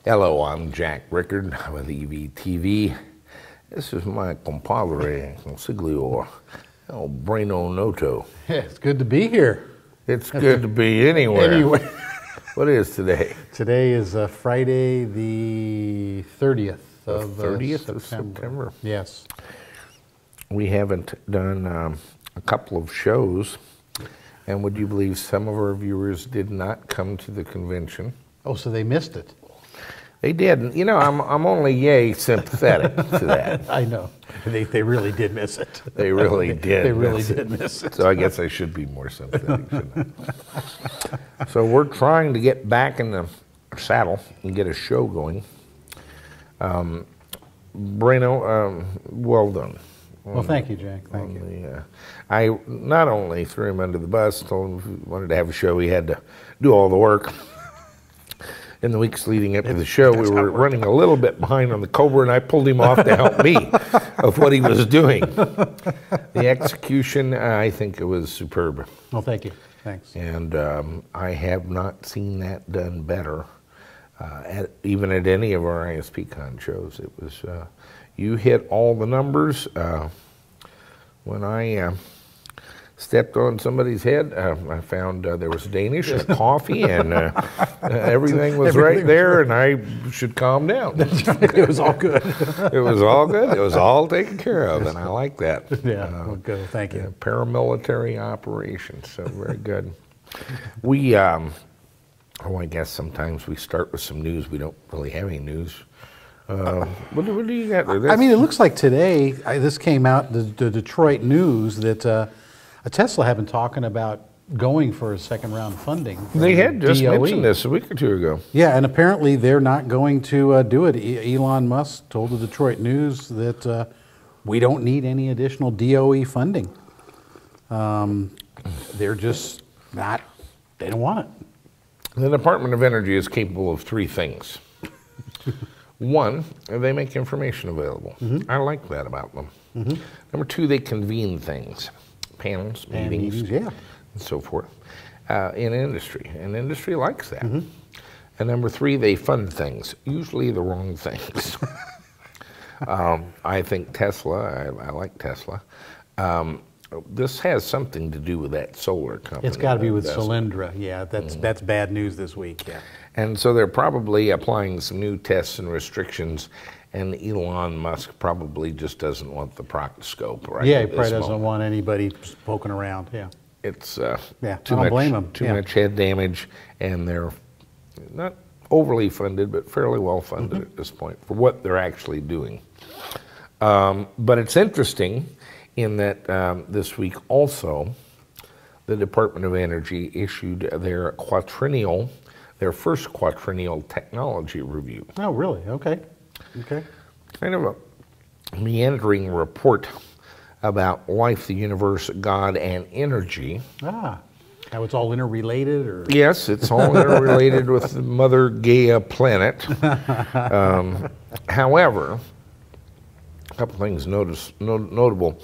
Hello, I'm Jack Rickard with EVTV. This is my compadre, consiglio, El Breno Noto. Yeah, it's good to be here. It's good to be anywhere. What is today? Today is Friday the 30th of 30th of September. Yes. We haven't done a couple of shows, and would you believe some of our viewers did not come to the convention? Oh, so they missed it. They did. You know, I'm only yay sympathetic to that. I know. They really did miss it. They really did. They really did miss it. So I guess I should be more sympathetic, shouldn't I? So we're trying to get back in the saddle and get a show going. Breno, well done. Well, thank you, Jack. Thank you. I not only threw him under the bus, told him if he wanted to have a show, he had to do all the work. In the weeks leading up to the show, we were running a little bit behind on the Cobra, and I pulled him off to help me of what he was doing. The execution, I think it was superb. Well, thank you. Thanks. And I have not seen that done better, even at any of our ISPCON shows. It was, you hit all the numbers. When I stepped on somebody's head, I found there was Danish, and coffee, and everything was right there, and I should calm down. It was all good. It was all good. It was all taken care of, and I like that. Yeah, well, good. Thank you. Paramilitary operations, so very good. We, I guess sometimes we start with some news. We don't really have any news. What do you got there? I mean, it looks like today, this came out, the Detroit News, that Tesla had been talking about going for a second round funding. They had just mentioned this a week or two ago. Yeah, and apparently they're not going to do it. Elon Musk told the Detroit News that we don't need any additional DOE funding. They're just not, they don't want it. The Department of Energy is capable of three things. One, they make information available. I like that about them. Number two, they convene things. Panels, meetings, yeah, and so forth, in industry. And industry likes that. And number three, they fund things, usually the wrong things. I think Tesla, I like Tesla. This has something to do with that solar company. It's got to be with Solyndra. Yeah, that's bad news this week. Yeah. And so they're probably applying some new tests and restrictions, and Elon Musk probably just doesn't want the proctoscope right. Yeah, he probably doesn't want anybody poking around. Yeah. It's too much, blame him. Too much head damage, and they're not overly funded, but fairly well funded at this point for what they're actually doing. But it's interesting in that this week also, the Department of Energy issued their first quadrennial technology review. Oh, really? Okay. Okay. Kind of a meandering report about life, the universe, God, and energy. Ah, how it's all interrelated, or? Yes, it's all interrelated with the Mother Gaia planet. However, a couple things notable.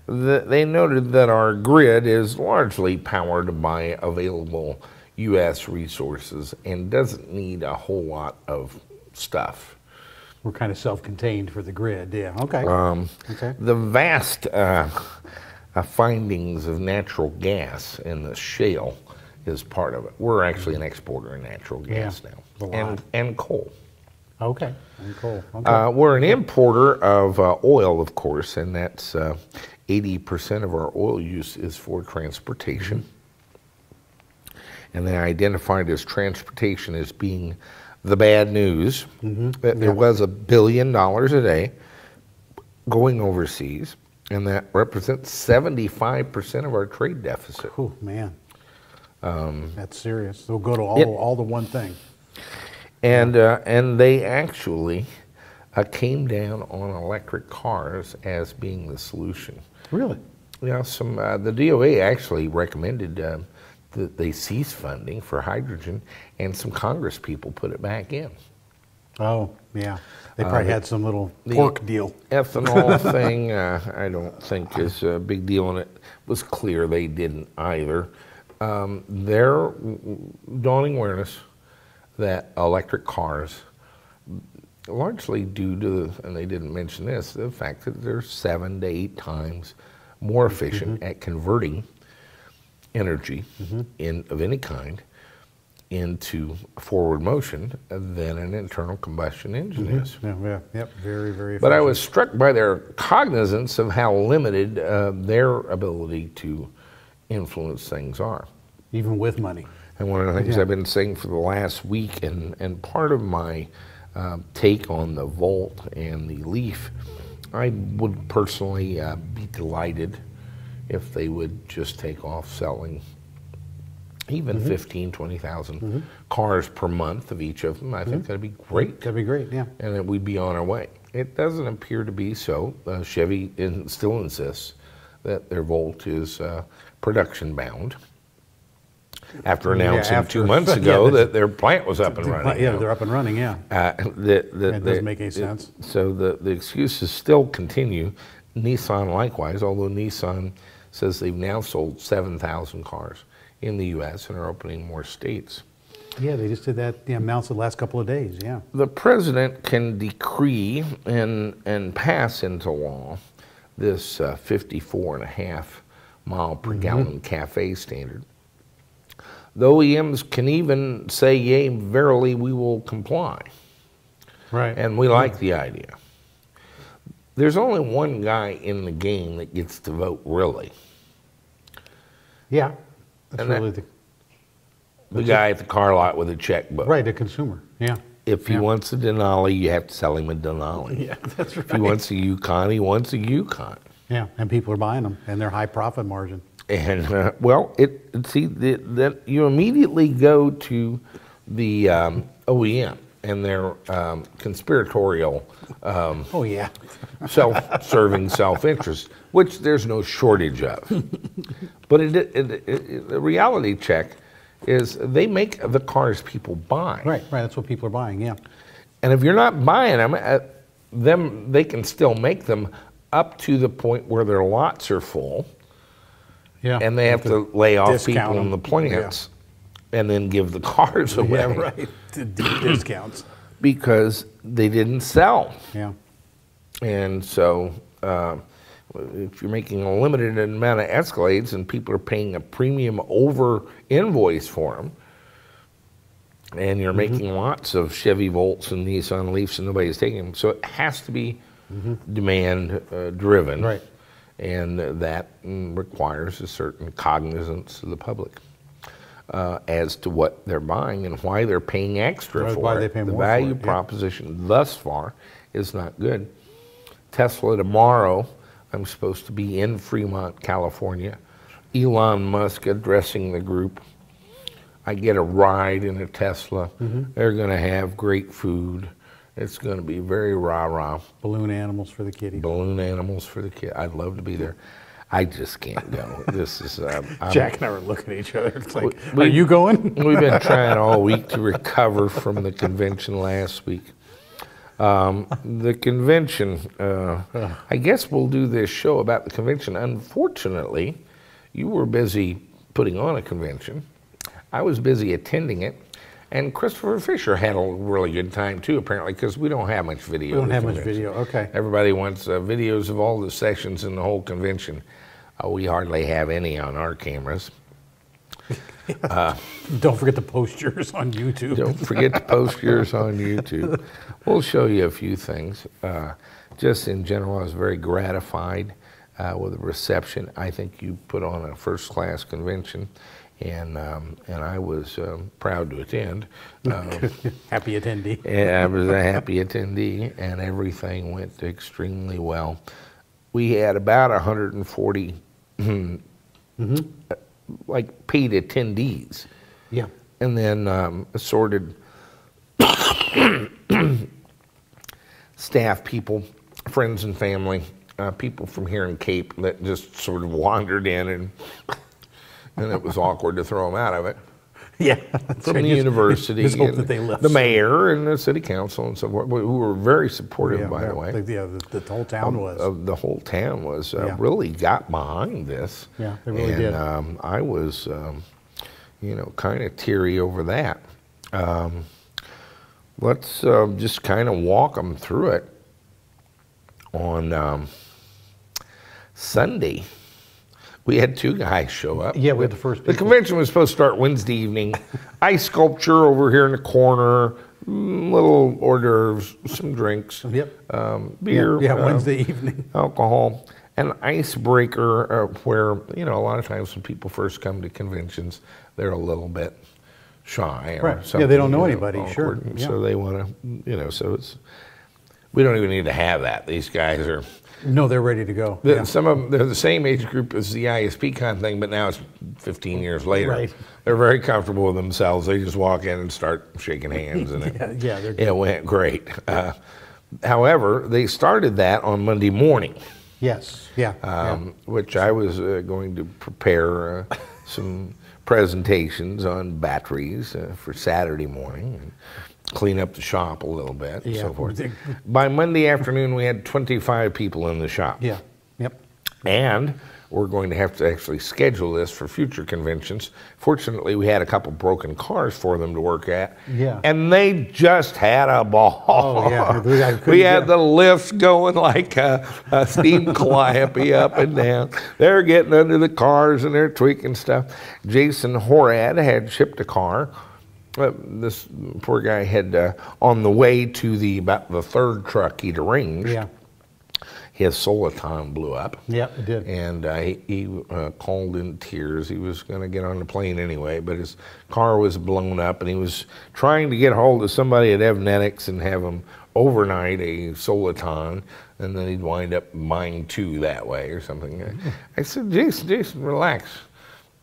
They noted that our grid is largely powered by available U.S. resources and doesn't need a whole lot of stuff. We're kind of self-contained for the grid, yeah. Okay. Okay. The vast findings of natural gas in the shale is part of it. We're actually an exporter of natural gas now, and coal. Okay. And coal. Okay. We're an importer of oil, of course, and that's 80% of our oil use is for transportation. And they identified as transportation as being the bad news. That there was $1 billion a day going overseas, and that represents 75% of our trade deficit. Oh man, that's serious. They'll go to all the one thing. And they actually came down on electric cars as being the solution. Really? Yeah. The DOE actually recommended that they cease funding for hydrogen, and some Congress people put it back in. Oh, yeah. They probably had some little pork deal. Ethanol thing, I don't think is a big deal, and it was clear they didn't either. Their dawning awareness that electric cars largely due to, and they didn't mention this, the fact that they're 7 to 8 times more efficient at converting energy of any kind into forward motion than an internal combustion engine is. Yeah, yep, very, very efficient. But I was struck by their cognizance of how limited their ability to influence things are. Even with money. And one of the things I've been saying for the last week, and part of my take on the Volt and the Leaf, I would personally be delighted if they would just take off selling even 15, 20,000 cars per month of each of them. I think that'd be great. That'd be great, yeah. And that we'd be on our way. It doesn't appear to be so. Chevy still insists that their Volt is production bound. After announcing 2 months ago that their plant was up and running. Yeah, they're up and running, yeah. That doesn't make any sense. So the excuses still continue. Nissan likewise, although Nissan says they've now sold 7,000 cars in the U.S. and are opening more states. Yeah, they just did that, announced the last couple of days, yeah. The president can decree and pass into law this 54.5 mile per gallon CAFE standard. The OEMs can even say, yea, verily, we will comply. Right. And we like the idea. There's only one guy in the game that gets to vote, really. Yeah. That's and really the guy at the car lot with a checkbook. Right, the consumer, yeah. If he wants a Denali, you have to sell him a Denali. Yeah, that's right. If he wants a Yukon, he wants a Yukon. Yeah, and people are buying them, and they're high profit margin. And that you immediately go to the OEM and their conspiratorial, self-serving self-interest, which there's no shortage of. But the reality check is they make the cars people buy. Right, that's what people are buying, yeah. And if you're not buying them, they can still make them up to the point where their lots are full. Yeah, and they have to lay off people in the plants and then give the cars away. Yeah, right. Discounts. Because they didn't sell. Yeah. And so if you're making a limited amount of Escalades and people are paying a premium over invoice for them, and you're making lots of Chevy Volts and Nissan Leafs and nobody's taking them, so it has to be demand driven. Right. And that requires a certain cognizance of the public as to what they're buying and why they're paying extra for it. The value proposition thus far is not good. Tesla tomorrow, I'm supposed to be in Fremont, California. Elon Musk addressing the group. I get a ride in a Tesla. They're going to have great food. It's going to be very rah-rah. Balloon animals for the kiddies. Balloon animals for the kid. I'd love to be there. I just can't go. This is... Jack and I were looking at each other. It's like, are you going? We've been trying all week to recover from the convention last week. The convention, I guess we'll do this show about the convention. Unfortunately, you were busy putting on a convention. I was busy attending it. And Christopher Fisher had a really good time too, apparently, because we don't have much video. We don't have much video, okay. Everybody wants videos of all the sessions in the whole convention. We hardly have any on our cameras. Don't forget to post yours on YouTube. Don't forget to post yours on YouTube. We'll show you a few things. Just in general, I was very gratified with the reception. I think you put on a first-class convention. And I was proud to attend. Happy attendee. And I was a happy attendee, and everything went extremely well. We had about 140 like paid attendees. Yeah. And then assorted staff people, friends and family, people from here in Cape that just sort of wandered in and it was awkward to throw them out of it. Yeah, from the university, just hope that they left. The mayor and the city council and so forth, who were very supportive, by the way. The whole town was. The whole town was really got behind this. Yeah, they really did. I was, kind of teary over that. Let's just kind of walk them through it. On Sunday, we had 2 guys show up. Yeah, we had the first The convention was supposed to start Wednesday evening. Ice sculpture over here in the corner, little hors d'oeuvres, some drinks. Yep. Beer. Yeah, Wednesday evening. Alcohol. An icebreaker where, a lot of times when people first come to conventions, they're a little bit shy or something. Yeah, they don't know anybody, awkward, sure. Yeah. So they want to, so it's, we don't even need to have that. These guys are... No, they're ready to go. Some of them, they're the same age group as the ISPCON thing, but now it's 15 years later. Right. They're very comfortable with themselves. They just walk in and start shaking hands, and it went great. However, they started that on Monday morning. Yes, Which I was going to prepare some presentations on batteries for Saturday morning. And clean up the shop a little bit and so forth. By Monday afternoon, we had 25 people in the shop. Yeah, yep. And we're going to have to actually schedule this for future conventions. Fortunately, we had a couple broken cars for them to work at. Yeah. And they just had a ball. Oh, yeah. We had the lifts going like a steam calliope up and down. They're getting under the cars and they're tweaking stuff. Jason Horad had shipped a car. This poor guy had, on the way to about the 3rd truck he'd arranged, his Soliton blew up. Yeah, it did. And he called in tears. He was going to get on the plane anyway, but his car was blown up, and he was trying to get a hold of somebody at EVNetics and have them overnight a Soliton, and then he'd wind up buying 2 that way or something. I said, Jason, relax.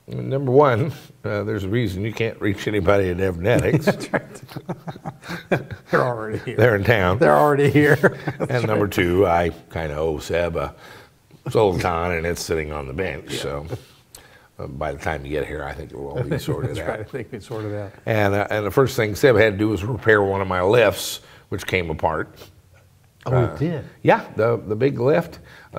Number one, there's a reason you can't reach anybody at EVNetics. That's right. They're already here. They're in town. They're already here. And number 2, I kind of owe Seb a Sultan, and it's sitting on the bench. So by the time you get here, I think it will all be sorted out. Right. I think it's sorted out. And the first thing Seb had to do was repair one of my lifts, which came apart. Oh, it did? Yeah, the big lift. The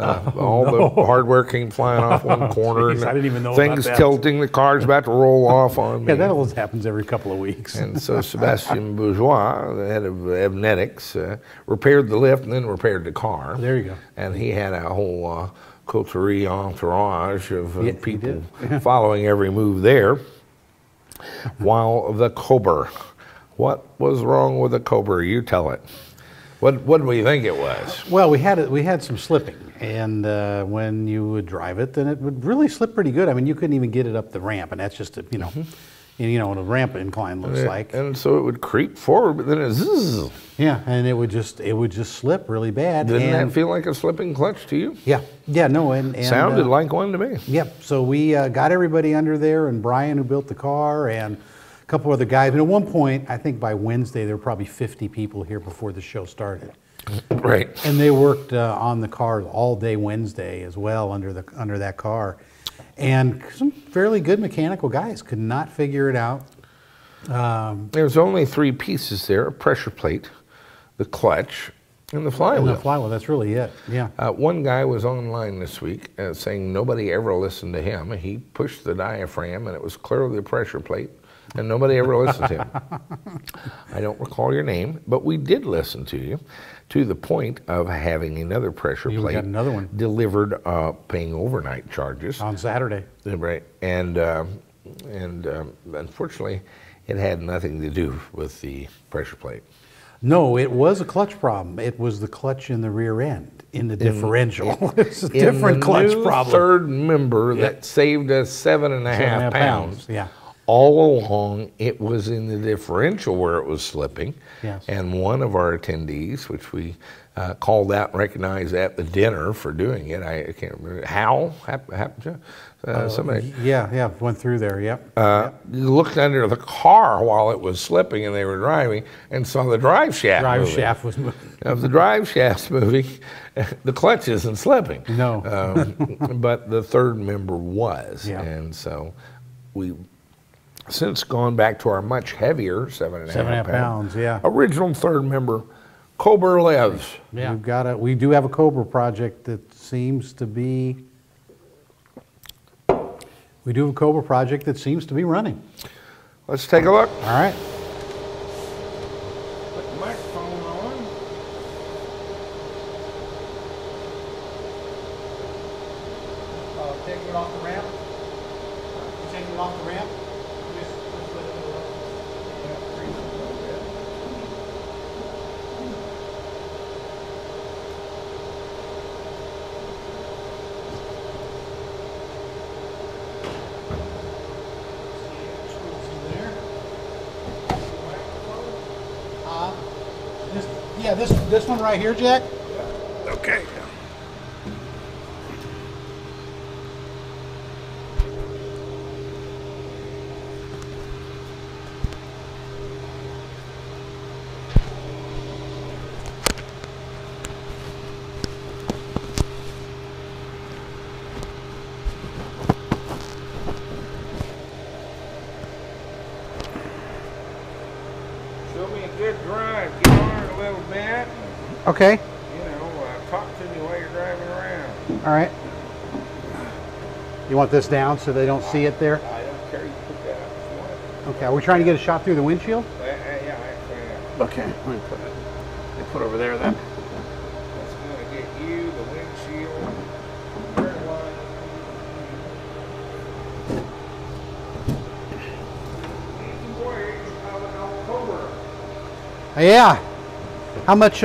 hardware came flying off one corner. Geez, I didn't even know things about that. tilting, the car's about to roll off on me. Yeah, that always happens every couple of weeks. And so Sebastien Bourgeois, the head of EVNetics, repaired the lift and then repaired the car. There you go. And he had a whole coterie entourage of people following every move there. While the Cobra, what was wrong with the Cobra? You tell it. What do we think it was? Well, we had some slipping, and when you would drive it, then it would really slip pretty good. I mean, you couldn't even get it up the ramp, and that's just what a ramp incline looks like. And so it would creep forward, but then it zzz. Yeah, and it would just slip really bad. Didn't that feel like a slipping clutch to you? Yeah, no, and sounded like one to me. Yep. So we got everybody under there, and Brian, who built the car, and a couple other guys. And at one point, I think by Wednesday, there were probably 50 people here before the show started. Right. And they worked on the car all day Wednesday as well under that car. And some fairly good mechanical guys could not figure it out. There's only 3 pieces there: a pressure plate, the clutch, and the flywheel. And the flywheel, that's really it, yeah. One guy was online this week saying nobody ever listened to him. He pushed the diaphragm, and it was clearly the pressure plate. And nobody ever listened to him. I don't recall your name, but we did listen to you, to the point of having another pressure plate got another one delivered, paying overnight charges on Saturday. Right, and unfortunately, it had nothing to do with the pressure plate. No, it was a clutch problem. It was the clutch in the rear end, in the differential. It's a different clutch problem. Third member that saved us 7.5 pounds. Yeah. All along, it was in the differential where it was slipping. Yes. And one of our attendees, which we called out and recognized at the dinner for doing it, I can't remember, Hal, happened to somebody. Yeah, went through there, yep. Looked under the car while it was slipping and they were driving and saw the drive shaft moving. Shaft was moving. If the drive shaft's moving, the clutch isn't slipping. No. But the third member was. Yeah. And so we since gone back to our much heavier 7.5 pounds, yeah. Original third member, Cobra lives. Yeah. We do have a Cobra project that seems to be. We do have a Cobra project that seems to be running. Let's take a look. All right. Microphone on. Taking it off the ramp. You taking it off the ramp? Just let it go up. Yeah, freeze it a little bit. Yeah, this one right here, Jack. Okay. Show me a good drive. Get on a little bit. Okay. You know, talk to me while you're driving around. All right. You want this down so they don't see it there? I don't care. You put that up if you want. Okay. Are we trying to get a shot through the windshield? Yeah, actually. Okay. Let me put it. Put over there then. That's going to get you the windshield. Turn line. Cobra. Yeah. How much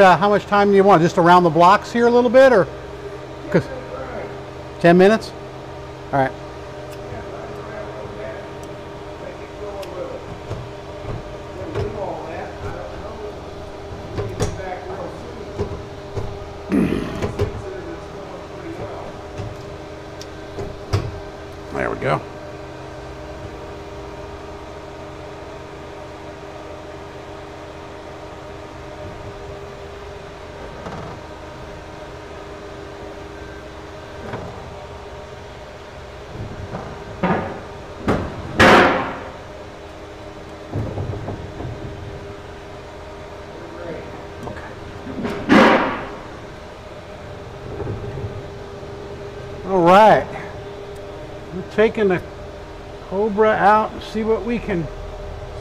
time do you want? Just around the blocks here a little bit, or 10 minutes? All right. There we go. All right, we're taking the Cobra out and see what we can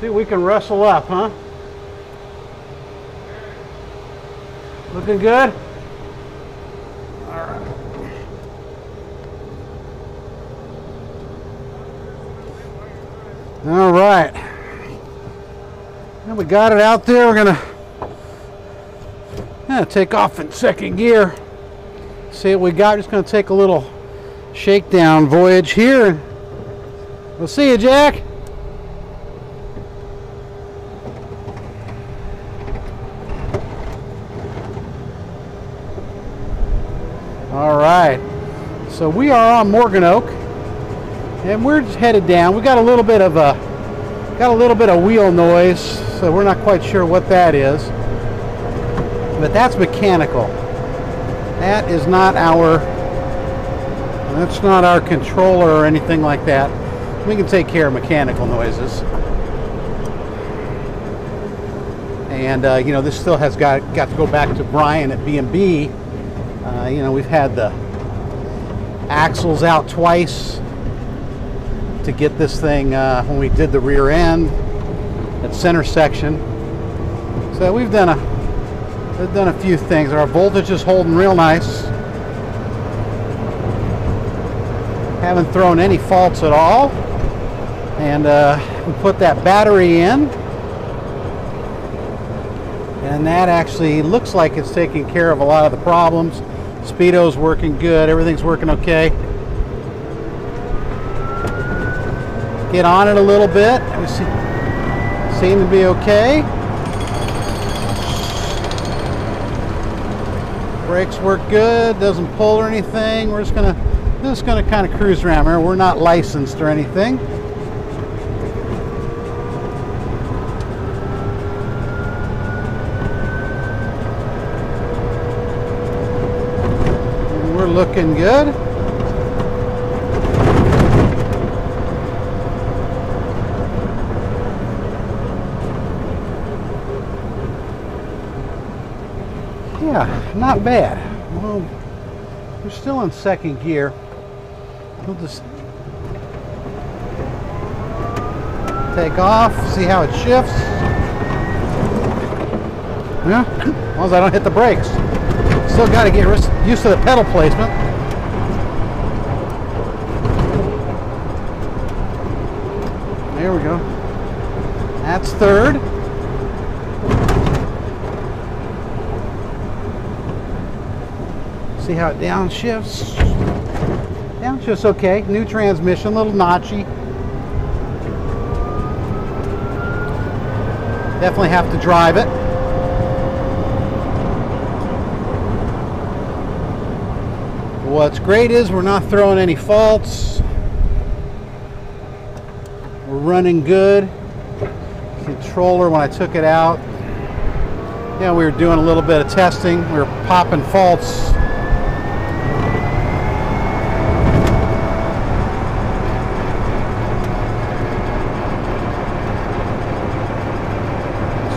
rustle up, huh? Looking good? All right. All right. Now we got it out there. We're gonna take off in second gear. See what we got. Just gonna take a little shakedown voyage here. We'll see you, Jack. All right, so we are on Morgan Oak, and we're just headed down. We got a little bit of wheel noise, so we're not quite sure what that is, but that's mechanical. That is not our. That's not our controller or anything like that. We can take care of mechanical noises. And you know, this still has got to go back to Brian at B&B. You know, we've had the axles out twice to get this thing when we did the rear end at center section. So we've done a few things. Our voltage is holding real nice. Haven't thrown any faults at all. And we put that battery in, and that actually looks like it's taking care of a lot of the problems. Speedo's working good, everything's working okay. Get on it a little bit. We seem to be okay. Brakes work good, doesn't pull or anything. We're just gonna kind of cruise around here. We're not licensed or anything. We're looking good. Yeah, not bad. Well, we're still in second gear. We'll just take off, see how it shifts. Yeah, as long as I don't hit the brakes. Still got to get used to the pedal placement. There we go. That's third. See how it downshifts? Downshifts okay. New transmission, a little notchy. Definitely have to drive it. What's great is we're not throwing any faults. We're running good. Controller, when I took it out, yeah, we were doing a little bit of testing. We were popping faults.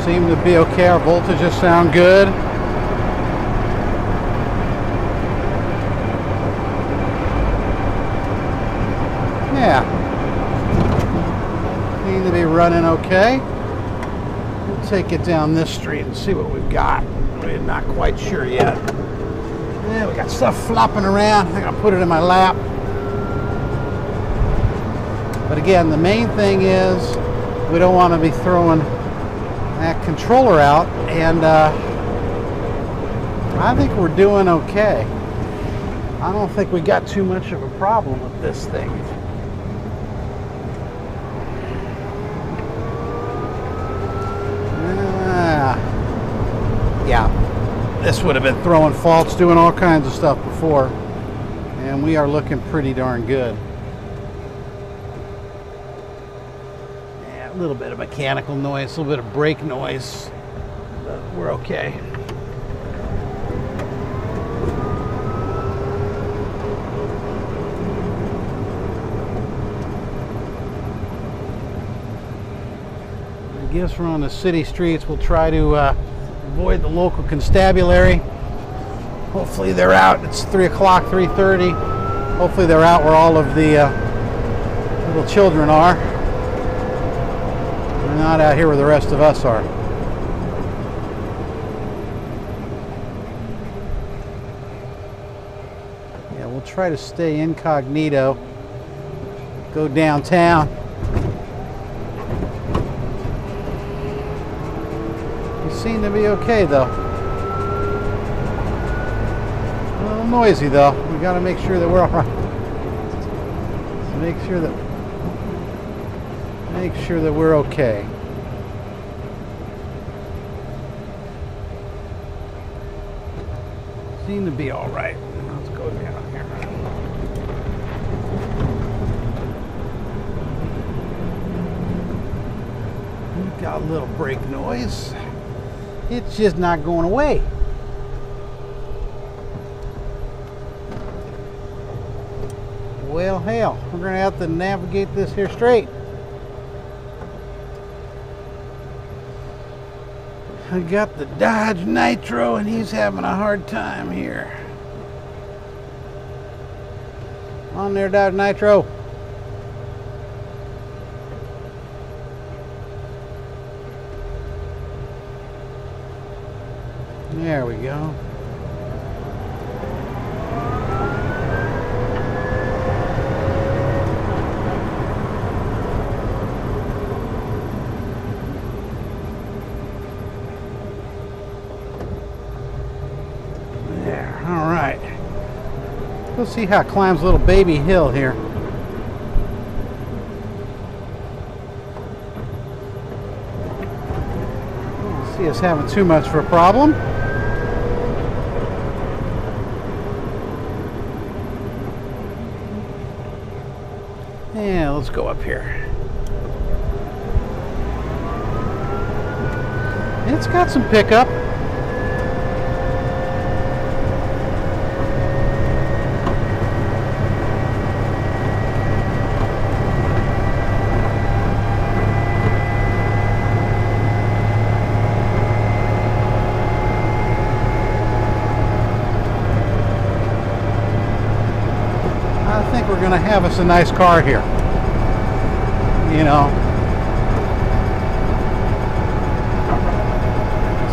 Seem to be okay. Our voltages sound good. Yeah. Seem to be running okay. We'll take it down this street and see what we've got. We're not quite sure yet. Yeah, we got stuff flopping around. I think I'll put it in my lap. But again, the main thing is we don't want to be throwing that controller out, and I think we're doing okay. I don't think we got too much of a problem with this thing. Yeah, this would have been throwing faults, doing all kinds of stuff before, and we are looking pretty darn good. Yeah, a little bit of mechanical noise, a little bit of brake noise, but we're okay. I guess we're on the city streets. We'll try to avoid the local constabulary. Hopefully they're out. It's 3 o'clock, 3:30. Hopefully they're out where all of the little children are. They're not out here where the rest of us are. Yeah, we'll try to stay incognito. Go downtown. Seem to be okay though. A little noisy though. We got to make sure that we're all right. Make sure that we're okay. Seem to be all right. Let's go down here. We've got a little brake noise. It's just not going away. Well, hell, we're going to have to navigate this here straight. I got the Dodge Nitro and he's having a hard time here. On there, Dodge Nitro. There we go. There, all right. Let's see how it climbs a little baby hill here. Don't see us having too much of a problem. Yeah, let's go up here. It's got some pickup. I think we're going to have us a nice car here. You know,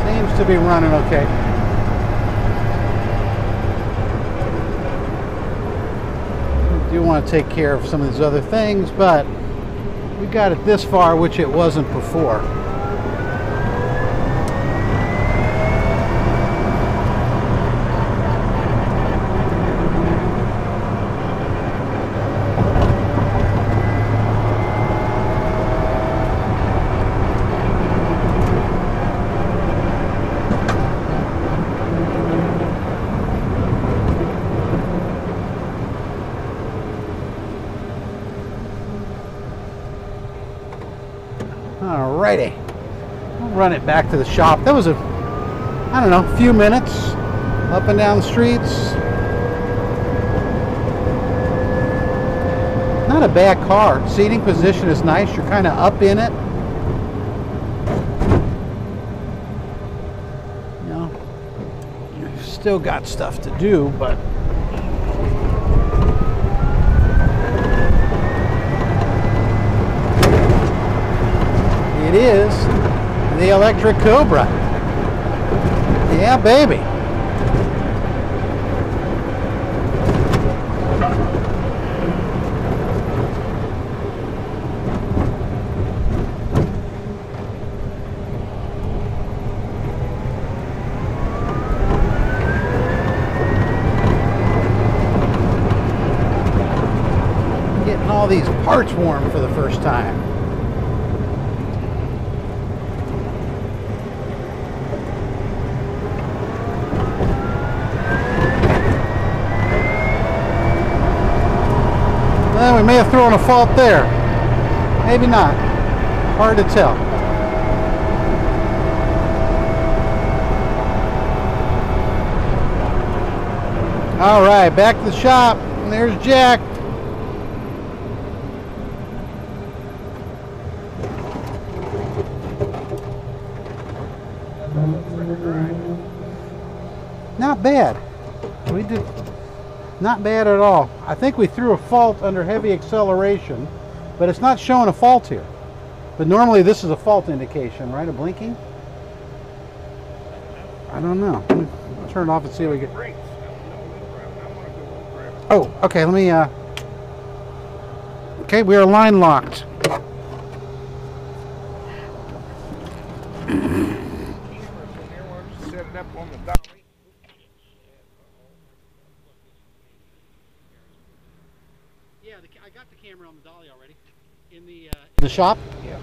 seems to be running okay. I do want to take care of some of these other things, but we got it this far, which it wasn't before. Alrighty, I'll run it back to the shop. That was I don't know, a few minutes up and down the streets. Not a bad car. Seating position is nice. You're kind of up in it. You know, you've still got stuff to do, but it is the electric Cobra. Yeah, baby. Getting all these parts warm for the first time. We may have thrown a fault there. Maybe not. Hard to tell. All right, back to the shop. And there's Jack. Not bad. We did. Not bad at all. I think we threw a fault under heavy acceleration, but it's not showing a fault here. But normally this is a fault indication, right? A blinking? I don't know. Let me turn it off and see what we get. Oh, okay, let me, okay, we are line locked. Set it up on the dolly. I got the camera on the dolly already. In the shop? Yeah.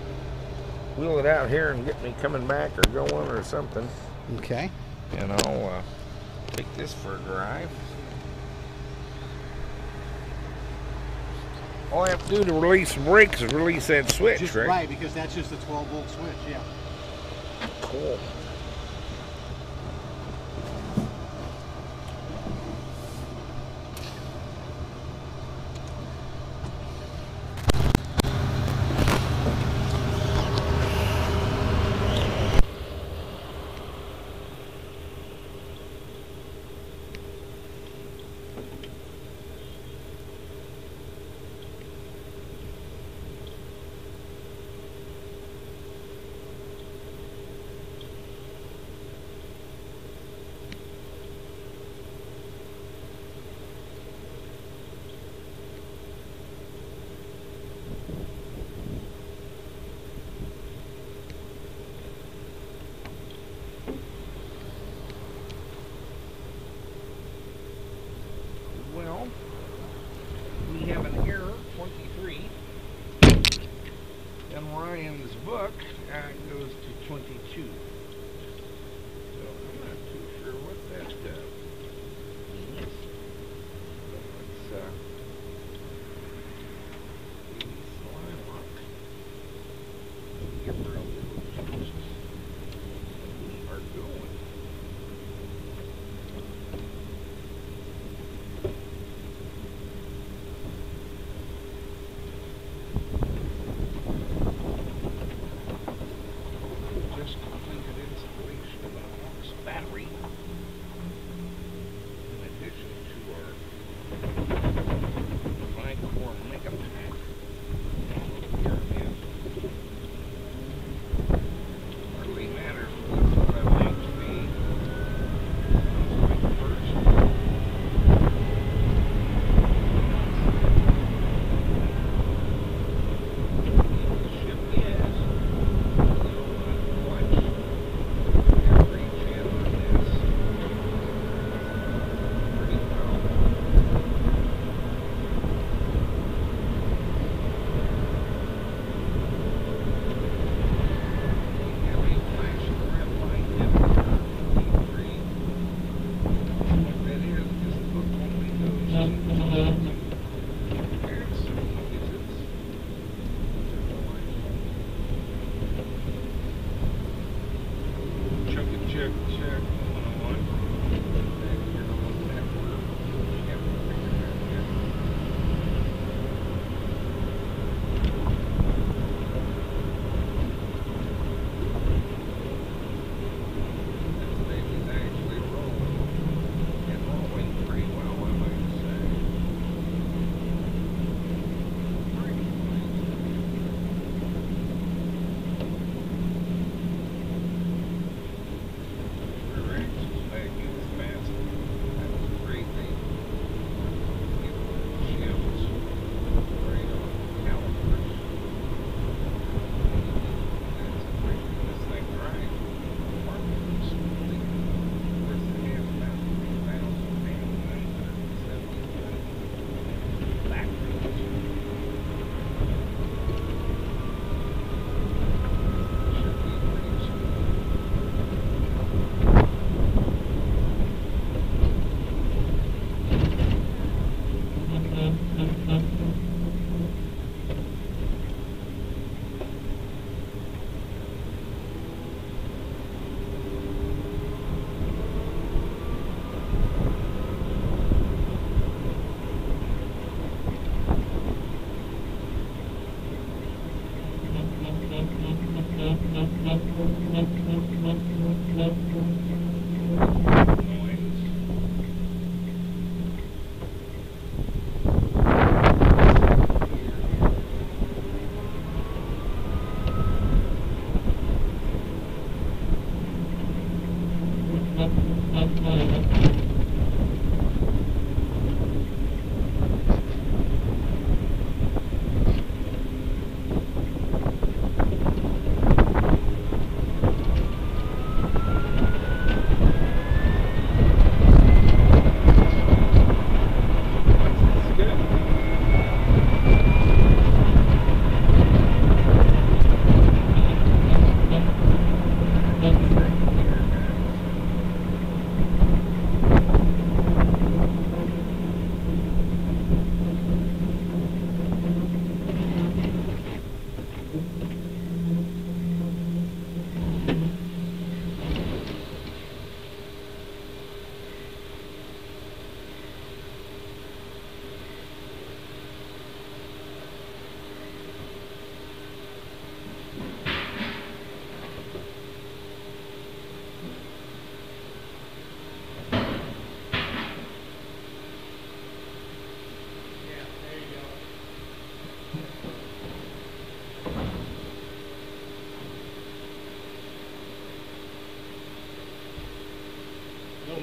Wheel it out here and get me coming back or going or something. Okay. And I'll take this for a drive. All I have to do to release the brakes is release that switch, Just right? right, because that's just a 12-volt switch, yeah. Cool.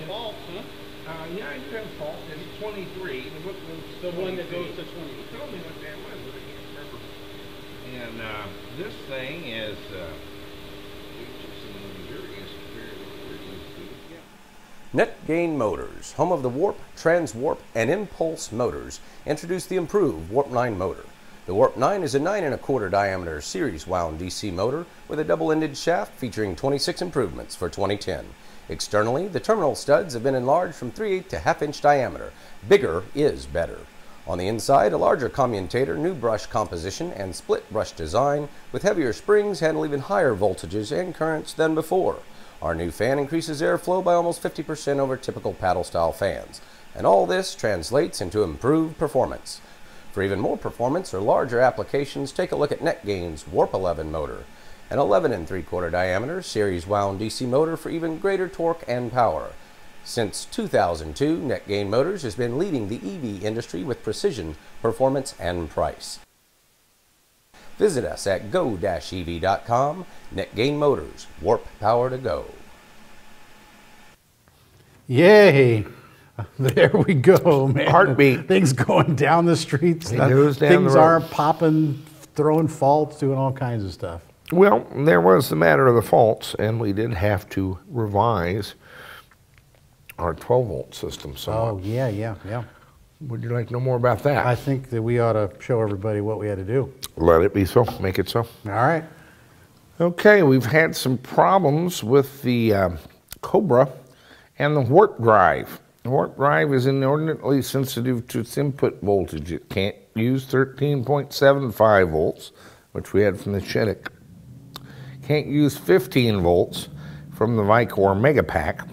Fault, huh? Yeah, I do have fault. It's 23. The one that goes to 20. You told me what that was, but I can't remember. And this thing is NetGain Motors, home of the Warp, Transwarp, and Impulse motors, introduced the improved Warp 9 motor. The Warp 9 is a 9 1/4 diameter series wound DC motor with a double-ended shaft featuring 26 improvements for 2010. Externally, the terminal studs have been enlarged from 3/8 to 1/2 inch diameter. Bigger is better. On the inside, a larger commutator, new brush composition, and split brush design with heavier springs handle even higher voltages and currents than before. Our new fan increases airflow by almost 50% over typical paddle-style fans. And all this translates into improved performance. For even more performance or larger applications, take a look at NetGain's Warp 11 motor. An 11 3/4 diameter series wound DC motor for even greater torque and power. Since 2002, NetGain Motors has been leading the EV industry with precision, performance, and price. Visit us at go-ev.com. NetGain Motors, warp power to go. Yay! There we go, man. Heartbeat. Things going down the streets. It goes down Things the road. are popping, throwing faults, doing all kinds of stuff. Well, there was the matter of the faults, and we did have to revise our 12-volt system somewhat. Oh, yeah. Would you like to know more about that? I think that we ought to show everybody what we had to do. Let it be so. Make it so. All right. Okay, we've had some problems with the Cobra and the warp drive. The warp drive is inordinately sensitive to its input voltage. It can't use 13.75 volts, which we had from the Chinook. Can't use 15 volts from the Vicor Megapack.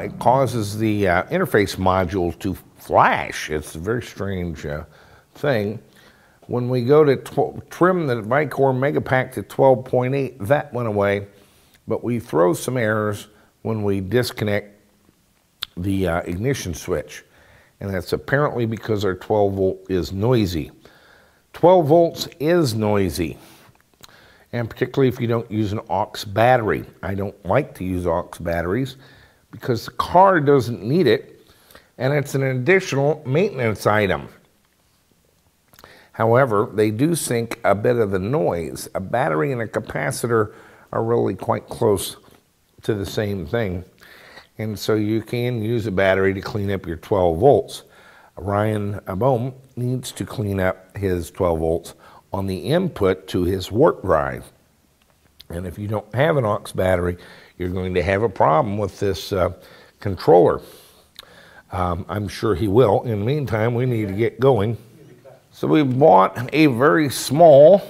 It causes the interface module to flash. It's a very strange thing. When we go to trim the Vicor Megapack to 12.8, that went away, but we throw some errors when we disconnect the ignition switch, and that's apparently because our 12 volt is noisy. 12 volts is noisy, and particularly if you don't use an aux battery. I don't like to use aux batteries because the car doesn't need it, and it's an additional maintenance item. However, they do sink a bit of the noise. A battery and a capacitor are really quite close to the same thing, and so you can use a battery to clean up your 12 volts. Ryan Bohm needs to clean up his 12 volts on the input to his warp drive. And if you don't have an aux battery, you're going to have a problem with this controller. I'm sure he will. In the meantime, we need to get going. So we bought a very small,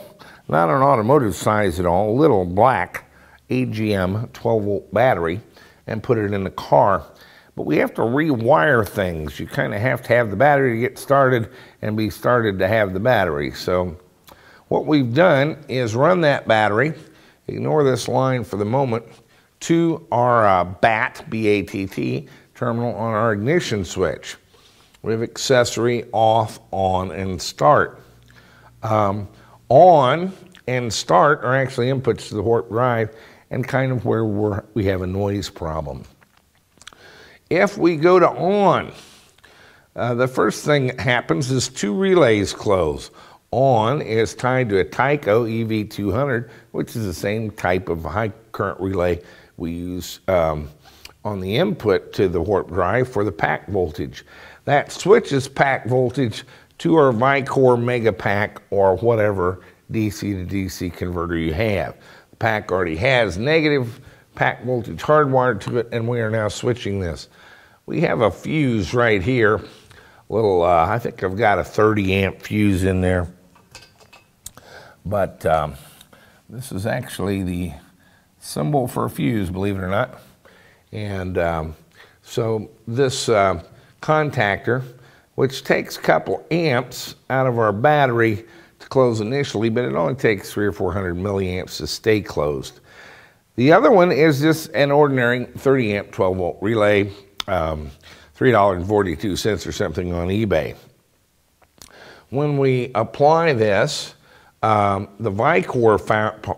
not an automotive size at all, little black AGM 12 volt battery and put it in the car. But we have to rewire things. You kind of have to have the battery to get started and be started to have the battery. So what we've done is run that battery, ignore this line for the moment, to our BAT, B-A-T-T, terminal on our ignition switch. We have accessory, off, on, and start. On and start are actually inputs to the warp drive and kind of where we have a noise problem. If we go to on, the first thing that happens is two relays close. On is tied to a Tyco EV200, which is the same type of high current relay we use on the input to the warp drive for the pack voltage. That switches pack voltage to our Vicor Mega Pack or whatever DC to DC converter you have. The pack already has negative pack voltage hardwired to it, and we are now switching this. We have a fuse right here, little, I think I've got a 30 amp fuse in there, but this is actually the symbol for a fuse, believe it or not. And so this contactor, which takes a couple amps out of our battery to close initially, but it only takes 300 or 400 milliamps to stay closed. The other one is just an ordinary 30 amp 12 volt relay, $3.42 or something on eBay. When we apply this, the Vicor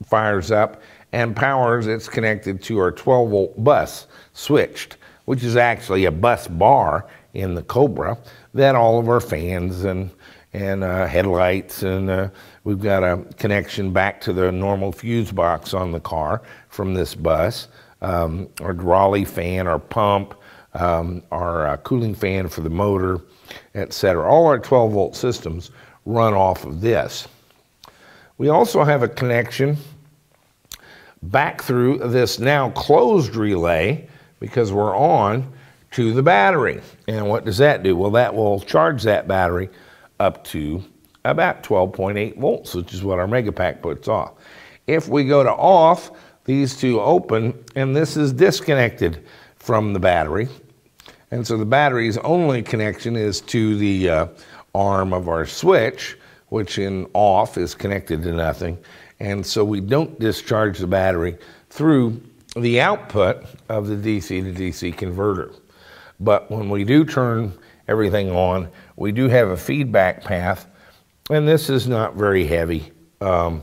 fires up and powers. It's connected to our 12 volt bus switched, which is actually a bus bar in the Cobra, that all of our fans and headlights, and we've got a connection back to the normal fuse box on the car from this bus, our Raleigh fan, our pump, our cooling fan for the motor, etc. All our 12 volt systems run off of this. We also have a connection back through this now closed relay, because we're on, to the battery. And what does that do? Well, that will charge that battery up to about 12.8 volts, which is what our Mega Pack puts off. If we go to off, these two open, and this is disconnected from the battery. And so the battery's only connection is to the arm of our switch, which in off is connected to nothing. And so we don't discharge the battery through the output of the DC to DC converter. But when we do turn everything on, we do have a feedback path, and this is not very heavy. You're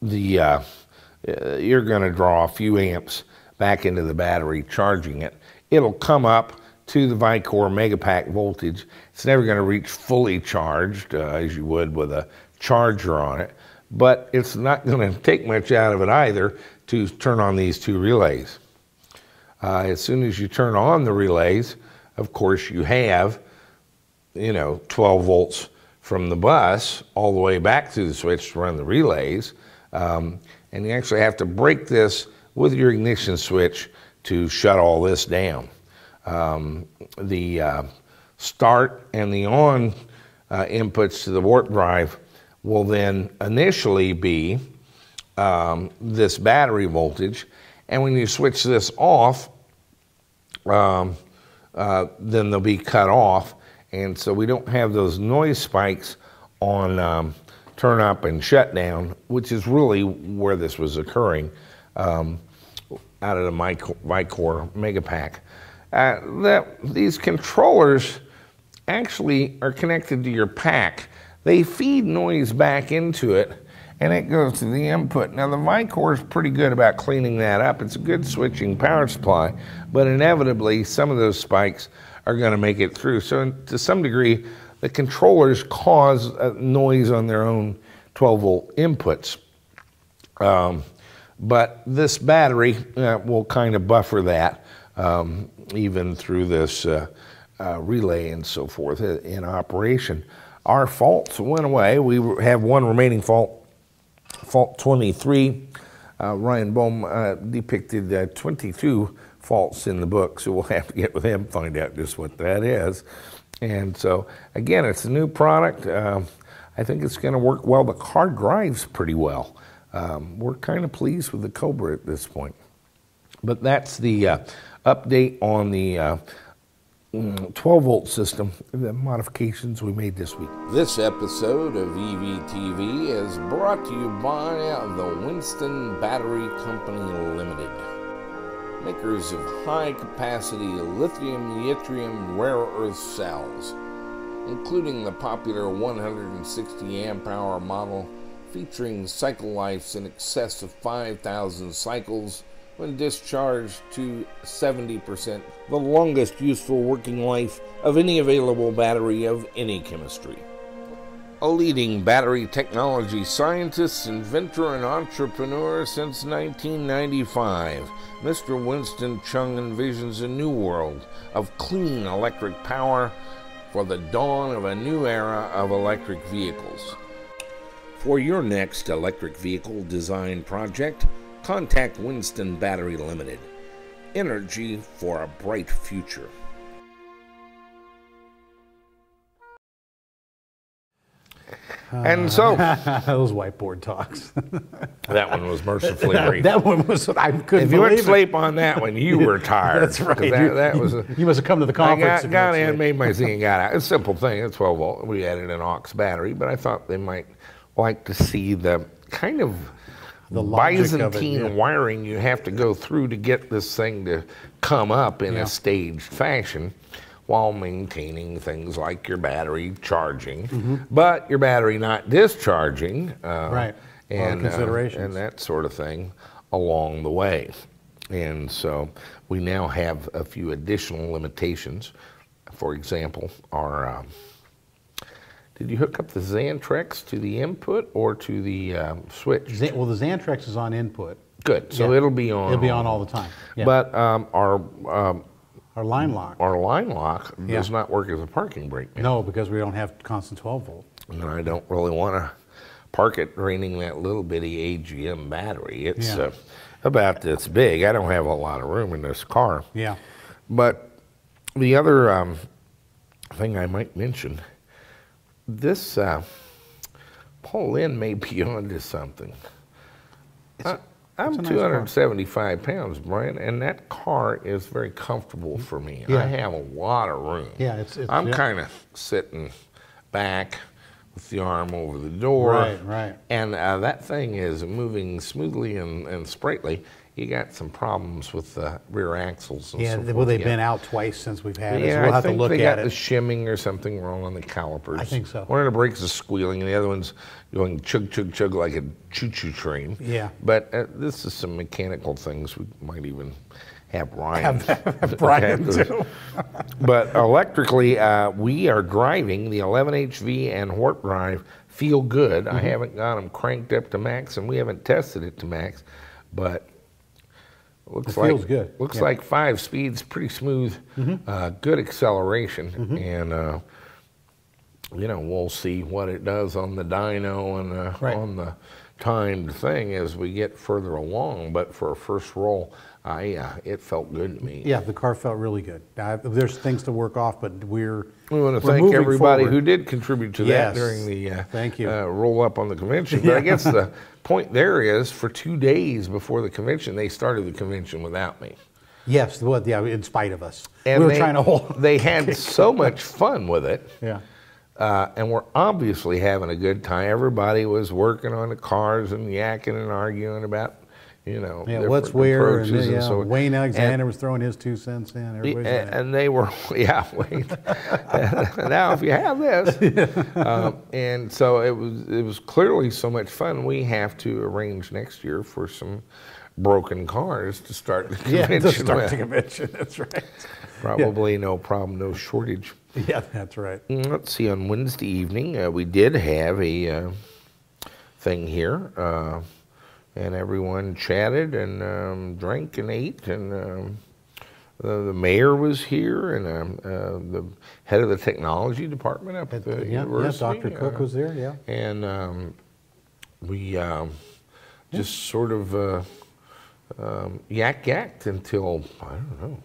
going to draw a few amps back into the battery charging it. It'll come up to the Vicor Mega Pack voltage. It's never going to reach fully charged as you would with a charger on it, but it's not going to take much out of it either to turn on these two relays. As soon as you turn on the relays, of course you have, 12 volts from the bus all the way back through the switch to run the relays. And you actually have to break this with your ignition switch to shut all this down. The start and the on inputs to the warp drive will then initially be this battery voltage, and when you switch this off, then they'll be cut off, and so we don't have those noise spikes on turn up and shut down, which is really where this was occurring out of the Vicor Mega Pack. These controllers actually are connected to your pack. They feed noise back into it, and it goes to the input. Now, the Vicor is pretty good about cleaning that up. It's a good switching power supply, but inevitably, some of those spikes are going to make it through. So, to some degree, the controllers cause noise on their own 12-volt inputs. But this battery will kind of buffer that, even through this relay and so forth in operation. Our faults went away. We have one remaining fault. Fault 23, Ryan Bohm depicted 22 faults in the book, so we'll have to get with him, find out just what that is. And so, again, it's a new product. I think it's going to work well. The car drives pretty well. We're kind of pleased with the Cobra at this point. But that's the update on the 12-volt system, the modifications we made this week. This episode of EVTV is brought to you by the Winston Battery Company Limited, makers of high-capacity lithium-yttrium rare earth cells, including the popular 160 amp-hour model featuring cycle lives in excess of 5,000 cycles when discharged to 70%, the longest useful working life of any available battery of any chemistry. A leading battery technology scientist, inventor, and entrepreneur since 1995, Mr. Winston Chung envisions a new world of clean electric power for the dawn of a new era of electric vehicles. For your next electric vehicle design project, contact Winston Battery Limited. Energy for a bright future. And so those whiteboard talks. That one was mercifully brief. That one was, I couldn't If you believe went sleep on that one, you were tired. That's right. That was You must have come to the conference. I got in, made my scene, got out. It's a simple thing. It's 12 volt. We added an aux battery, but I thought they might like to see the kind of the Byzantine wiring you have to go through to get this thing to come up in a staged fashion while maintaining things like your battery charging, but your battery not discharging, and that sort of thing along the way. And so we now have a few additional limitations. For example, our did you hook up the Xantrex to the input or to the switch? Well, the Xantrex is on input. Good. So it'll be on. It'll be on all the time. Yeah. But our line lock. Our line lock does not work as a parking brake. No, because we don't have constant 12 volt. And I don't really want to park it draining that little bitty AGM battery. It's about this big. I don't have a lot of room in this car. Yeah. But the other thing I might mention, this Paul Lynn may be onto something. I'm 275 pounds, Brian, and that car is very comfortable for me. I have a lot of room. Yeah, I'm kind of sitting back with the arm over the door. Right. And that thing is moving smoothly and sprightly. You got some problems with the rear axles and so forth. Well, they've been out twice since we've had it, so Yeah, we'll I have to think look they at got it. the shimming or something wrong on the calipers. I think so. One of the brakes is squealing, and the other one's going chug, chug, chug like a choo-choo train. Yeah. But this is some mechanical things. We might even have Ryan. Have Brian do. But electrically, we are driving the 11HV and warp drive feel good. I haven't got them cranked up to max, and we haven't tested it to max, but it feels good. Looks like 5 speeds, pretty smooth, good acceleration, and we'll see what it does on the dyno and on the timed thing as we get further along. But for a first roll, it felt good to me. Yeah, the car felt really good. There's things to work off, but we want to thank everybody who did contribute to that during the thank you. Roll up on the convention. But I guess the point there is, for 2 days before the convention, they started the convention without me. Yes, well, in spite of us. And we were trying to hold. They had so much fun with it. Yeah. And we're obviously having a good time. Everybody was working on the cars and yakking and arguing about, what's where, and so Wayne Alexander was throwing his 2 cents in. And they were, Wayne. Now, if you have this, and so it was clearly so much fun. We have to arrange next year for some broken cars to start the convention. Yeah, to start the convention. That's right. Probably no problem, no shortage. Yeah, that's right. Let's see. On Wednesday evening, we did have a thing here. And everyone chatted and drank and ate, and the mayor was here, and the head of the technology department up at the university. Yeah, Dr. Cook was there, And we just sort of yacked until, I don't know,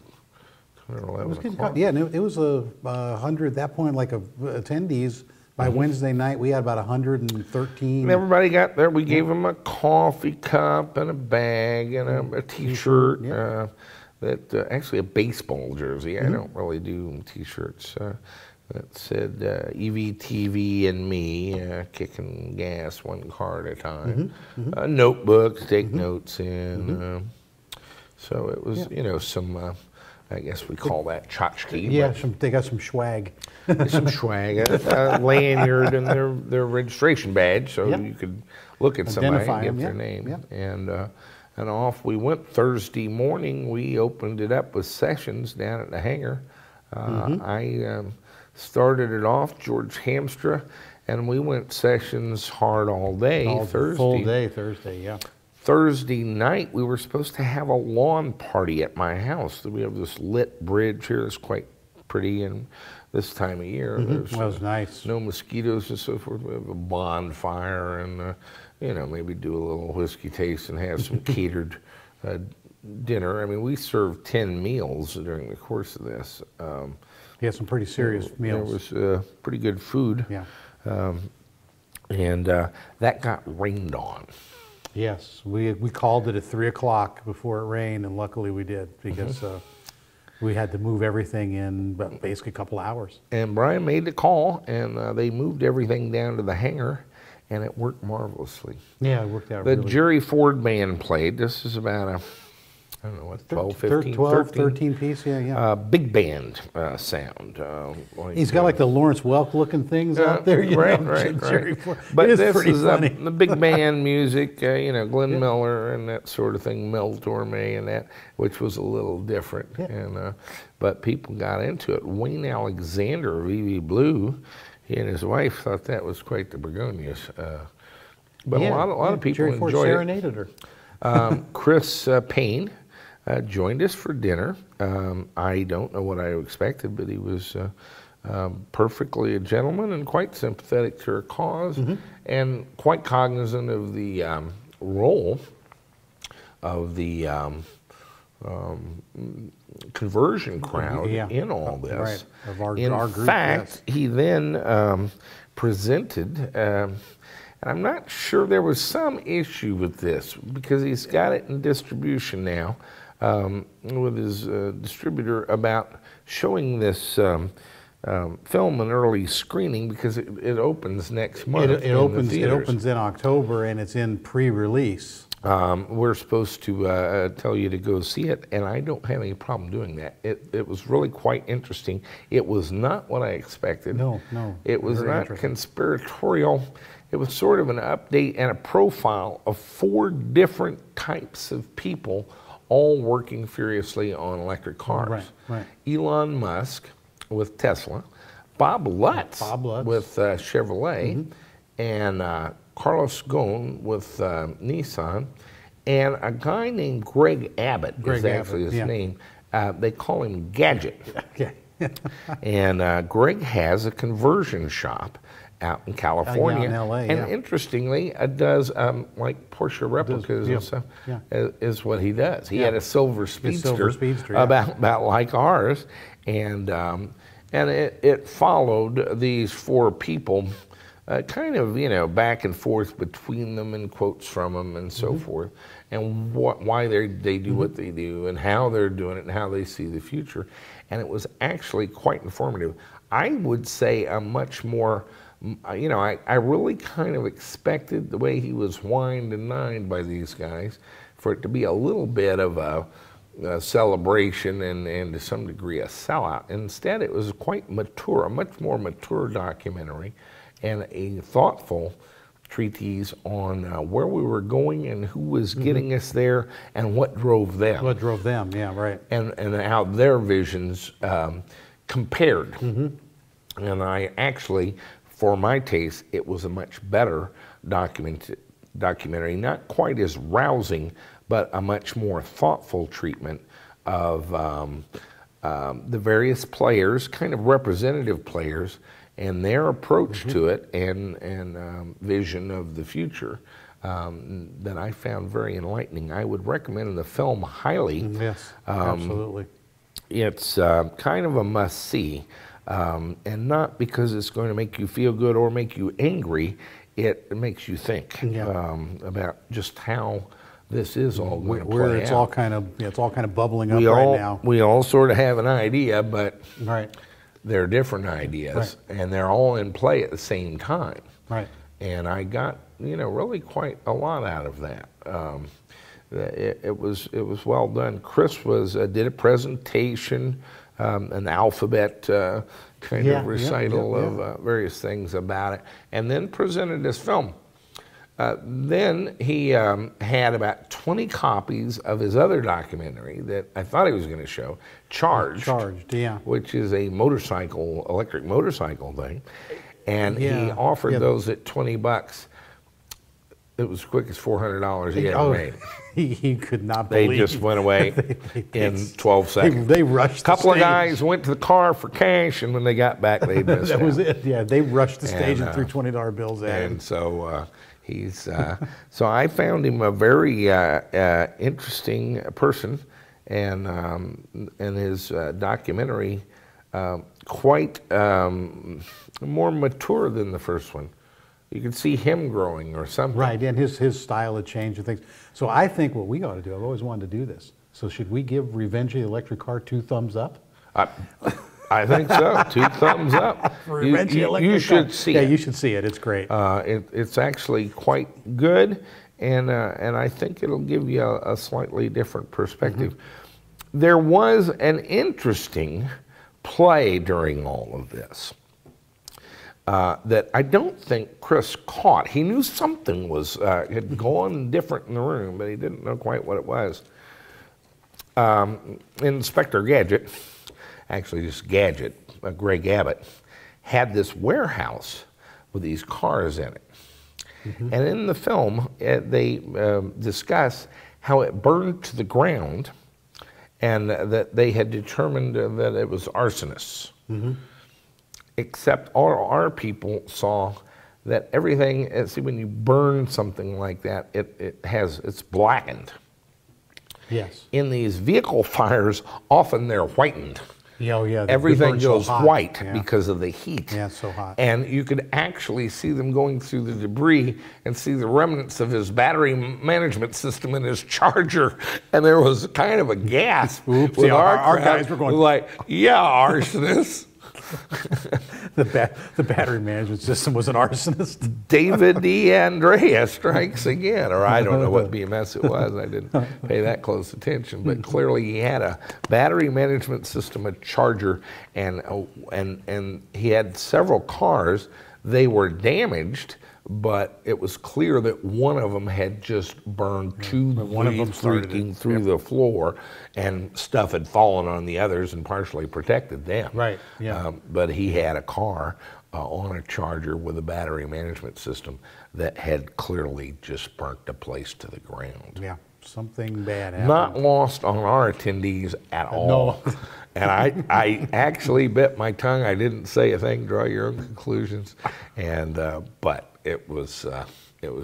10 or 11 o'clock. Yeah, and it was 100 at that point, attendees. By Wednesday night, we had about 113. And everybody got there. We gave them a coffee cup and a bag and a T-shirt. that actually a baseball jersey. I don't really do T-shirts. That said EVTV and me, kicking gas one car at a time. Notebooks, take notes in. So it was, you know, some, I guess we call that tchotchke. Yeah, they got some swag. Some swag, lanyard and their registration badge, so you could look at somebody and get their name. And off we went. Thursday morning, we opened it up with sessions down at the hangar. I started it off, George Hamstra, and we went sessions hard all day. Thursday. Full day Thursday, yeah. Thursday night, we were supposed to have a lawn party at my house. We have this lit bridge here that's quite pretty, and this time of year, there's that was nice. no mosquitoes and so forth. We have a bonfire, and you know, maybe do a little whiskey taste and have some catered dinner. I mean, we served 10 meals during the course of this. He had some pretty serious meals. There was pretty good food. Yeah. And that got rained on. Yes, we called it at 3 o'clock before it rained, and luckily we did, because we had to move everything in basically a couple hours. And Brian made the call, and they moved everything down to the hangar, and it worked marvelously. Yeah, it worked out The really Jerry Ford band played. This is about a, I don't know, what, 12, 15, 13 piece, yeah. big band sound. He's got like the Lawrence Welk looking things out there, you know. Right. Ford. But it this pretty is funny. the big band music, you know, Glenn Miller and that sort of thing, Mel Torme and that, which was a little different. And but people got into it. Wayne Alexander of EV Blue, he and his wife thought that was quite the begonias. But a lot of people Jerry Ford enjoyed serenaded her. Chris Payne joined us for dinner. I don't know what I expected, but he was perfectly a gentleman and quite sympathetic to her cause, and quite cognizant of the role of the conversion crowd in all this. Right. Of our in group, fact, he then presented, and I'm not sure, there was some issue with this because he's got it in distribution now with his distributor, about showing this film an early screening, because it opens next month. It opens in October, and it's in pre-release. We're supposed to tell you to go see it, and I don't have any problem doing that. It was really quite interesting. It was not what I expected. No. It was not conspiratorial. It was sort of an update and a profile of 4 different types of people, all working furiously on electric cars. Right. Elon Musk with Tesla, Bob Lutz with Chevrolet, and Carlos Ghosn with Nissan, and a guy named Greg Abbott is actually his name. They call him Gadget. Okay. And Greg has a conversion shop out in California, in LA, and interestingly, does like Porsche replicas and stuff. Is what he does. He had a silver speedster, about like ours, and it followed these 4 people, kind of, you know, back and forth between them, and quotes from them and so forth, and why they do what they do, and how they're doing it, and how they see the future. And it was actually quite informative. I would say a much more, you know, I really kind of expected, the way he was wined and dined by these guys, for it to be a little bit of a celebration and to some degree a sellout. Instead, it was quite mature, a much more mature documentary, and a thoughtful treatise on where we were going and who was getting us there and what drove them. What drove them, yeah, right. And how their visions compared. And I actually, for my taste, it was a much better documentary, not quite as rousing, but a much more thoughtful treatment of the various players, kind of representative players, and their approach to it, and vision of the future, that I found very enlightening. I would recommend the film highly. Yes, absolutely. It's kind of a must-see, and not because it's going to make you feel good or make you angry. It makes you think about just how this is all going to where play it's out. all kind of it's all kind of bubbling up right now. We all sort of have an idea, but Right. they're different ideas, and they're all in play at the same time. Right. And I got, really quite a lot out of that. It was well done. Chris did a presentation, an alphabet kind of recital of various things about it, and then presented his film. Then he had about 20 copies of his other documentary that I thought he was going to show, Charged, which is a electric motorcycle thing, and he offered those at $20. It was as quick as $400 he ever made. He could not believe. They just went away in 12 seconds. They rushed. A couple of guys went to the car for cash, and when they got back, they missed That out. was it. Yeah, they rushed the stage and threw $20 bills at him. And so he's. So I found him a very interesting person, and his documentary quite more mature than the first one. You could see him growing or something. Right, and his style had changed and things. So I think what we ought to do, I've always wanted to do this. So should we give Revenge of the Electric Car 2 thumbs up? I think so. 2 thumbs up. You should see it. Yeah, you should see it. It's great. It's actually quite good, and I think it'll give you a slightly different perspective. There was an interesting play during all of this. That I don't think Chris caught. He knew something had gone different in the room, but he didn't know quite what it was. Inspector Gadget, actually just Gadget, Greg Abbott, had this warehouse with these cars in it. And in the film, they discuss how it burned to the ground, and that they had determined that it was arsonists. Except our people saw that everything, see, when you burn something like that, it's blackened. Yes. In these vehicle fires, often they're whitened. Yeah, everything goes white because of the heat. Yeah, it's so hot. And you could actually see them going through the debris and see the remnants of his battery management system and his charger. And there was kind of a gasp. Oops, with our guys were going like, yeah, arsonists. The battery management system was an arsonist. David D. Andrea strikes again, or I don't know what BMS it was. I didn't pay that close attention, but clearly he had a battery management system, a charger, and he had several cars. They were damaged, but it was clear that one of them had just burned through the floor, and stuff had fallen on the others and partially protected them. Right, yeah. But he had a car on a charger with a battery management system that had clearly just burnt the place to the ground. Yeah, something bad happened. Not lost on our attendees at all. No. And I actually bit my tongue. I didn't say a thing. Draw your own conclusions. And but it was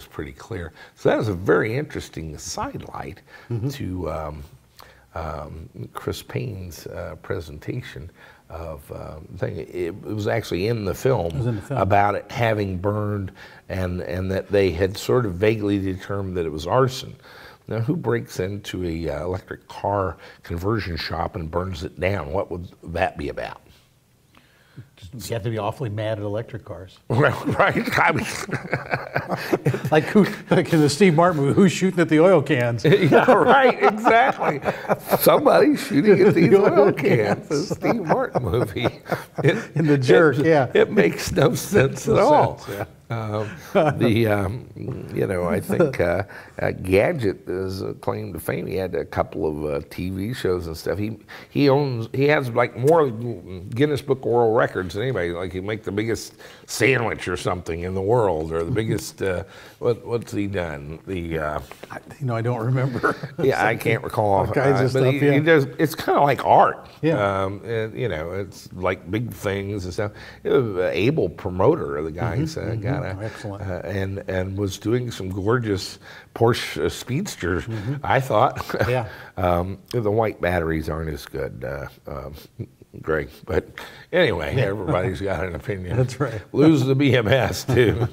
pretty clear. So that was a very interesting sidelight to Chris Payne's presentation of thing. It was actually in the film, about it having burned, and that they had sort of vaguely determined that it was arson. Now, who breaks into a electric car conversion shop and burns it down? What would that be about? You have to be awfully mad at electric cars. Well, right. I mean, like in the Steve Martin movie, who's shooting at the oil cans? Yeah, right, exactly. Somebody's shooting at these oil cans. The Steve Martin movie. In The Jerk, It makes no sense at all. Yeah. I think Gadget is a claim to fame. He had a couple of TV shows and stuff. He has like more Guinness Book of World Records than anybody. Like he make the biggest sandwich or something in the world, or the biggest. What's he done? I don't remember. Yeah, I can't recall. All kinds of stuff. He does. It's kind of like art. Yeah. It's like big things and stuff. He was an able promoter. The guy's excellent. And was doing some gorgeous Porsche Speedsters, I thought. Yeah. The white batteries aren't as good, Greg. But anyway, everybody's got an opinion. That's right. Lose the BMS, too.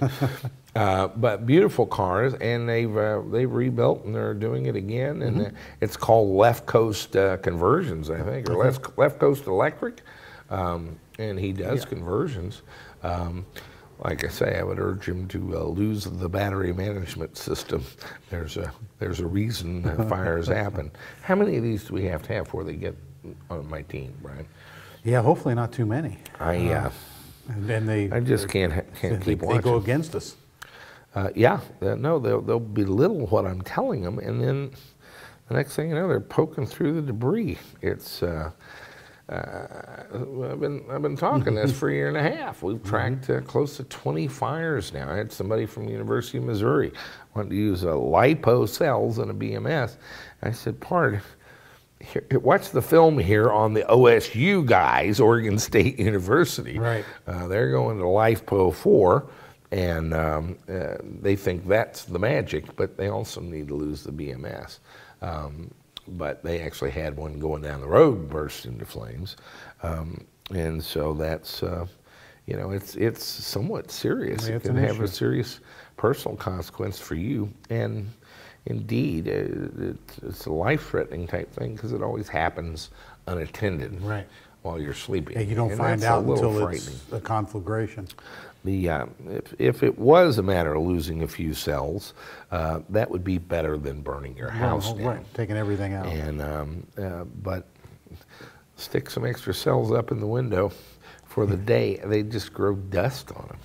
But beautiful cars, and they've rebuilt and they're doing it again, and it's called Left Coast Conversions, I think, or Left Coast Electric, and he does conversions. Like I say, I would urge him to lose the battery management system. There's a reason fires happen. How many of these do we have to have before they get on my team, Brian? Yeah, hopefully not too many. And then I just can't keep watching. They go against us. No, they'll belittle what I'm telling them, and then the next thing you know, they're poking through the debris. It's I've been talking this for a year and a half. We've tracked close to 20 fires now. I had somebody from the University of Missouri wanted to use LiPo cells in a BMS. I said, "Pard, watch the film here on the OSU guys, Oregon State University. Right. They're going to LiPo 4." And they think that's the magic, but they also need to lose the BMS. But they actually had one going down the road burst into flames. And so that's, it's somewhat serious. It can have a serious personal consequence for you. And indeed, it's a life-threatening type thing because it always happens unattended while you're sleeping. Yeah, you don't find out until it's a conflagration. If it was a matter of losing a few cells, that would be better than burning your house down. Right, taking everything out. And but stick some extra cells up in the window for the day. They just grow dust on them.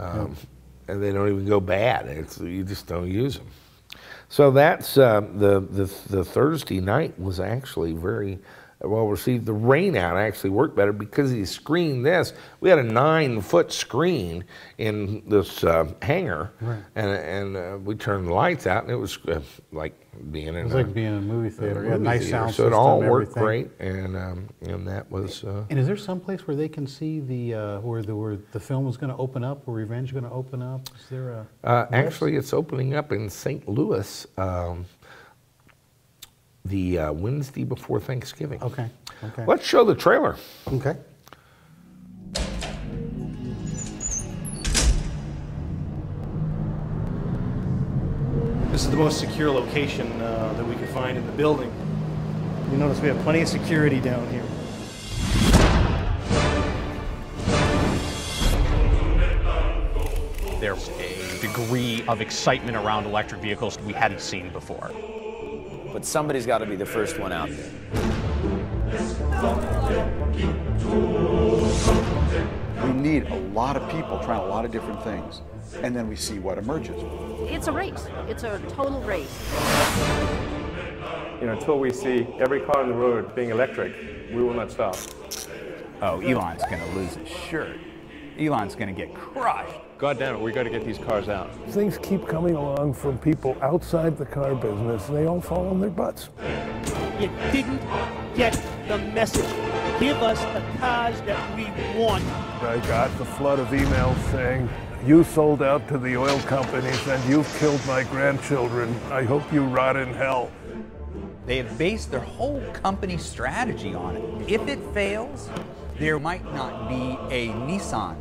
Yeah. And they don't even go bad. You just don't use them. So that's the Thursday night was actually very well received. The rain out actually worked better because he screened this. We had a 9-foot screen in this hangar, and we turned the lights out, and it was like being in a movie theater. Yeah, nice sound system. So it all worked great, and that was. And is there some place where they can see where the film is going to open up, where Revenge is going to open up? Is there a? Actually, it's opening up in St. Louis. The Wednesday before Thanksgiving. Okay. Let's show the trailer. Okay. This is the most secure location that we could find in the building. You notice we have plenty of security down here. There's a degree of excitement around electric vehicles we hadn't seen before. But somebody's got to be the first one out there. We need a lot of people trying a lot of different things, and then we see what emerges. It's a race. It's a total race. Until we see every car on the road being electric, we will not stop. Oh, Elon's going to lose his shirt. Elon's going to get crushed. God damn it, we got to get these cars out. Things keep coming along from people outside the car business. They all fall on their butts. You didn't get the message. Give us the cars that we want. I got the flood of emails saying, you sold out to the oil companies and you've killed my grandchildren. I hope you rot in hell. They have based their whole company strategy on it. If it fails, there might not be a Nissan.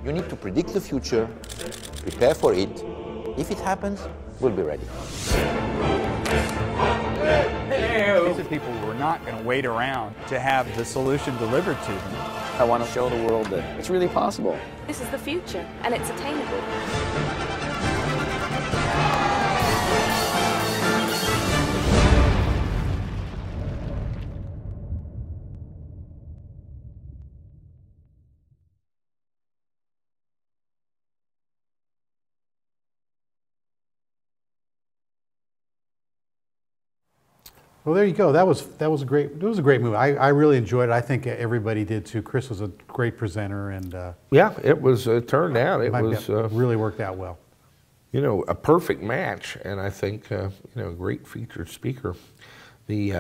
You need to predict the future, prepare for it. If it happens, we'll be ready. These are people who are not going to wait around to have the solution delivered to them. I want to show the world that it's really possible. This is the future, and it's attainable. Well, there you go. That was a great. It was a great movie. I really enjoyed it. I think everybody did too. Chris was a great presenter, and yeah, it was. It turned out it was really worked out well. A perfect match, and I think a great featured speaker. We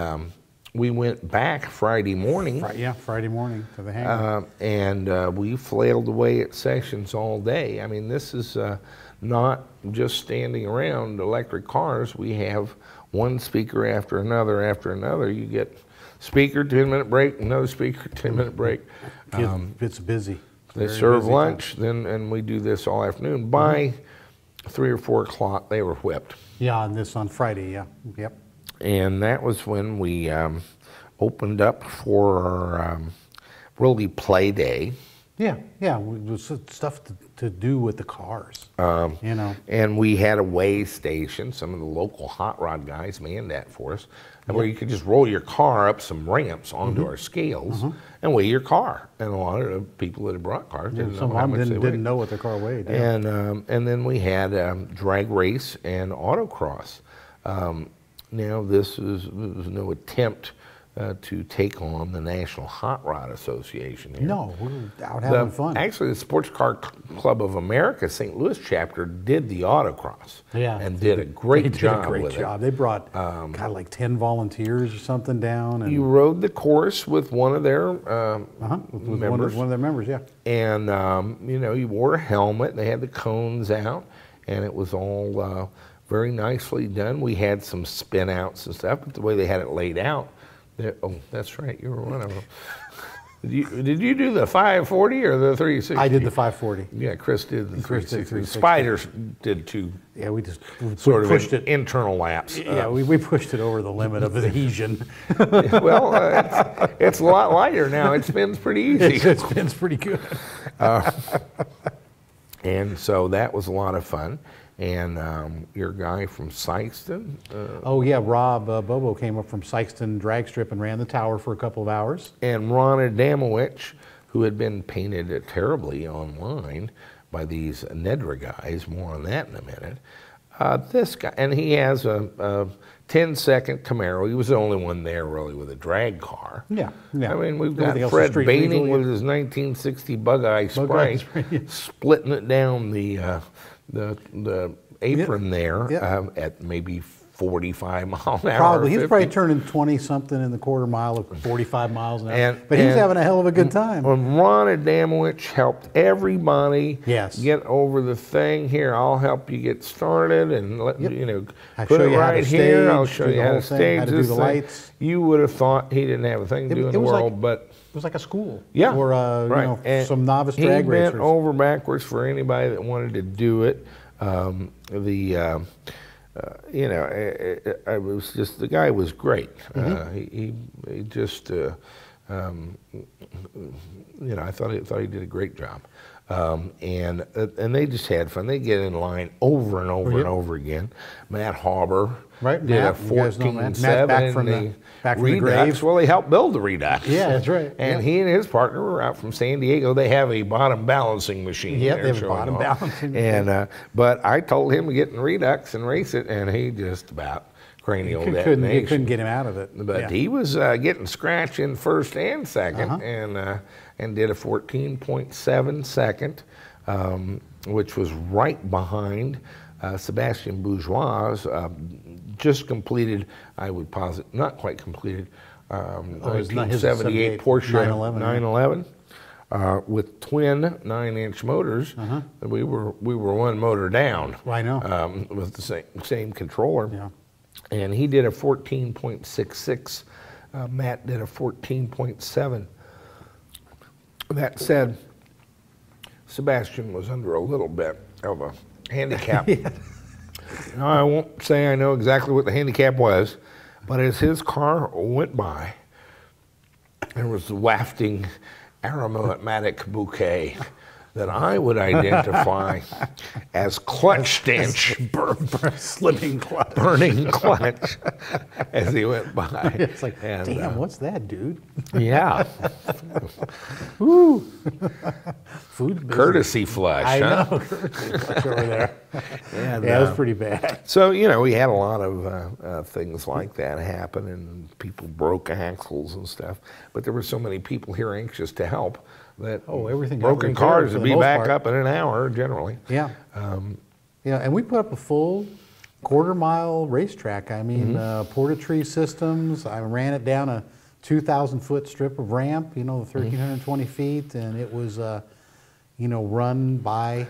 went back Friday morning. Friday morning to the hangar, and we flailed away at sessions all day. I mean, this is not just standing around electric cars. We have one speaker after another. You get speaker, 10-minute break, another speaker, 10-minute break. It's busy. They serve lunch, and we do this all afternoon. By 3 or 4 o'clock, they were whipped. Yeah, on this on Friday. Yeah. Yep. And that was when we opened up for our really play day. Yeah, yeah, it was stuff to do with the cars, you know. And we had a weigh station. Some of the local hot rod guys manned that for us, where you could just roll your car up some ramps onto our scales and weigh your car. And a lot of the people that had brought cars didn't know how much they weighed. Didn't know what their car weighed. Yeah. And then we had drag race and autocross. Now this was no attempt to take on the National Hot Rod Association here. No, we're out having fun. Actually, the Sports Car Club of America St. Louis chapter did the autocross. Yeah, and did a great job with it. They brought God, like 10 volunteers or something down. And you rode the course with one of their members. One of their members, yeah. And you know, you wore a helmet. They had the cones out, and it was all very nicely done. We had some spin outs and stuff, but the way they had it laid out. Oh, that's right. You were one of them. Did you do the 540 or the 360? I did the 540. Yeah, Chris did the 360. Spiders did too. Yeah, we just sort of pushed it internal laps. Yeah, we pushed it over the limit of adhesion. Well, it's a lot lighter now. It spins pretty easy. It spins pretty good. And so that was a lot of fun. And your guy from Sykeston? Oh, yeah, Rob Bobo came up from Sykeston drag strip and ran the tower for a couple of hours. And Ron Adamowicz, who had been painted terribly online by these Nedra guys, more on that in a minute. This guy, and he has a 10-second Camaro. He was the only one there really with a drag car. Yeah, yeah. I mean, we've got Fred Baining with his 1960 Bug-Eye Sprite, splitting it down the apron there at maybe 45 miles an hour. Probably. He's probably turning 20-something in the quarter mile of 45 miles an hour. But he's having a hell of a good time. When Ron Adamowicz helped everybody get over the thing. Here, I'll help you get started and let you know, put it right here. I'll show you how to stage this thing. You would have thought he didn't have a thing to do in the world, but it was like a school. Yeah. Or you know, some novice drag racers. He bent over backwards for anybody that wanted to do it. You know, I was just, the guy was great. He just, you know, I thought he did a great job. And they just had fun. They get in line over and over and over again. Matt Hauber did a 14.7 in the Redux. Well, he helped build the Redux. Yeah, that's right. And he and his partner were out from San Diego. They have a bottom balancing machine. Yeah, they have a bottom balancing machine. And but I told him to get in Redux and race it, and he just about cranial detonation. You couldn't get him out of it. But he was getting scratch in first and second, and did a 14.7 second, which was right behind Sebastian Bourgeois, just completed, I would posit, not quite completed, 1978 Porsche 911 with twin 9-inch motors. We were one motor down. I know. With the same controller. Yeah. And he did a 14.66. Matt did a 14.7. That said, Sebastian was under a little bit of a handicap. Now, I won't say I know exactly what the handicap was, but as his car went by, there was a wafting aromatic bouquet that I would identify as clutch stench, slipping clutch, burning clutch, as he went by. It's like, damn, what's that, dude? Yeah. Woo. Food courtesy flush. I know, courtesy flush over there. And, yeah, it was pretty bad. So, you know, we had a lot of things like that happen, and people broke axles and stuff. But there were so many people here anxious to help that everything broken cars would be back up in an hour generally. Yeah. Yeah, and we put up a full quarter-mile racetrack. I mean, porta-tree systems. I ran it down a 2,000-foot strip of ramp, you know, 1,320 feet, and it was, you know, run by,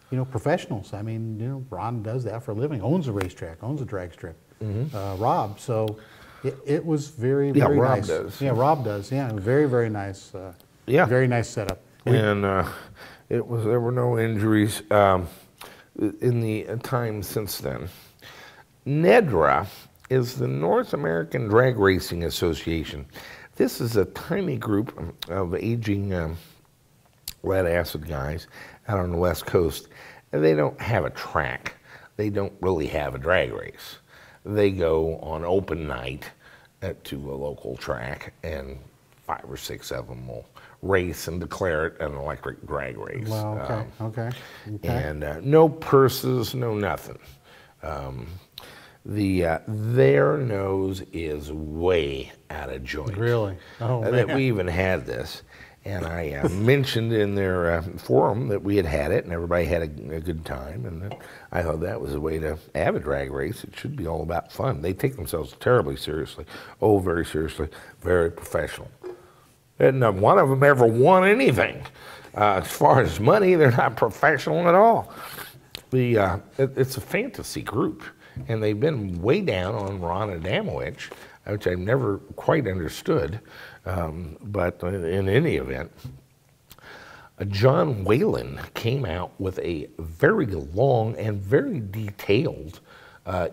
you know, professionals. I mean, you know, Ron does that for a living, owns a racetrack, owns a drag strip. Rob, so it was very, very nice. Rob does. Yeah, Rob does. Yeah, very, very nice. Very nice setup. And there were no injuries. in the time since then. NEDRA is the North American Drag Racing Association. This is a tiny group of aging lead-acid guys out on the West Coast. And they don't have a track. They don't really have a drag race. They go on open night to a local track, and 5 or 6 of them will race and declare it an electric drag race. Well, okay. And no purses, no nothing. Their nose is way out of joint. Really? Oh, man. That we even had this. And I mentioned in their forum that we had it, and everybody had a good time. And I thought that was a way to have a drag race. It should be all about fun. They take themselves terribly seriously. Oh, very seriously. Very professional. And not one of them ever won anything. As far as money, they're not professional at all. It's a fantasy group. And they've been way down on Ron Adamowicz, which I've never quite understood. But in any event, John Whalen came out with a very long and very detailed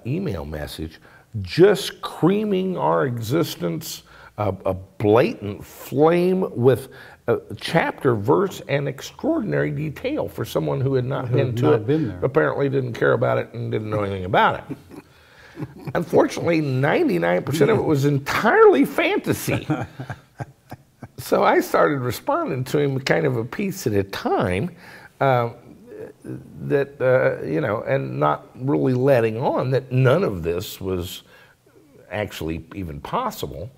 email message just creaming our existence, a blatant flame with chapter, verse, and extraordinary detail for someone who had not been to it, apparently didn't care about it and didn't know anything about it. Unfortunately, 99% of it was entirely fantasy. So I started responding to him kind of a piece at a time, and not really letting on that none of this was actually even possible.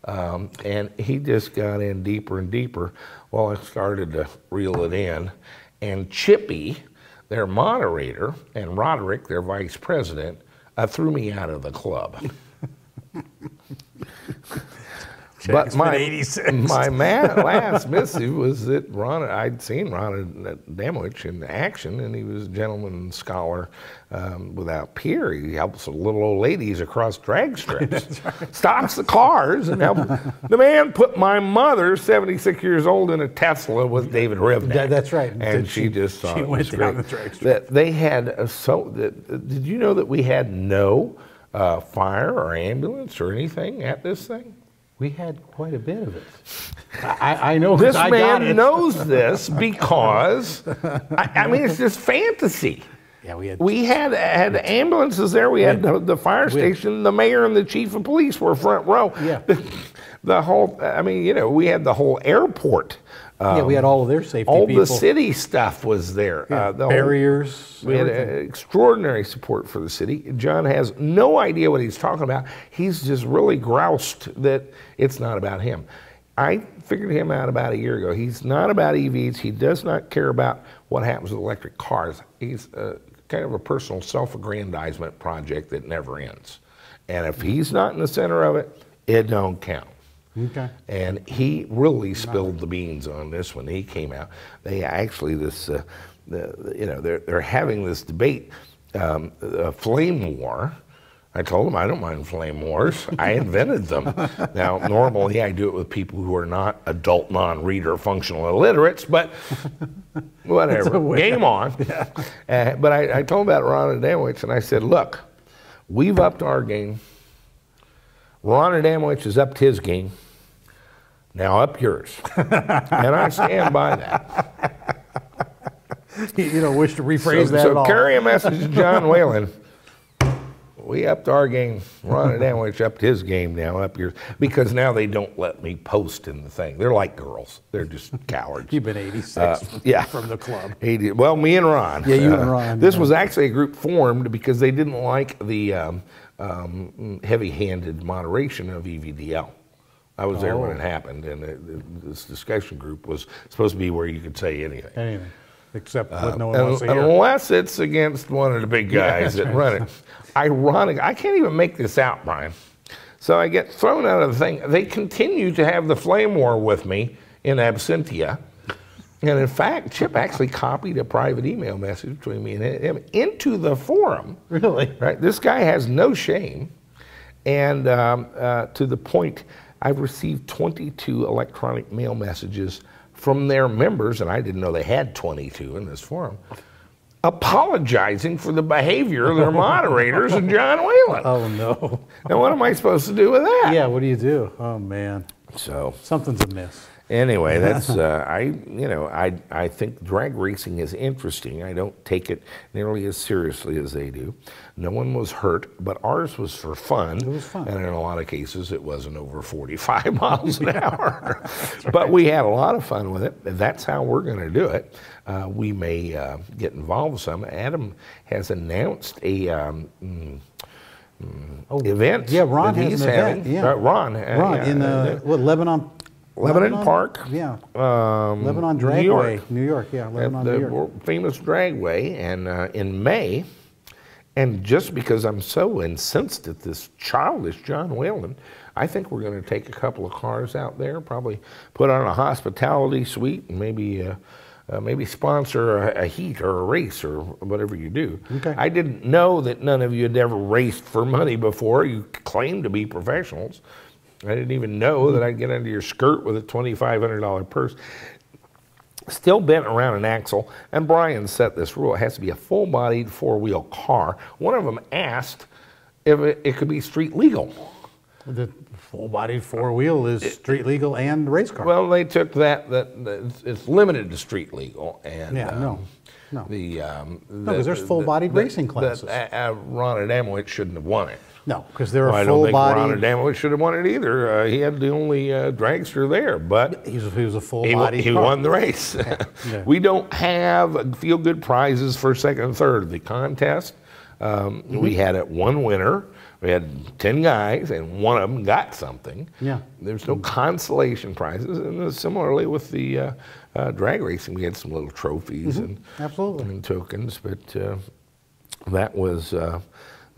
And he just got in deeper and deeper. Well, I started to reel it in. And Chippy, their moderator, and Roderick, their vice president, threw me out of the club. But my last missive was that I'd seen Ron Adamowicz in action, and he was a gentleman scholar without peer. He helps little old ladies across drag strips, stops the cars, and helps. The man put my mother, 76 years old, in a Tesla with David Rivnak. That's right. And she just saw she it went was down great. the drag strip. That they had did you know that we had no fire or ambulance or anything at this thing? We had quite a bit of it. I know this I man knows this because I mean it's just fantasy. Yeah, we had ambulances there. We had the fire station. The mayor and the chief of police were front row. Yeah. The whole. I mean, we had the whole airport. Yeah, we had all of their safety all people. The city stuff was there. Yeah, barriers. We had extraordinary support for the city. John has no idea what he's talking about. He's just really groused that it's not about him. I figured him out about a year ago. He's not about EVs. He does not care about what happens with electric cars. He's kind of a personal self-aggrandizement project that never ends. And if he's not in the center of it, it don't count. Okay. And he really spilled the beans on this when he came out. They actually they're having this debate, a flame war. I told them I don't mind flame wars. I invented them. Now, normally I do it with people who are not adult non-reader functional illiterates, but whatever. Game on. Yeah. But I told them about Ron Adamowicz, and I said, look, we've upped our game. Ron Adamowicz has upped his game. Now up yours. And I stand by that. You don't wish to rephrase that at all. So carry a message to John Whalen. We upped our game. Ron Adamowicz upped his game, now up yours. Because now they don't let me post in the thing. They're like girls. They're just cowards. You've been 86 from the club. 80, well, me and Ron. Yeah, you and Ron. This was actually a group formed because they didn't like the heavy-handed moderation of EVDL. I was there when it happened, and this discussion group was supposed to be where you could say anything. Anything, except what no one wants to hear. Unless it's against one of the big guys that run it. Ironic, I can't even make this out, Brian. So I get thrown out of the thing. They continue to have the flame war with me in absentia. And in fact, Chip actually copied a private email message between me and him into the forum. Really? Right. This guy has no shame. And to the point, I've received 22 electronic mail messages from their members, and I didn't know they had 22 in this forum, apologizing for the behavior of their moderators and John Whalen. Oh no! And what am I supposed to do with that? Yeah, what do you do? Oh man! So something's amiss. Anyway, that's I think drag racing is interesting. I don't take it nearly as seriously as they do. No one was hurt, but ours was for fun. It was fun. And in a lot of cases, it wasn't over 45 miles an hour. But we had a lot of fun with it. That's how we're going to do it. We may get involved some. Adam has announced a event. Yeah, Ron that has he's an event. having. Yeah. Ron in Lebanon. Lebanon Park. Yeah. Lebanon Dragway, New York. Yeah, Lebanon, New York. The famous Dragway. And in May, and just because I'm so incensed at this childish John Whalen, I think we're going to take a couple of cars out there, probably put on a hospitality suite, and maybe sponsor a heat or a race or whatever you do. Okay. I didn't know that none of you had ever raced for money before. You claim to be professionals. I didn't even know that I'd get under your skirt with a $2,500 purse. Still bent around an axle, and Brian set this rule. It has to be a full-bodied four-wheel car. One of them asked if it could be street legal. The full-bodied four-wheel is street legal and race car. Well, they took that it's limited to street legal. And, no. No, because there's full-bodied racing classes. Ron Adamowicz shouldn't have won it. No, because they're I a don't full-bodied. think Ron Adamowicz should have won it either. He had the only dragster there, but he was a full-bodied. He won the race. Yeah. We don't have feel-good prizes for second and third. The contest, we had one winner. We had 10 guys, and one of them got something. Yeah. There's no consolation prizes, and similarly with the drag racing, we had some little trophies and tokens. But that was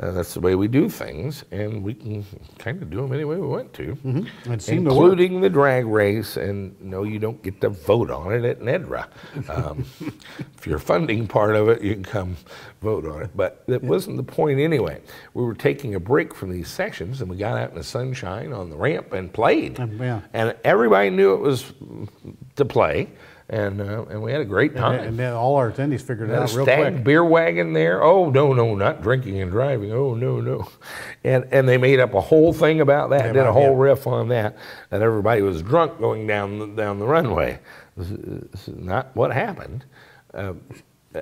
that's the way we do things, and we can kind of do them any way we want to, including the drag race. And no, you don't get to vote on it at NEDRA. If you're funding part of it, you can come vote on it. But that wasn't the point anyway. We were taking a break from these sessions, and we got out in the sunshine on the ramp and played. And everybody knew it was to play. And we had a great time. And then all our attendees figured it out real Stag quick. beer wagon there. Oh, no, not drinking and driving. Oh, no. And they made up a whole thing about that, did a whole riff on that everybody was drunk going down the runway. This is not what happened.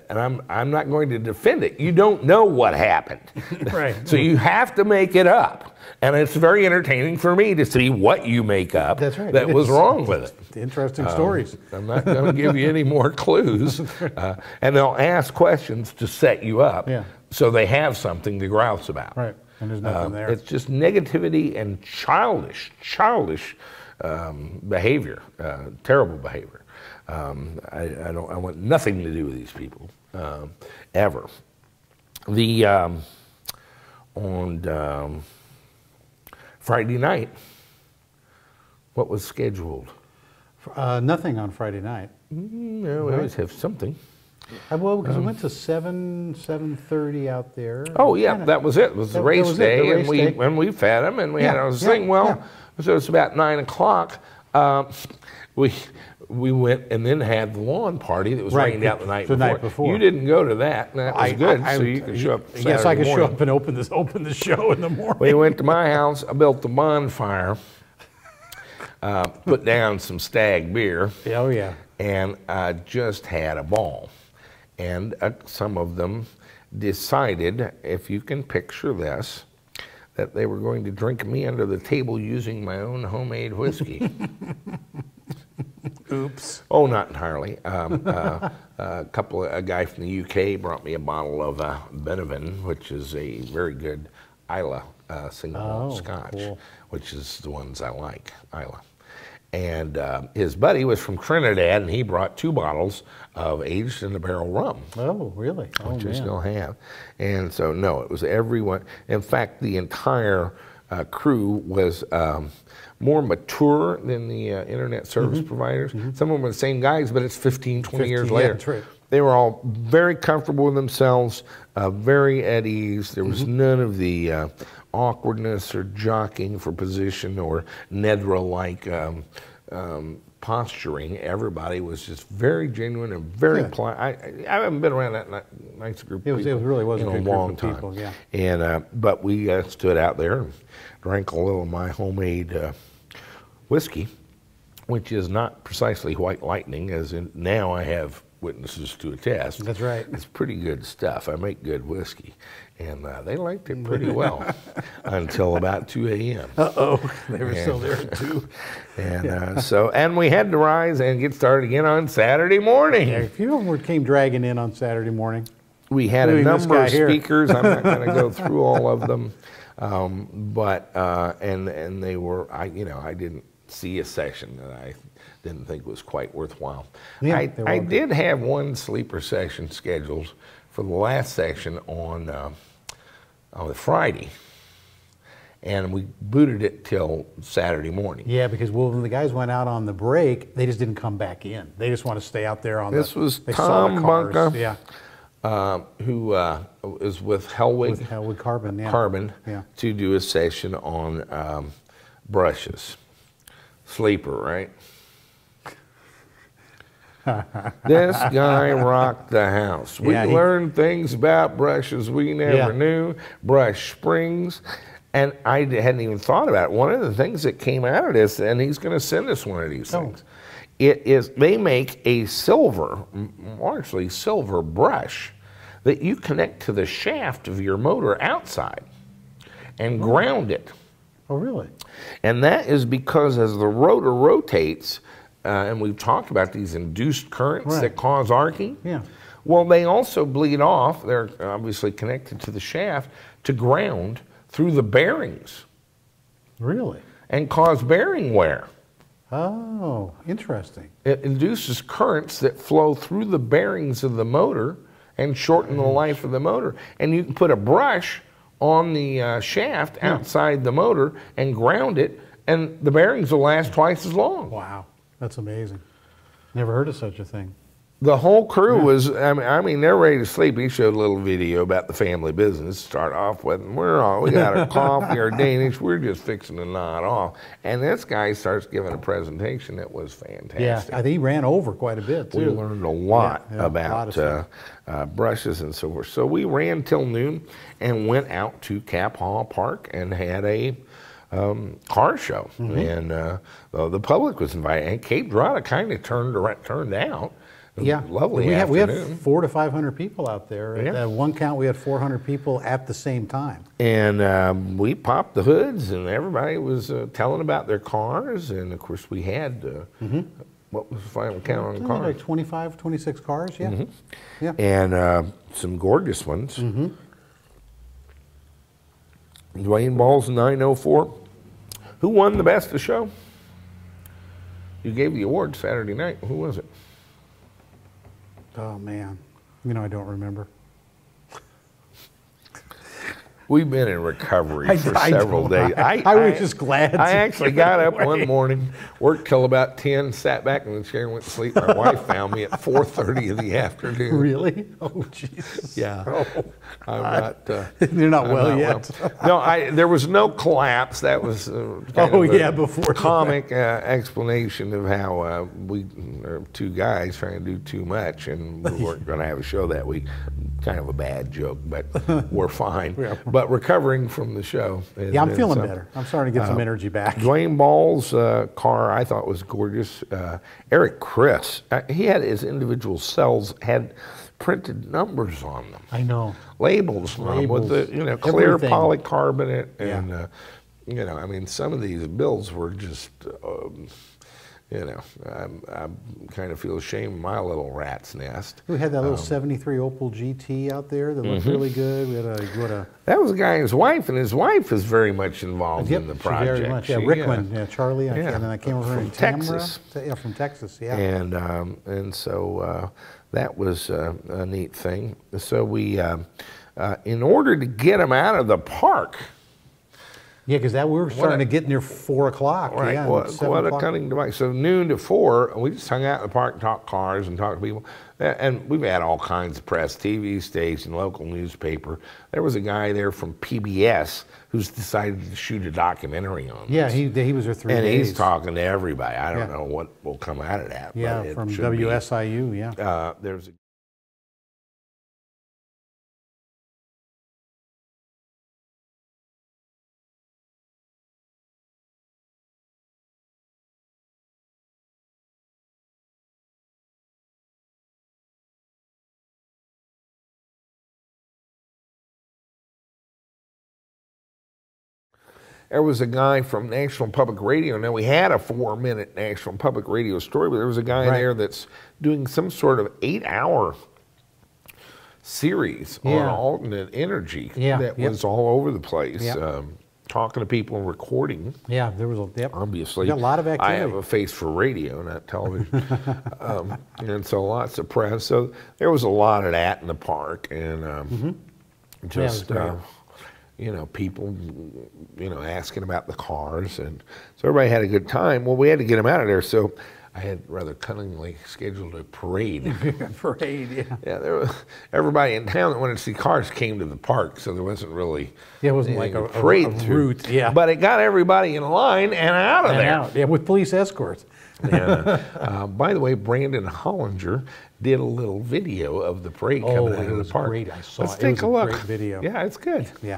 And I'm not going to defend it. You don't know what happened. Right. So you have to make it up. And it's very entertaining for me to see what you make up that was wrong with it. Interesting stories. I'm not going to give you any more clues. And they'll ask questions to set you up so they have something to grouse about. Right. And there's nothing there. It's just negativity and childish behavior, terrible behavior. I want nothing to do with these people, ever. On Friday night, what was scheduled? Nothing on Friday night. No, we always have something. Well, because we went to 7:30 out there. Oh yeah, that was it. It was the race day, and we fed them, and we had our thing. So it's about 9 o'clock. We went and then had the lawn party that was rained out the night before. You didn't go to that, and that was good, so you can show up Saturday Yes, I could morning. show up and open the show in the morning. We went to my house. I built the bonfire, put down some Stag beer. Oh, yeah. And I just had a ball. And some of them decided, if you can picture this, that they were going to drink me under the table using my own homemade whiskey. Oops. Oh, not entirely. A guy from the UK brought me a bottle of Benevin, which is a very good Islay single malt Scotch, which is the ones I like, Islay. And his buddy was from Trinidad, and he brought 2 bottles of aged in a barrel rum. Oh, really? Which I still have. And so, no, it was everyone. In fact, the entire crew was more mature than the internet service providers. Some of them were the same guys, but it's 15, 20 years later. That's right. They were all very comfortable with themselves, very at ease. There was none of the awkwardness or jockeying for position or NEDRA-like posturing. Everybody was just very genuine and very polite. I haven't been around that nice group of people. It really was a good long group of time. people, yeah. And but we stood out there and drank a little of my homemade whiskey, which is not precisely White Lightning, as in now I have witnesses to attest. That's right. It's pretty good stuff. I make good whiskey. And they liked it pretty well until about 2 a.m. Uh-oh, they were still there at 2. And and we had to rise and get started again on Saturday morning. Yeah, a few of them came dragging in on Saturday morning. We had a number of speakers. I'm not going to go through all of them, but they were. I didn't see a session that I didn't think was quite worthwhile. Yeah, I did have one sleeper session scheduled for the last session on Friday, and we booted it till Saturday morning. Yeah, because when the guys went out on the break, they just didn't come back in. They just want to stay out there on this was Tom Bunker, who is with Hellwig Carbon, to do a session on brushes. Sleeper, right? This guy rocked the house. We learned things about brushes we never knew, brush springs, and I hadn't even thought about it. One of the things that came out of this, and he's going to send us one of these things, they make a largely silver brush that you connect to the shaft of your motor outside and ground it. Oh, really? And that is because as the rotor rotates, and we've talked about these induced currents that cause arcing. Yeah. Well, they also bleed off. They're obviously connected to the shaft to ground through the bearings. Really? And cause bearing wear. Oh, interesting. It induces currents that flow through the bearings of the motor and shorten the life of the motor. And you can put a brush on the shaft outside the motor and ground it, and the bearings will last twice as long. Wow. That's amazing. Never heard of such a thing. The whole crew was, I mean, they're ready to sleep. He showed a little video about the family business to start off with, and we got our coffee, our Danish, we're just fixing to nod off. And this guy starts giving a presentation that was fantastic. Yeah, I think he ran over quite a bit, too. We learned a lot about brushes and so forth. So we ran till noon and went out to Cap Hall Park and had a car show, and the public was invited, and Cape Girardeau kind of turned out. Yeah, lovely afternoon. We had 400 to 500 people out there. Yeah. At one count, we had 400 people at the same time. And we popped the hoods, and everybody was telling about their cars, and of course we had what was the final count on the cars? Like 25, 26 cars, yeah. Yeah. And some gorgeous ones. Dwayne Ball's 904. Who won the best of show? You gave the award Saturday night. Who was it? Oh, man. You know, I don't remember. We've been in recovery for several days. I was just glad. I actually got up one morning, worked till about 10, sat back in the chair and went to sleep. My wife found me at 4:30 in the afternoon. Really? Oh, Jesus. Yeah. Oh, I'm not. You're not well yet. No, there was no collapse. That was before comic explanation of how we are two guys trying to do too much, and we weren't going to have a show that week. Kind of a bad joke, but we're fine. But recovering from the show. Yeah, I'm feeling better. I'm starting to get some energy back. Dwayne Ball's car I thought was gorgeous. Eric Chris, he had his individual cells had printed numbers on them. I know. Labels on them with the clear polycarbonate, and I mean some of these bills were just. I kind of feel ashamed of my little rat's nest. We had that little 73 Opel GT out there that looked really good. We had that was a guy and his wife, and his wife is very much involved in the project. Very much. Yeah, Rickman, Charlie, and then I came over from Texas. Yeah, from Texas, yeah. And so that was a neat thing. So we, in order to get them out of the park, Yeah, because we were starting to get near 4 o'clock. Right. Yeah, What a cunning device. So noon to 4, we just hung out in the park and talked cars and talked to people. And we've had all kinds of press, TV station, local newspaper. There was a guy there from PBS who's decided to shoot a documentary on Yeah, this. he was there 3 and days. he's talking to everybody. I don't know what will come out of that. Yeah, but it from should WSIU, be. yeah. There's a There was a guy from National Public Radio. Now, we had a 4-minute National Public Radio story, but there was a guy there that's doing some sort of 8-hour series on alternate energy that was all over the place, talking to people and recording. Yeah, there was obviously a lot of activity. I have a face for radio, not television, and so lots of press. So there was a lot of that in the park, and just. You know, people, you know, asking about the cars, and so everybody had a good time. Well, we had to get them out of there, so I had rather cunningly scheduled a parade. Parade, yeah. Yeah, there was, everybody in town that wanted to see cars came to the park, so there wasn't really it wasn't like a parade route, But it got everybody in line and out of there. Yeah, with police escorts. And, by the way, Brandon Hollinger did a little video of the parade coming out of the park. Great. I saw Let's it. take a look. Great video. Yeah, it's good. Yeah.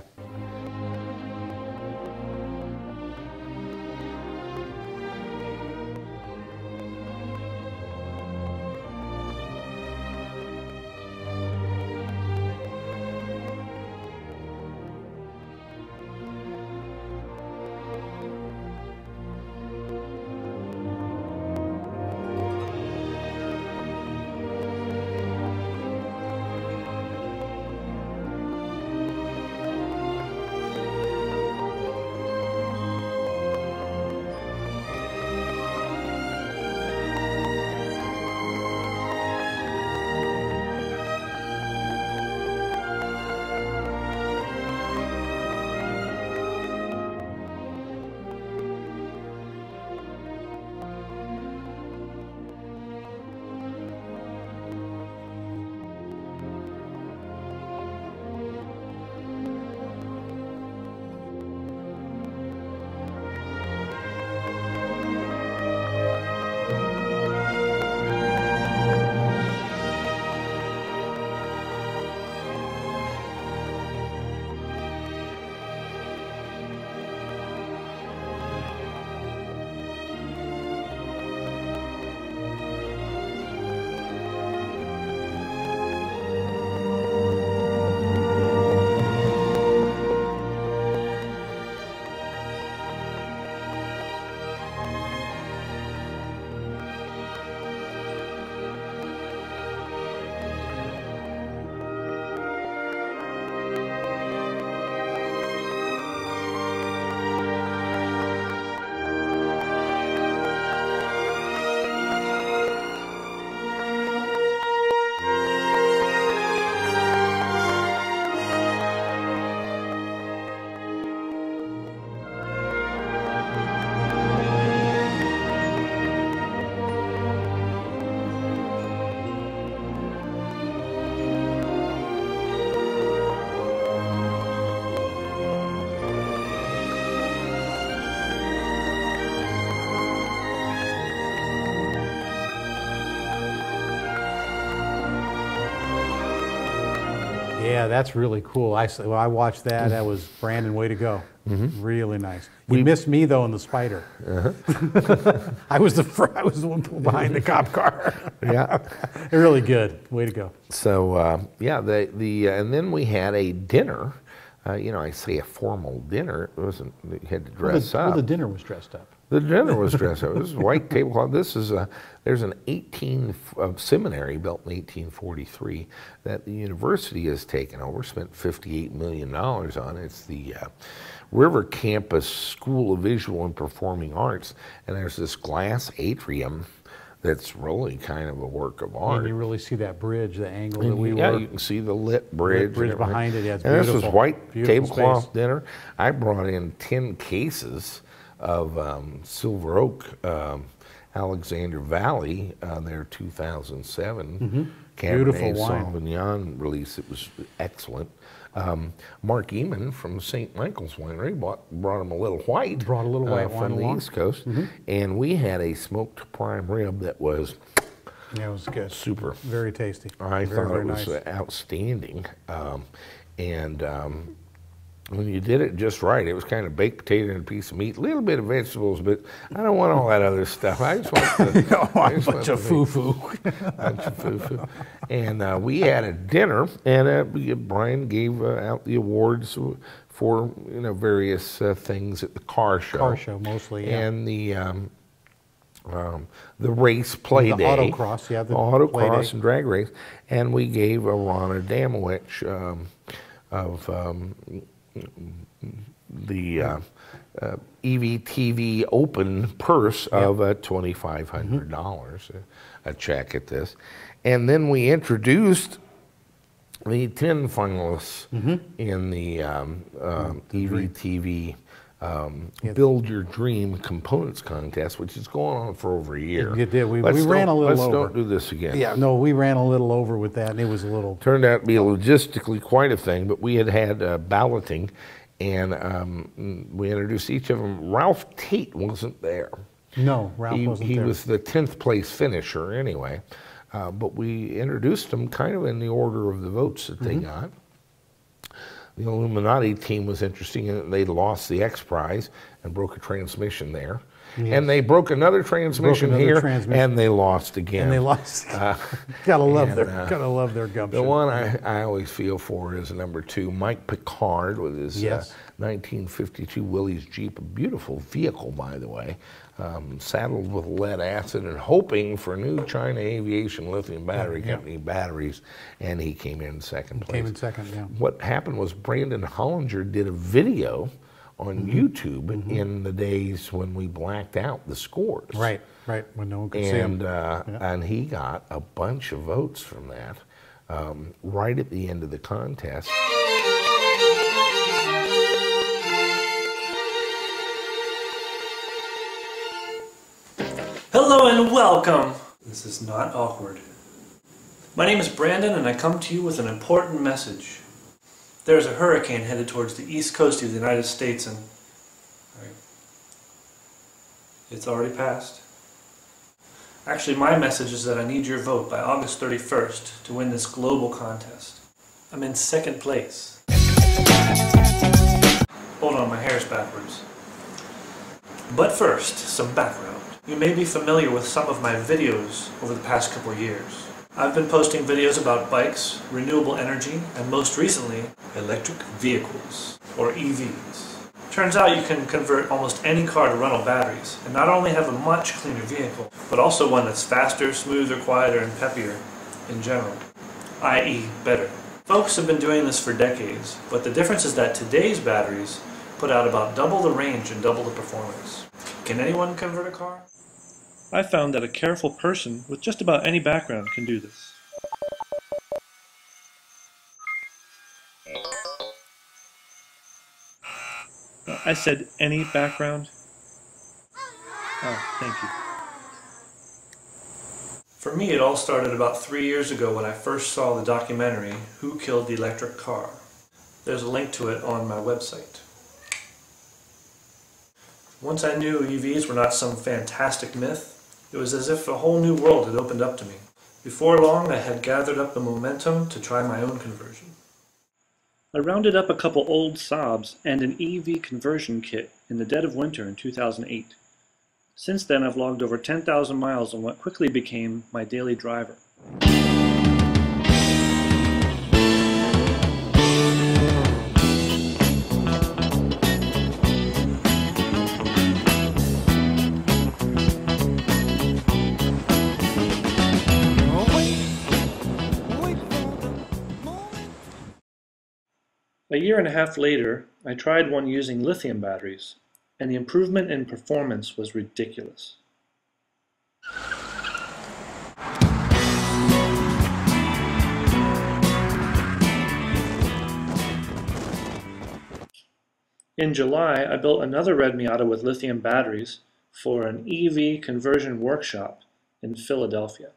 Yeah, that's really cool. When I watched that, that was Brandon, way to go. Really nice. You missed me though in the Spider. I was the one behind the cop car. Yeah, really good. Way to go. So yeah, and then we had a dinner. You know, I say a formal dinner. It wasn't. You had to dress up. Well, the dinner was dressed up. The dinner was dressed up. This is white tablecloth. This is there's an seminary built in 1843 that the university has taken over. Spent $58 million on. It's the River Campus School of Visual and Performing Arts, and there's this glass atrium that's really kind of a work of art. And you really see that bridge, the angle And that we yeah, were. you can see the lit bridge. Bridge behind it, yeah, it's and beautiful. this was white Beautiful tablecloth space. dinner. I brought in 10 cases of Silver Oak Alexander Valley, their 2007 Beautiful Cabernet wine. Sauvignon release. It was excellent. Mark Eman from St. Michael's Winery brought him a little white. Brought a little white wine from the along. East Coast. And we had a smoked prime rib that was Yeah, it was good. super. Very tasty. I very, thought very it was nice. outstanding. When you did it just right, it was kind of baked potato and a piece of meat, a little bit of vegetables, but I don't want all that other stuff. I just want the, a bunch of foo-foo. bunch of foo-foo. And we had a dinner, and Brian gave out the awards for various things at the car show. Car show, mostly, yeah. And the race play day. The autocross, yeah. The autocross play day. and drag race. And we gave Ron Adamowicz of the EVTV Open purse of $2,500, a check at this. And then we introduced the 10 finalists in the EVTV Build Your Dream Components Contest, which is going on for over a year. It did. We ran a little over. Let's don't do this again. Yeah, no, we ran a little over with that, and it was a little... Turned out to be logistically quite a thing, but we had balloting, and we introduced each of them. Ralph Tate wasn't there. No, Ralph wasn't there. He was the 10th place finisher anyway, but we introduced them kind of in the order of the votes that they got. The Illuminati team was interesting in that they lost the X Prize and broke a transmission there. Yes. And they broke another transmission here, and they lost again. And they lost. Gotta love their gumption. The one I always feel for is number 2, Mike Picard with his 1952 Willys Jeep, a beautiful vehicle, by the way, saddled with lead acid and hoping for new China Aviation Lithium Battery Company batteries, and he came in second place. Came in second, yeah. What happened was Brandon Hollinger did a video on YouTube in the days when we blacked out the scores. Right, when no one could see them. And he got a bunch of votes from that right at the end of the contest. Hello and welcome. This is not awkward. My name is Brandon and I come to you with an important message. There's a hurricane headed towards the east coast of the United States and it's already passed. Actually, my message is that I need your vote by August 31st to win this global contest. I'm in second place. Hold on, my hair's backwards. But first, some background. You may be familiar with some of my videos over the past couple years. I've been posting videos about bikes, renewable energy, and most recently, electric vehicles, or EVs. Turns out you can convert almost any car to run on batteries, and not only have a much cleaner vehicle, but also one that's faster, smoother, quieter, and peppier in general, i.e. better. Folks have been doing this for decades, but the difference is that today's batteries put out about double the range and double the performance. Can anyone convert a car? I found that a careful person with just about any background can do this. I said any background. Oh, thank you. For me, it all started about 3 years ago when I first saw the documentary, Who Killed the Electric Car? There's a link to it on my website. Once I knew EVs were not some fantastic myth, it was as if a whole new world had opened up to me. Before long, I had gathered up the momentum to try my own conversion. I rounded up a couple old Saabs and an EV conversion kit in the dead of winter in 2008. Since then, I've logged over 10,000 miles on what quickly became my daily driver. A year and a half later, I tried one using lithium batteries, and the improvement in performance was ridiculous. In July, I built another red Miata with lithium batteries for an EV conversion workshop in Philadelphia.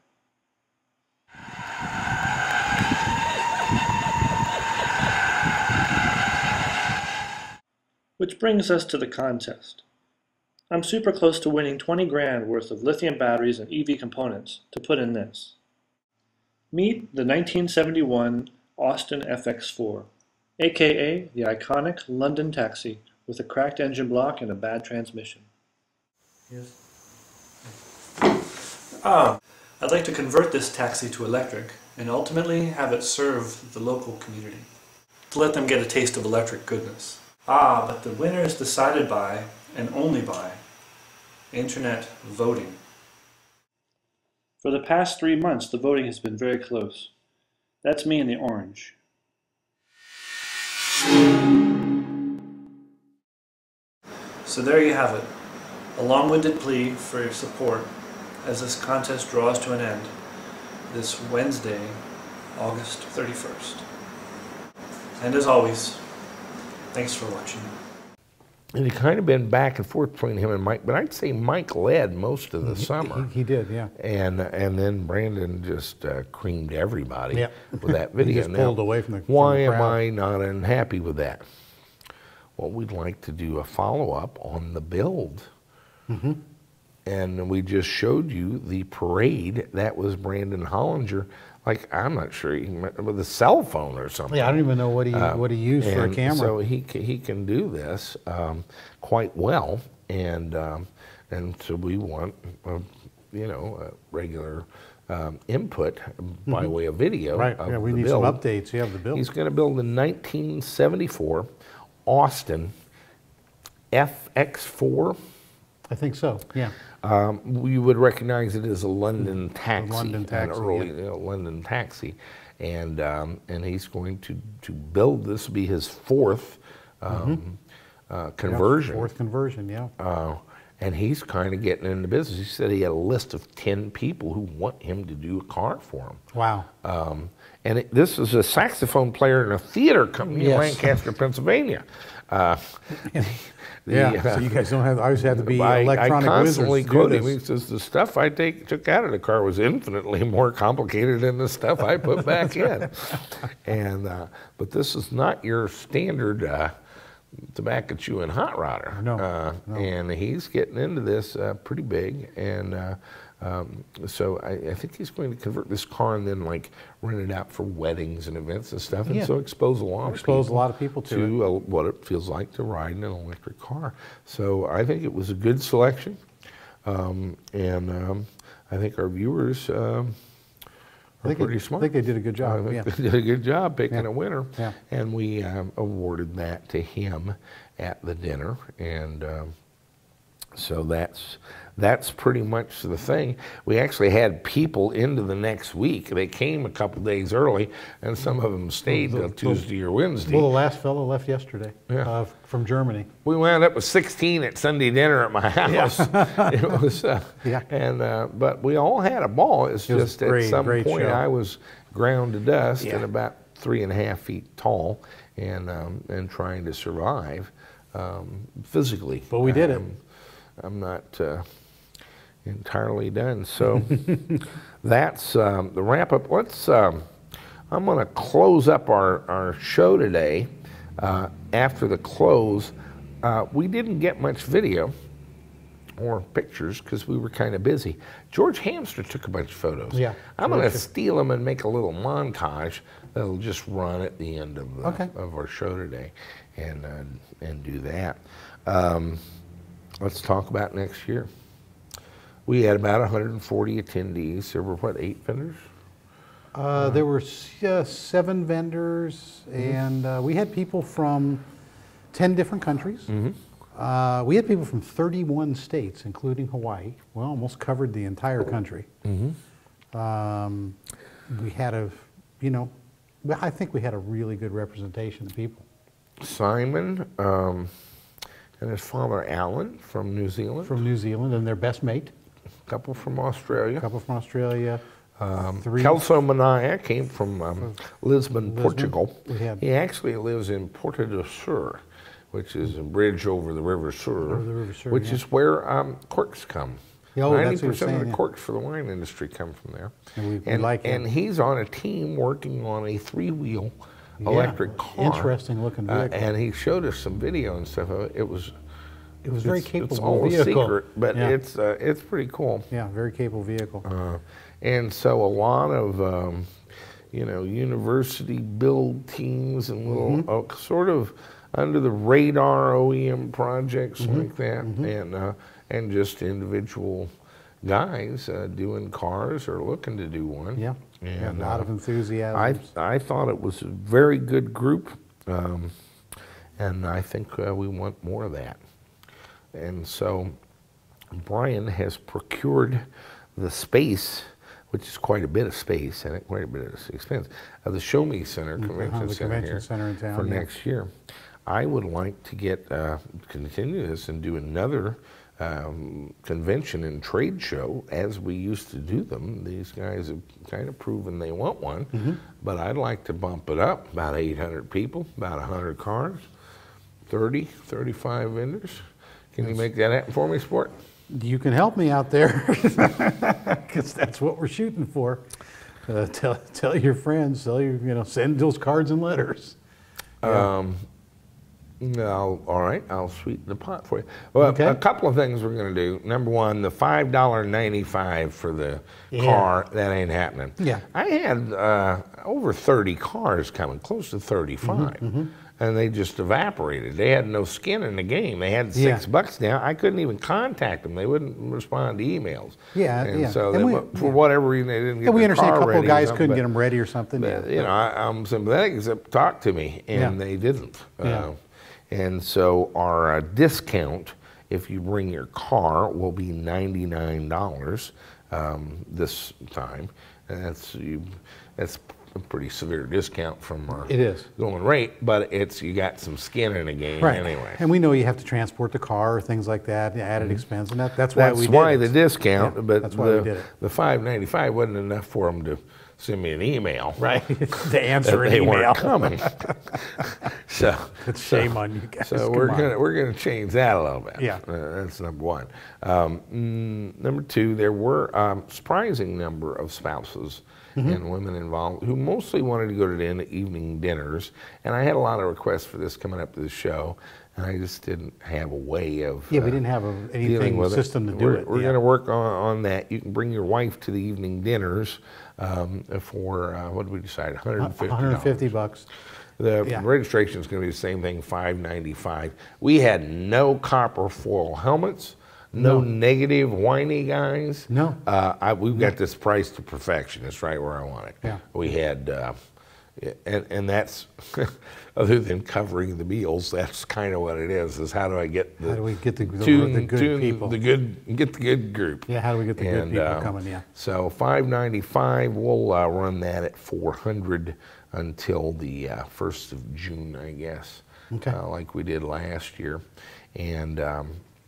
Which brings us to the contest. I'm super close to winning 20 grand worth of lithium batteries and EV components to put in this. Meet the 1971 Austin FX4, aka the iconic London taxi with a cracked engine block and a bad transmission. Yes. I'd like to convert this taxi to electric and ultimately have it serve the local community, to let them get a taste of electric goodness. But the winner is decided by, and only by, internet voting. For the past 3 months, the voting has been very close. That's me in the orange. So there you have it, a long-winded plea for your support as this contest draws to an end this Wednesday, August 31st. And as always, thanks for watching. And it kind of been back and forth between him and Mike, but I'd say Mike led most of the summer. He did, yeah. And then Brandon just creamed everybody with that video. He just pulled away from the Why from the am crowd. I not unhappy with that? Well, we'd like to do a follow-up on the build. And we just showed you the parade. That was Brandon Hollinger. Like, I'm not sure, with a cell phone or something. Yeah, I don't even know what he used for a camera. So he can do this quite well, and so we want a regular input by way of video. Right. Of yeah, we the need build. some updates. You have the build. He's going to build a 1974 Austin FX4. I think so. Yeah. We would recognize it as a London taxi, London taxi, an early London taxi, and he's going to build this. Will be his fourth conversion. Yeah, fourth conversion, yeah. And he's kind of getting into business. He said he had a list of 10 people who want him to do a car for him. Wow. And this is a saxophone player in a theater company in Lancaster, Pennsylvania. So you guys don't have. I always have to be electronic I constantly wizards to quote do him. He this. says the stuff I took out of the car was infinitely more complicated than the stuff I put back in. And but this is not your standard tobacco chewing hot rodder. No, And he's getting into this pretty big, and so I think he's going to convert this car and then like rent it out for weddings and events and stuff, and so expose a lot of people to what it feels like to ride in an electric car. So I think it was a good selection, and I think our viewers are pretty smart. I think they did a good job. They did a good job picking a winner, Yeah. and we awarded that to him at the dinner, and so that's pretty much the thing. We actually had people into the next week. They came a couple days early, and some of them stayed till Tuesday or Wednesday. Well, the last fellow left yesterday from Germany. We wound up with 16 at Sunday dinner at my house. It was, but we all had a ball. It's just at some point show. I was ground to dust and about 3.5 feet tall, and trying to survive physically. But we did it. I'm not entirely done. So that's the wrap up. I'm going to close up our show today. After the close, we didn't get much video or pictures because we were kind of busy. George Hamster took a bunch of photos. Yeah, I'm going to steal them and make a little montage that'll just run at the end of our show today, and do that. Let's talk about next year. We had about 140 attendees. There were, what, 8 vendors? There were 7 vendors, and we had people from 10 different countries. We had people from 31 states, including Hawaii. We almost covered the entire country. We had I think we had a really good representation of people. Simon and his father Alan from New Zealand. From New Zealand, and their best mate. A couple from Australia. Kelso Manaya came from Lisbon, Portugal. He actually lives in Porto do Sur, which is a bridge over the River Sur, which yeah. is where corks come. Oh, that's what you're 90% saying, of the yeah. corks for the wine industry come from there. And we like him. And he's on a team working on a 3-wheel electric car. Interesting looking vehicle. And he showed us some video and stuff of it. It was very capable It's all vehicle. a secret, but yeah. it's pretty cool. Yeah, very capable vehicle. And so a lot of you know, university build teams and little sort of under the radar OEM projects like that, and just individual guys doing cars or looking to do one. Yeah, and a lot of enthusiasm. I thought it was a very good group, and I think we want more of that. And so Brian has procured the space, which is quite a bit of space and quite a bit of expense, of the Show Me Center, Convention Center in town, for next year. I would like to get continue this and do another convention and trade show as we used to do them. These guys have kind of proven they want one, but I'd like to bump it up, about 800 people, about 100 cars, 30, 35 vendors. Can you make that happen for me, Sport? You can help me out there, because that's what we're shooting for. Tell your friends, send those cards and letters. Yeah. No, all right, I'll sweeten the pot for you. Well, a couple of things we're going to do. Number one, the $5.95 for the car, that ain't happening. Yeah. I had over 30 cars coming, close to 35, and they just evaporated. They had no skin in the game. They had $6 down. I couldn't even contact them. They wouldn't respond to emails. Yeah, and so they, for whatever reason, they didn't get we the understand car a couple ready of guys or couldn't get them ready or something. But, you know, I'm sympathetic, except talk to me, and they didn't. And so our discount, if you bring your car, will be $99 this time. And that's a pretty severe discount from our going rate, but you got some skin in the game anyway. And we know you have to transport the car or things like that, added expense, and that's why we did it. That's why the discount, but that's why we did it. The $5.95 wasn't enough for them to send me an email. Right, to answer an email. They weren't coming. so shame on you guys. So we're gonna change that a little bit. Yeah, that's number one. Number two, there were a surprising number of spouses and women involved who mostly wanted to go to the evening dinners, and I had a lot of requests for this coming up to the show, and I just didn't have a way of we didn't have anything system to do it. We're going to work on that. You can bring your wife to the evening dinners for what did we decide? $150. The registration is going to be the same thing, $5.95. We had no copper foil helmets. No negative, whiny guys. No. We've got this priced to perfection. It's right where I want it. Yeah. We had, and that's, other than covering the meals, that's kind of what it is how do I get the, how do we get the good people? Get the good group. Yeah, how do we get the good people coming, So $5.95, we'll run that at $400 until the 1st of June, I guess. Okay. Like we did last year. And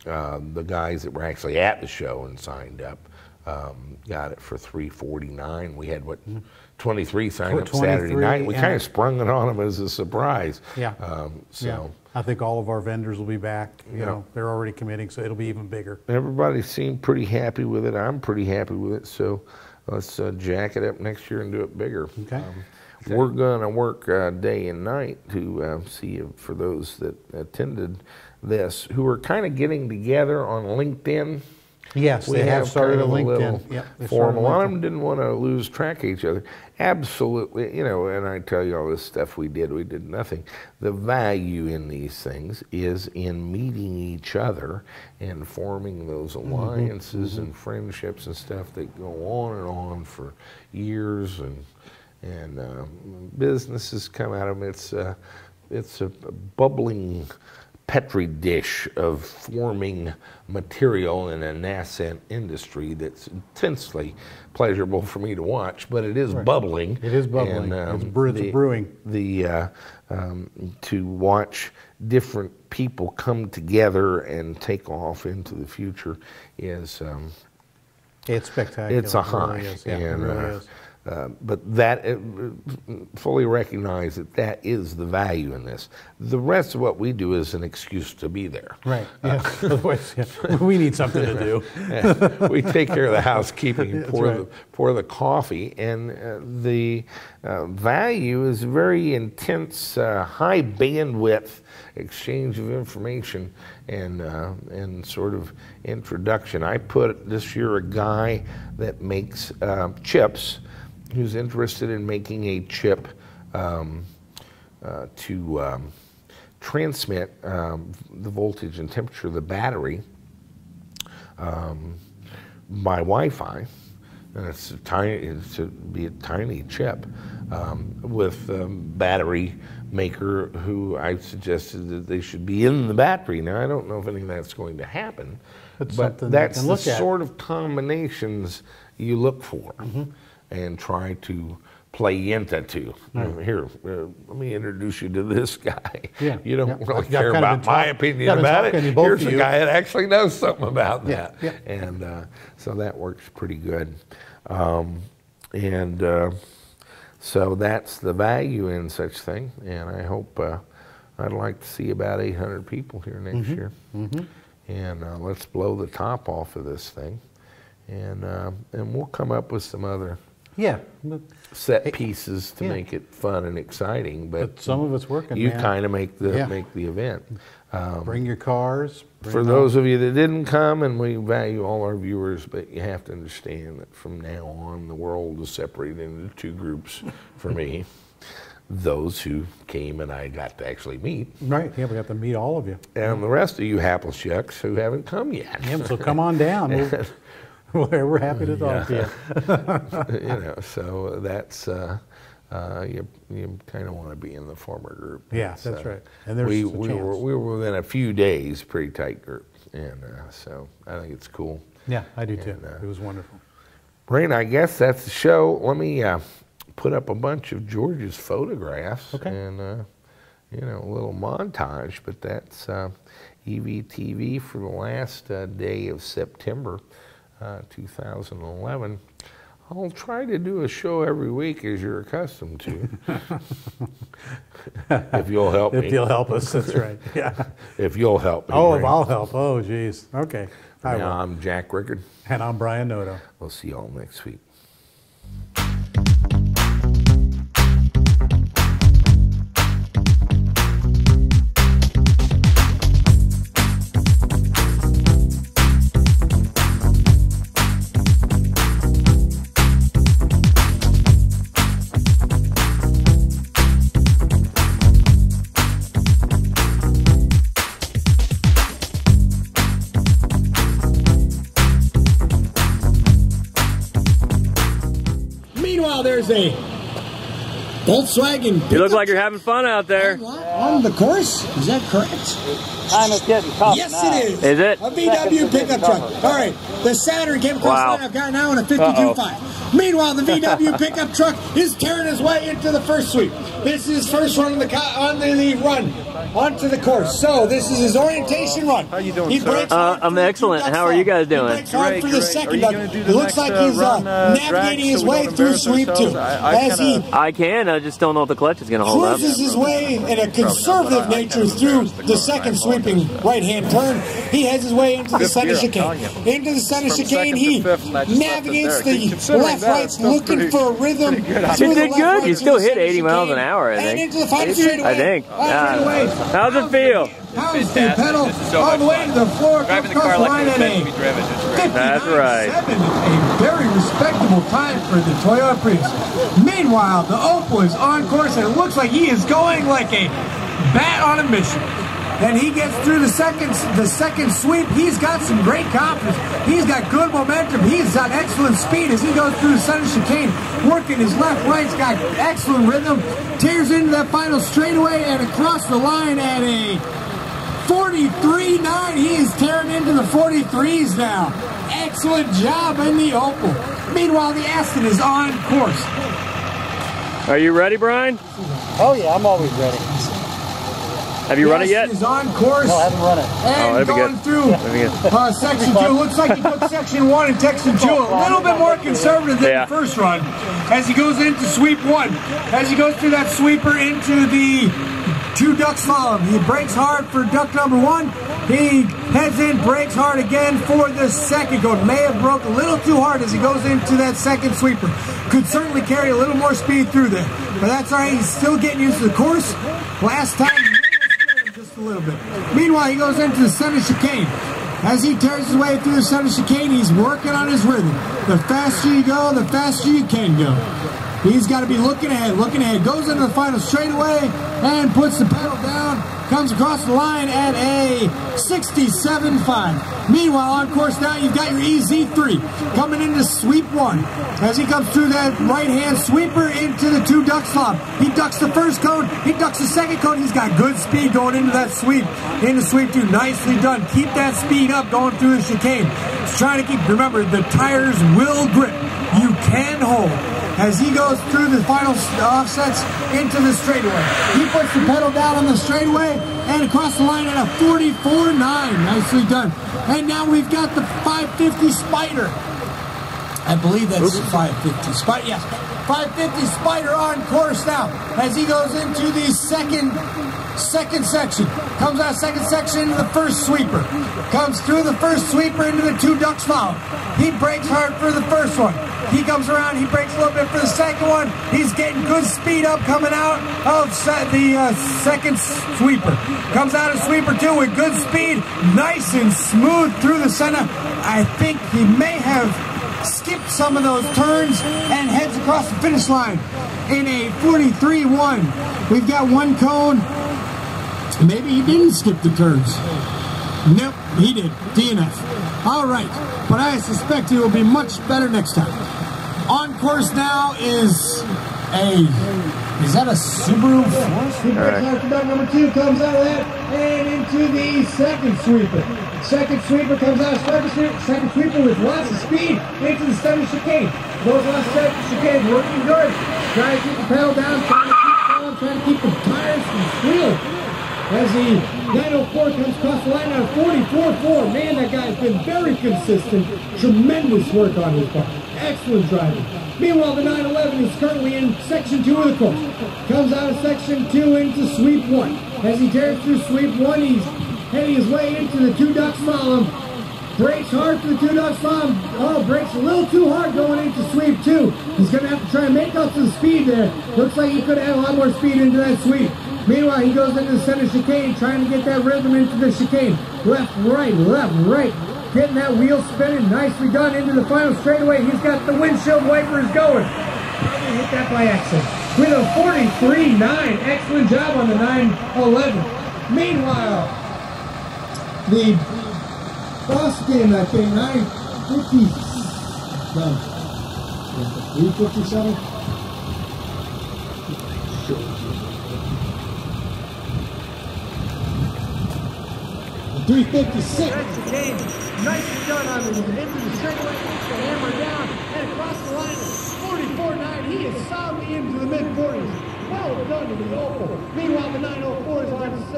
the guys that were actually at the show and signed up got it for $349. We had 23 signed up Saturday night. We kind of sprung it on them as a surprise. Yeah. I think all of our vendors will be back. You know, they're already committing, so it'll be even bigger. Everybody seemed pretty happy with it. I'm pretty happy with it. So let's jack it up next year and do it bigger. Okay. We're going to work day and night to see if, for those that attended this, who are kind of getting together on LinkedIn. Yes, they have started a LinkedIn. Yep, forum. A lot of them didn't want to lose track of each other. Absolutely, you know, and I tell you all this stuff we did nothing. The value in these things is in meeting each other and forming those alliances and friendships and stuff that go on and on for years, and businesses come out of them. It's a bubbling Petri dish of forming material in a nascent industry that's intensely pleasurable for me to watch, but it is bubbling. It is bubbling. And, it's brewing. To watch different people come together and take off into the future is it's spectacular. It's a high. It really is. Yeah, it really is. but that fully recognize that that is the value in this. The rest of what we do is an excuse to be there. Right. Yeah. Otherwise, yeah, we need something to do. Yeah. We take care of the housekeeping, pour the coffee, and the value is very intense, high bandwidth exchange of information and sort of introduction. I put this year a guy that makes chips, who's interested in making a chip to transmit the voltage and temperature of the battery by Wi-Fi. And it's to be a tiny chip with battery maker who I suggested that they should be in the battery. Now, I don't know if any of that's going to happen, but that's the sort of combinations you look for and try to play into. Here, let me introduce you to this guy. Yeah. You don't really care about my opinion about it. Here's a guy that actually knows something about that. Yeah. And so that works pretty good. So that's the value in such thing, and I hope I'd like to see about 800 people here next year. And let's blow the top off of this thing, and we'll come up with some other set pieces to make it fun and exciting. But some of it's working. You kind of make the event. Bring your cars. For those of you that didn't come, and we value all our viewers, but you have to understand that from now on, the world is separated into two groups for me. Those who came and I got to actually meet. Right, yeah, we got to meet all of you. And the rest of you hapless shucks who haven't come yet. Yeah, so come on down. We're happy to talk to you. You know, so that's... you kind of want to be in the former group. Yeah, that's right. And there's we were within a few days, pretty tight group, and so I think it's cool. Yeah, I do too. It was wonderful. Brain, I guess that's the show. Let me put up a bunch of George's photographs and you know, a little montage. But that's EVTV for the last day of September 2011. I'll try to do a show every week as you're accustomed to. If you'll help me. If you'll help us, that's right. Yeah. If you'll help me. Oh, if I'll help. Oh, geez. Okay. Now, I'm Jack Rickard. And I'm Brian Noto. We'll see you all next week. There's a Volkswagen. You look like you're having fun out there. On the course? Is that correct? Kind of getting tough. Yes, it is. Is it? A VW pickup truck. All right. The Saturn came across the line. I've got now in a 52.5. Meanwhile, the VW pickup truck is tearing his way into the first sweep. This is his first run on the run onto the course. So this is his orientation run. How you doing, sir? I'm excellent. How are you guys doing? He breaks hard for the second. It looks like he's navigating his way through sweep two. I can. I just don't know if the clutch is going to hold up. Cruises his way in a conservative nature through the second sweeping right-hand turn. He heads his way into the center chicane. Into the center chicane, he navigates the left-rights, looking for a rhythm. You did good. You still hit 80 miles an hour, I think. And into the final straightaway. I think. How's it feel? How's the pedal all the way to the floor? Driving the car like it's meant to be driven. That's right. A very respectable time for the Toyota Prius. Meanwhile, the Opel is on course, and it looks like he is going like a bat on a mission. And he gets through the second sweep. He's got some great confidence. He's got good momentum. He's got excellent speed as he goes through the center chicane, working his left, right. He's got excellent rhythm. Tears into that final straightaway and across the line at a 43.9. He is tearing into the 43s now. Excellent job in the Opel. Meanwhile, the Aston is on course. Are you ready, Brian? Oh yeah, I'm always ready. Have you run it yet? He's on course. No, I haven't run it. And going through section 2. Looks like he took section 1 and section 2 a little bit more conservative than the first run. As he goes into sweep 1. As he goes through that sweeper into the 2 duck slalom. He brakes hard for duck number 1. He heads in, brakes hard again for the second cone. May have broke a little too hard as he goes into that second sweeper. Could certainly carry a little more speed through there. But that's all right. He's still getting used to the course. Last time, just a little bit. Meanwhile, he goes into the center chicane. As he tears his way through the center chicane, he's working on his rhythm. The faster you go, the faster you can go. He's got to be looking ahead, goes into the final straightaway and puts the pedal down, comes across the line at a 67.5. Meanwhile, on course now, you've got your EZ3 coming into sweep 1. As he comes through that right-hand sweeper into the 2 duck slalom. He ducks the first cone, he ducks the second cone. He's got good speed going into that sweep, into sweep 2. Nicely done. Keep that speed up going through the chicane. He's trying to keep, remember, the tires will grip. You can hold. As he goes through the final offsets into the straightaway. He puts the pedal down on the straightaway and across the line at a 44.9. Nicely done. And now we've got the 550 Spider. I believe that's 550 Spider. Yes, 550 Spider on course now as he goes into the second section. Comes out of second section into the first sweeper. Comes through the first sweeper into the 2 duck slalom. He brakes hard for the first one. He comes around, he brakes a little bit for the second one. He's getting good speed up coming out of the second sweeper. Comes out of sweeper 2 with good speed, nice and smooth through the center. I think he may have skipped some of those turns and heads across the finish line in a 43.1. We've got 1 cone. Maybe he didn't skip the turns. Nope, he did. DNF. All right, but I suspect he will be much better next time. On course now is that a Subaru Forester? Number 2 comes out of that and into the second sweeper. Second sweeper comes out of second sweeper with lots of speed into the center chicane. Those last second chicane working good. Trying to keep the pedal down, trying to keep the tires from squealing. As the 904 comes across the line at 44.4. Man, that guy's been very consistent. Tremendous work on his part. Excellent driving. Meanwhile, the 911 is currently in section 2 of the course. Comes out of section 2 into sweep 1. As he tears through sweep 1, he's heading his way into the 2 duck slalom. Brakes hard for the 2 duck slalom. Oh, brakes a little too hard going into sweep 2. He's going to have to try and make up some speed there. Looks like he could have had a lot more speed into that sweep. Meanwhile, he goes into the center chicane, trying to get that rhythm into the chicane. Left, right. Getting that wheel spinning, nicely done into the final straightaway. He's got the windshield wipers going. Probably hit that by accident. With a 43.9. Excellent job on the 911. Meanwhile, the Boston, I think, 950. No. 357. 356. That's the game. Nicely done on the into the straightaway, the hammer down, and across the line at 44.9. He is solidly into the mid-40s. Well done to the Opal. Meanwhile, the 904 is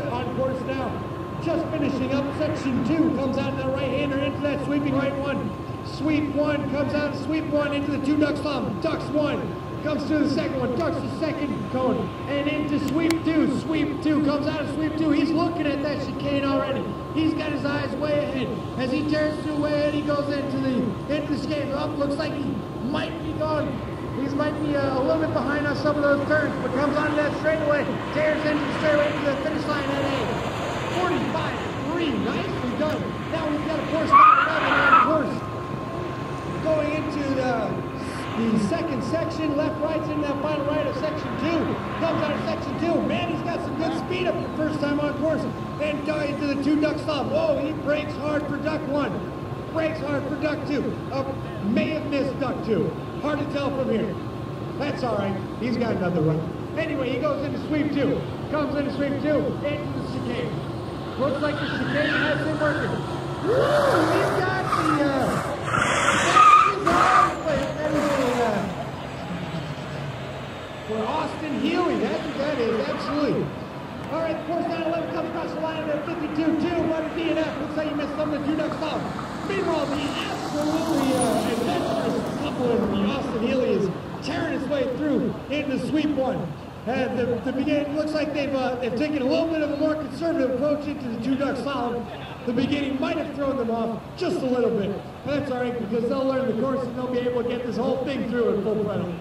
on course now. Just finishing up section 2. Comes out that right-hander into that sweeping right one. Sweep 1 comes out of sweep 1 into the 2 duck slalom. Ducks 1. Comes to the second one, ducks the second cone, and into sweep 2. Sweep 2 comes out of sweep 2. He's looking at that chicane already. He's got his eyes way ahead. As he tears through way ahead, he goes into the chicane. Up, looks like he might be gone. He might be a little bit behind on some of those turns, but comes onto that straightaway, tears into the straightaway to the finish line at a 45.3. Nicely done. Now we've got a course on course going into the second section, left, right's in that final right of section 2. Comes out of section 2. Man, he's got some good speed up the first time on course. And into the 2 duck slalom. Whoa, he brakes hard for duck 1. Brakes hard for duck 2. May have missed duck 2. Hard to tell from here. That's all right. He's got another run. Anyway, he goes into sweep 2. Comes into sweep 2. Into the chicane. Looks like the chicane has been working. He's got the for Austin Healy, that's what that is, absolutely. All right, course 911 comes some of the two-duck slalom. Meanwhile, the absolutely adventurous couple in the Austin Healy is tearing its way through into sweep one. And the beginning looks like they've taken a little bit of a more conservative approach into the two-duck slalom. The beginning might have thrown them off just a little bit. That's all right, because they'll learn the course and they'll be able to get this whole thing through at full pedal.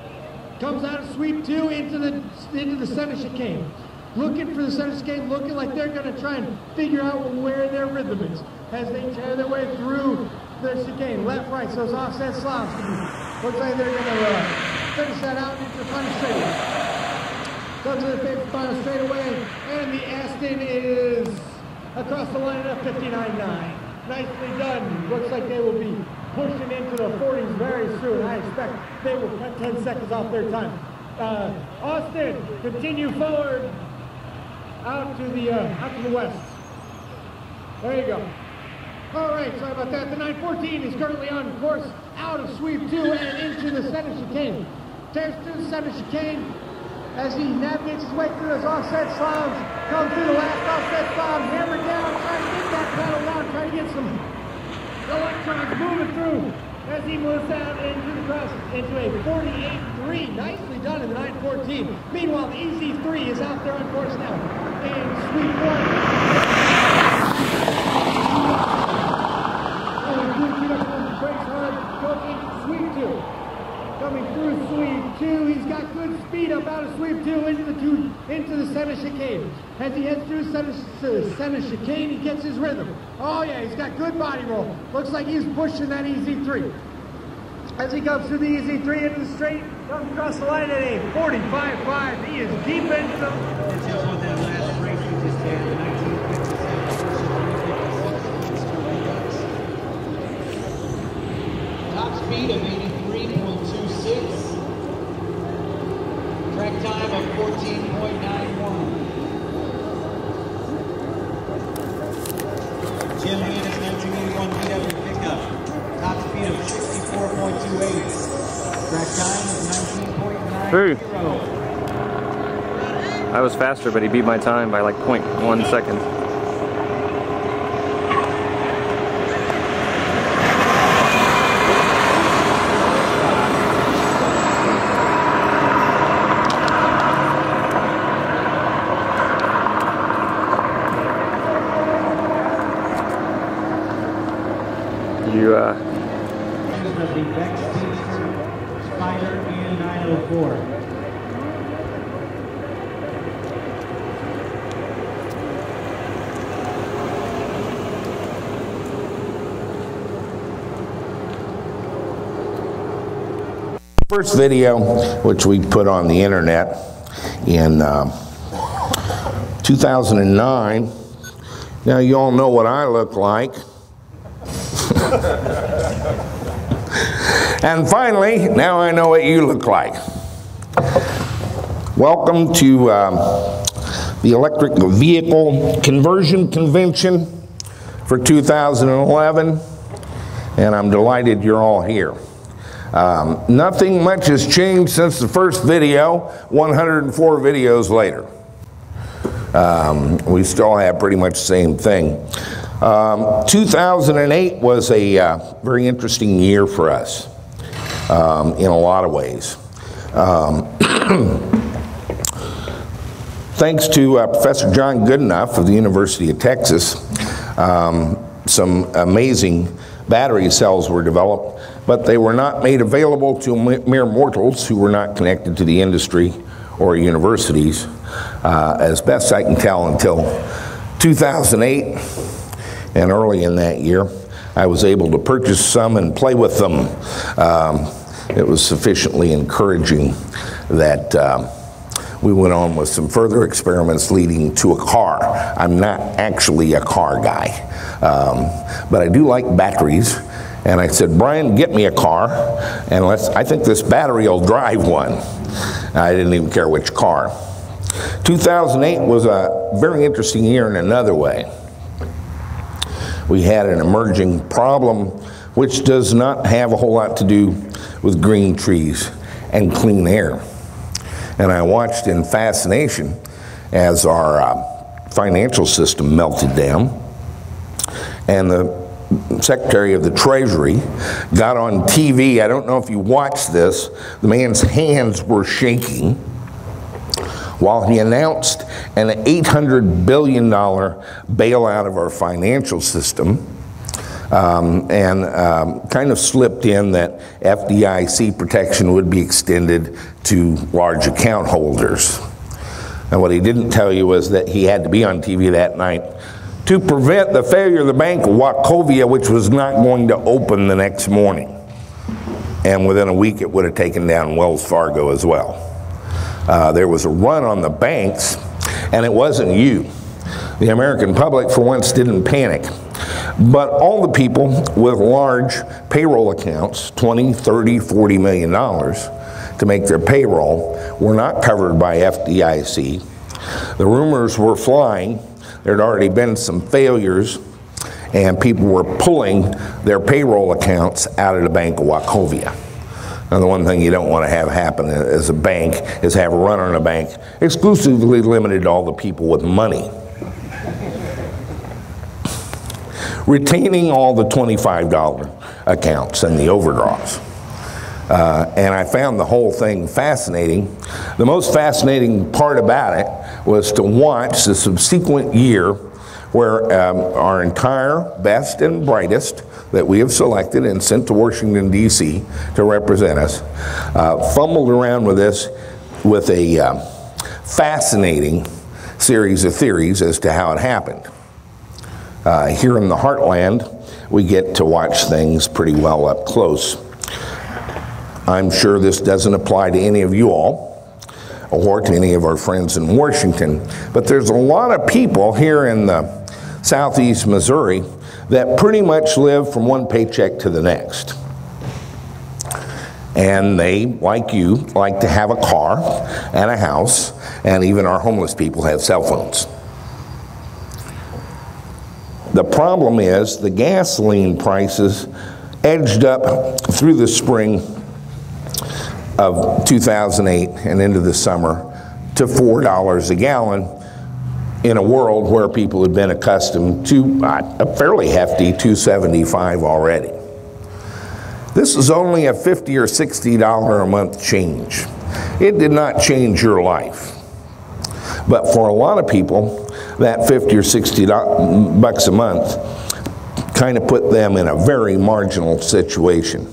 Comes out of sweep two into the center chicane. Looking for the center chicane, looking like they're going to try and figure out where their rhythm is as they tear their way through their chicane. Left, right, so those offset slaloms. Looks like they're going to finish that out into the final straightaway. Comes to the final straightaway, and the Aston is across the line at 59.9. Nicely done. Looks like they will be pushing into the 40s very soon. I expect they will cut 10 seconds off their time. Austin, continue forward out to the west. There you go. All right, sorry about that. The 914 is currently on course out of sweep two and into the center chicane. Tears through the center chicane. As he navigates his way through those offset slaloms, comes through the last offset slalom, hammer down, trying to get that pedal down, trying to get some electrons moving through as he moves down into the cross, into a 48.3. Nicely done in the 914. Meanwhile, the EZ3 is out there on course now. And sweep one. Breaks hard, going sweep two. Coming through sweep two, he's got good speed up out of sweep two into the center chicane. As he heads through center chicane, he gets his rhythm. Oh yeah, he's got good body roll. Looks like he's pushing that EZ3. As he comes through the EZ3 into the straight, comes across the line at a 45.5. He is deep into the... This is what that last race we just had, the 1957 Top speed of 83.26. Track time of 14.91. Jim Hannah's 1981 VW pickup. Top speed of 64.28. Track time of 19.90. I was faster, but he beat my time by like 0.1 seconds. Spider and 904. First video, which we put on the internet in 2009. Now you all know what I look like. And finally, now I know what you look like. Welcome to the Electric Vehicle Conversion Convention for 2011, and I'm delighted you're all here. Nothing much has changed since the first video, 104 videos later. We still have pretty much the same thing. 2008 was a very interesting year for us in a lot of ways. Thanks to Professor John Goodenough of the University of Texas, some amazing battery cells were developed, but they were not made available to mere mortals who were not connected to the industry or universities, as best I can tell, until 2008. And early in that year, I was able to purchase some and play with them. It was sufficiently encouraging that we went on with some further experiments leading to a car. I'm not actually a car guy, but I do like batteries. And I said, Brian, get me a car, and I think this battery will drive one. I didn't even care which car. 2008 was a very interesting year in another way. We had an emerging problem which does not have a whole lot to do with green trees and clean air. And I watched in fascination as our financial system melted down, and the Secretary of the Treasury, got on TV. I don't know if you watched this. The man's hands were shaking while he announced an $800 billion bailout of our financial system, and kind of slipped in that FDIC protection would be extended to large account holders. And what he didn't tell you was that he had to be on TV that night to prevent the failure of the Bank of Wachovia, which was not going to open the next morning. And within a week, it would have taken down Wells Fargo as well. There was a run on the banks, and it wasn't you. The American public, for once, didn't panic. But all the people with large payroll accounts, $20, $30, $40 million to make their payroll, were not covered by FDIC. The rumors were flying. There had already been some failures, and people were pulling their payroll accounts out of the Bank of Wachovia. Now, the one thing you don't want to have happen as a bank is have a run on a bank exclusively limited to all the people with money. Retaining all the $25 accounts and the overdrafts. And I found the whole thing fascinating. The most fascinating part about it was to watch the subsequent year where our entire best and brightest that we have selected and sent to Washington, D.C. to represent us, fumbled around with this with a fascinating series of theories as to how it happened. Here in the heartland, we get to watch things pretty well up close. I'm sure this doesn't apply to any of you all or to any of our friends in Washington, but there's a lot of people here in the southeast Missouri that pretty much live from one paycheck to the next. And they, like you, like to have a car and a house, and even our homeless people have cell phones. The problem is the gasoline prices edged up through the spring of 2008 and into the summer to $4 a gallon in a world where people had been accustomed to a fairly hefty $2.75 already. This is only a $50 or $60 a month change. It did not change your life. But for a lot of people, that $50 or $60 bucks a month kind of put them in a very marginal situation.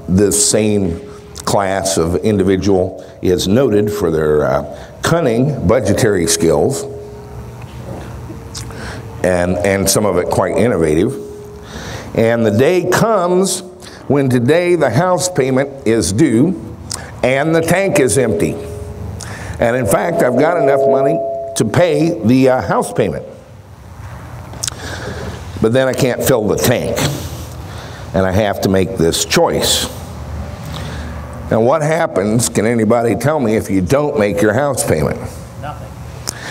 This same class of individual is noted for their cunning budgetary skills and some of it quite innovative. And the day comes when today the house payment is due and the tank is empty. And in fact, I've got enough money to pay the house payment. But then I can't fill the tank. And I have to make this choice. Now what happens, can anybody tell me, if you don't make your house payment? Nothing.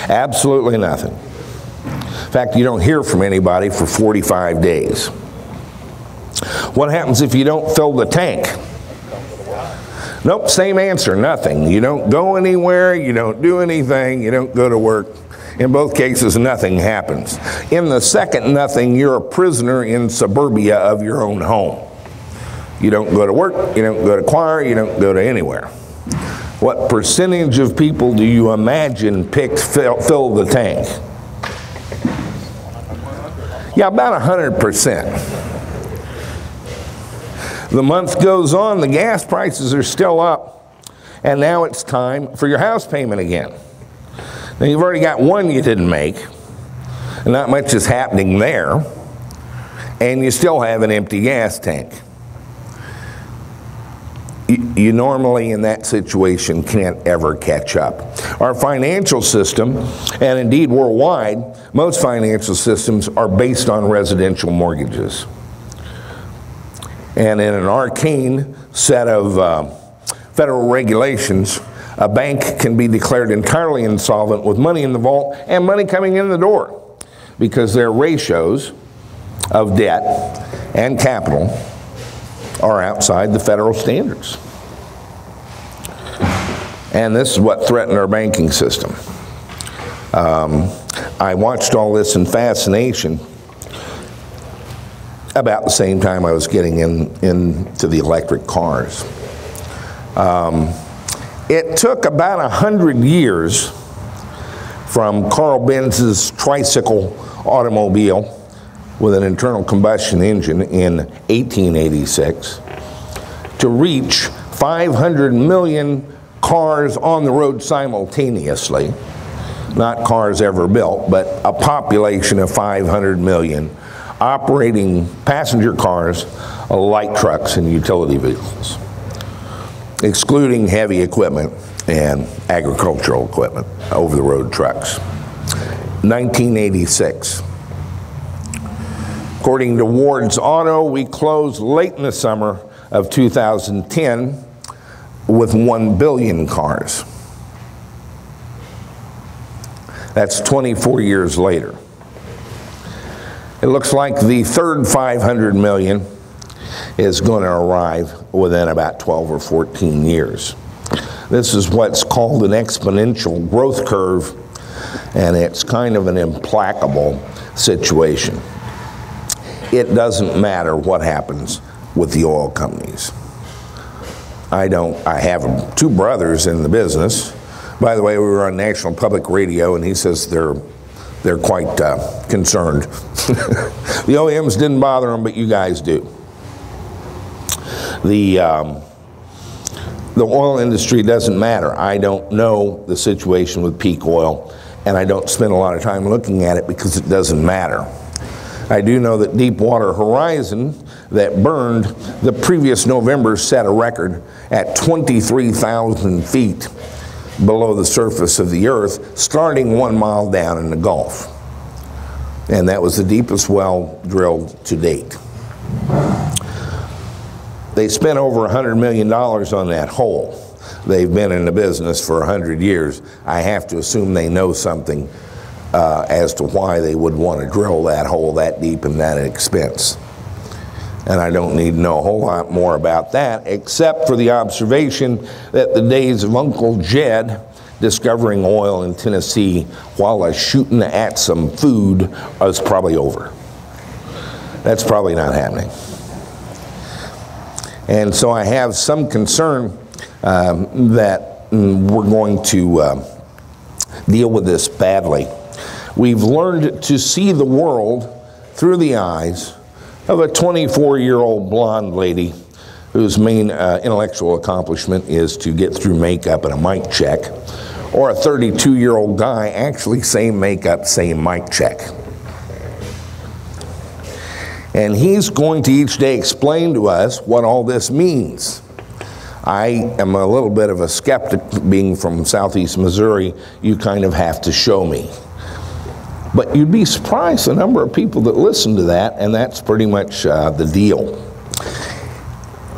Absolutely nothing. In fact, you don't hear from anybody for 45 days. What happens if you don't fill the tank? Nope, same answer, nothing. You don't go anywhere, you don't do anything, you don't go to work. In both cases, nothing happens. In the second nothing, you're a prisoner in suburbia of your own home. You don't go to work, you don't go to choir, you don't go to anywhere. What percentage of people do you imagine picked fill the tank? Yeah, about 100%. The month goes on, the gas prices are still up, and now it's time for your house payment again. Now you've already got one you didn't make, and not much is happening there, and you still have an empty gas tank. You normally in that situation can't ever catch up. Our financial system, and indeed worldwide, most financial systems are based on residential mortgages. And in an arcane set of federal regulations, a bank can be declared entirely insolvent with money in the vault and money coming in the door because their ratios of debt and capital are outside the federal standards. And this is what threatened our banking system. I watched all this in fascination. about the same time I was getting into the electric cars. It took about 100 years from Carl Benz's tricycle automobile with an internal combustion engine in 1886 to reach 500 million cars on the road simultaneously. Not cars ever built, but a population of 500 million operating passenger cars, light trucks, and utility vehicles, excluding heavy equipment and agricultural equipment, over-the-road trucks. 1986. According to Ward's Auto, we closed late in the summer of 2010 with 1 billion cars. That's 24 years later. It looks like the third 500 million is going to arrive within about 12 or 14 years. This is what's called an exponential growth curve, and it's kind of an implacable situation. It doesn't matter what happens with the oil companies. I have 2 brothers in the business. By the way, we were on National Public Radio, and he says they're quite concerned. The OEMs didn't bother them, but you guys do. The oil industry doesn't matter. I don't know the situation with peak oil, and I don't spend a lot of time looking at it because it doesn't matter. I do know that Deepwater Horizon, that burned the previous November, set a record at 23,000 feet below the surface of the earth, starting 1 mile down in the Gulf. And that was the deepest well drilled to date. They spent over $100 million on that hole. They've been in the business for 100 years. I have to assume they know something as to why they would want to drill that hole that deep and that expense. And I don't need to know a whole lot more about that, except for the observation that the days of Uncle Jed discovering oil in Tennessee while shooting at some food is probably over. That's probably not happening. And so I have some concern that we're going to deal with this badly. We've learned to see the world through the eyes of a 24-year-old blonde lady whose main intellectual accomplishment is to get through makeup and a mic check, or a 32-year-old guy, actually same makeup, same mic check. And he's going to each day explain to us what all this means. I am a little bit of a skeptic, being from southeast Missouri. You kind of have to show me. But you'd be surprised the number of people that listen to that, and that's pretty much the deal.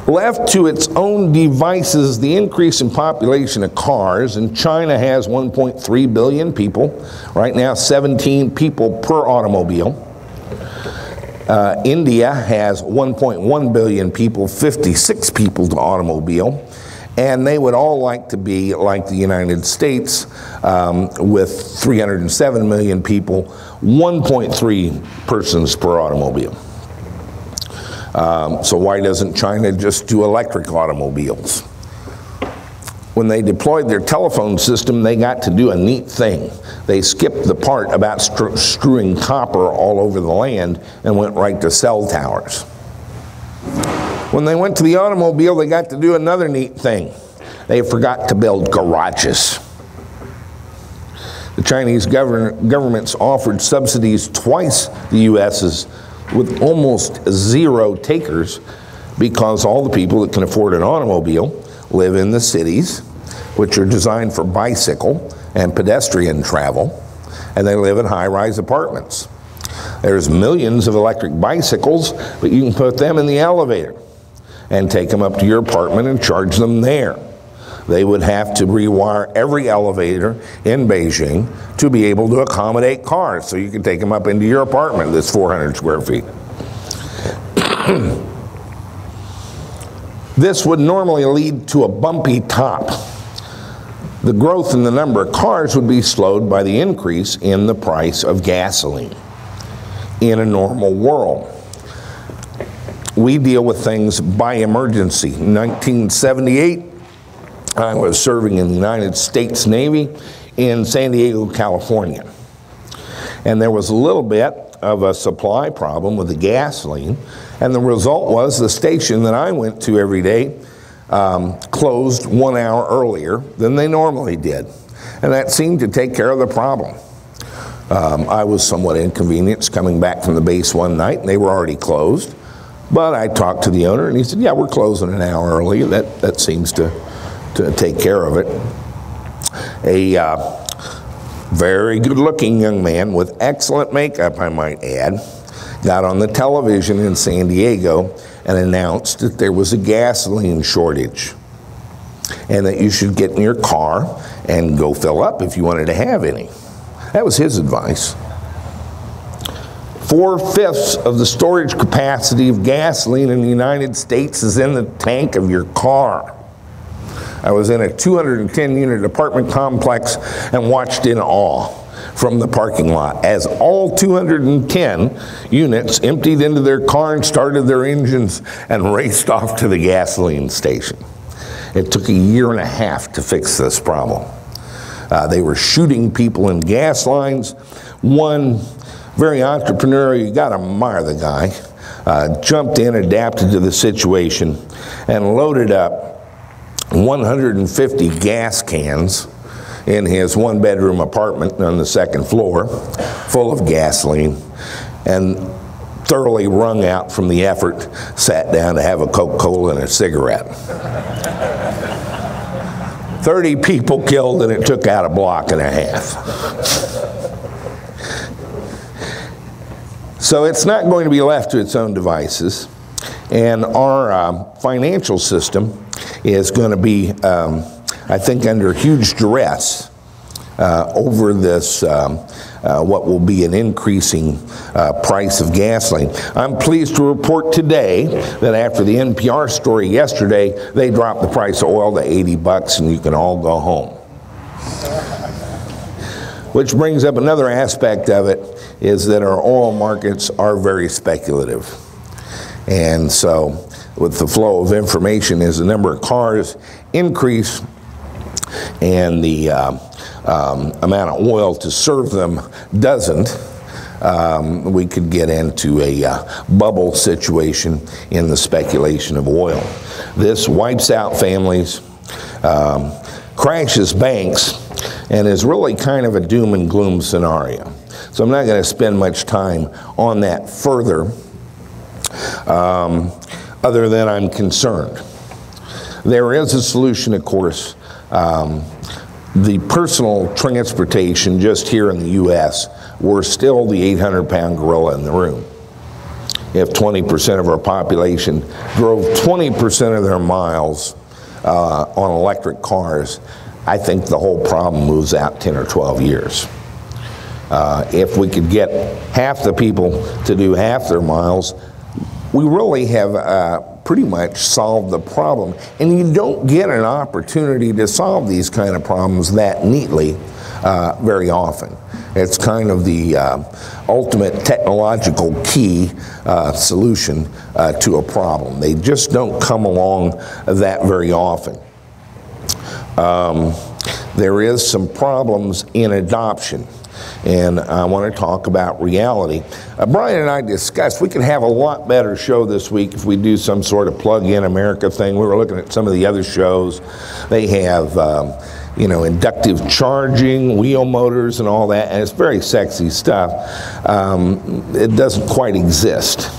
Left to its own devices, the increase in population of cars, and China has 1.3 billion people, right now 17 people per automobile. India has 1.1 billion people, 56 people to automobile, and they would all like to be like the United States with 307 million people, 1.3 persons per automobile. So why doesn't China just do electric automobiles? When they deployed their telephone system, they got to do a neat thing. They skipped the part about strewing copper all over the land and went right to cell towers. When they went to the automobile, they got to do another neat thing. They forgot to build garages. The Chinese government's offered subsidies twice the U.S.'s with almost zero takers, because all the people that can afford an automobile live in the cities, which are designed for bicycle and pedestrian travel, and they live in high-rise apartments. There's millions of electric bicycles, but you can put them in the elevator and take them up to your apartment and charge them there. They would have to rewire every elevator in Beijing to be able to accommodate cars, so you can take them up into your apartment that's 400 square feet. This would normally lead to a bumpy top. The growth in the number of cars would be slowed by the increase in the price of gasoline in a normal world. we deal with things by emergency. In 1978, I was serving in the United States Navy in San Diego, California. And there was a little bit of a supply problem with the gasoline, and the result was the station that I went to every day closed 1 hour earlier than they normally did. And that seemed to take care of the problem. I was somewhat inconvenienced coming back from the base one night, and they were already closed. But I talked to the owner, and he said, yeah, we're closing an hour early. That seems to take care of it. A very good-looking young man with excellent makeup, I might add, got on the television in San Diego and announced that there was a gasoline shortage and that you should get in your car and go fill up if you wanted to have any. That was his advice. 4/5 of the storage capacity of gasoline in the United States is in the tank of your car. I was in a 210-unit apartment complex and watched in awe from the parking lot as all 210 units emptied into their car and started their engines and raced off to the gasoline station. It took 1.5 years to fix this problem. They were shooting people in gas lines. One very entrepreneurial, you gotta admire the guy, jumped in, adapted to the situation, and loaded up 150 gas cans in his one-bedroom apartment on the second floor, full of gasoline, and thoroughly wrung out from the effort, sat down to have a Coca-Cola and a cigarette. 30 people killed, and it took out 1.5 blocks. So it's not going to be left to its own devices, and our financial system is going to be, I think, under huge duress over this, what will be an increasing price of gasoline. I'm pleased to report today that after the NPR story yesterday, they dropped the price of oil to 80 bucks and you can all go home. Which brings up another aspect of it, is that our oil markets are very speculative. And so with the flow of information, as the number of cars increase and the amount of oil to serve them doesn't, we could get into a bubble situation in the speculation of oil. This wipes out families, crashes banks, and is really kind of a doom and gloom scenario. So I'm not going to spend much time on that further, other than I'm concerned. There is a solution, of course. The personal transportation just here in the U.S., we're still the 800-pound gorilla in the room. If 20% of our population drove 20% of their miles on electric cars, I think the whole problem moves out 10 or 12 years. If we could get half the people to do half their miles, we really have pretty much solved the problem. And you don't get an opportunity to solve these kind of problems that neatly very often. It's kind of the ultimate technological key solution to a problem. They just don't come along that very often. There is some problems in adoption, and I want to talk about reality. Brian and I discussed we could have a lot better show this week if we do some sort of plug-in America thing. We were looking at some of the other shows. They have you know, inductive charging, wheel motors and all that, and it's very sexy stuff. It doesn't quite exist.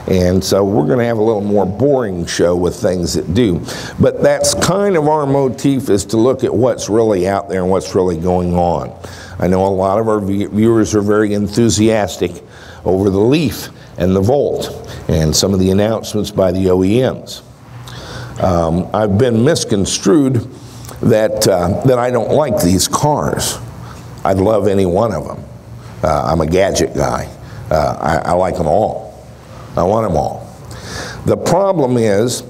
And so we're going to have a little more boring show with things that do. But that's kind of our motif, is to look at what's really out there and what's really going on. I know a lot of our viewers are very enthusiastic over the Leaf and the Volt and some of the announcements by the OEMs. I've been misconstrued that I don't like these cars. I'd love any one of them. I'm a gadget guy. I like them all. I want them all. The problem is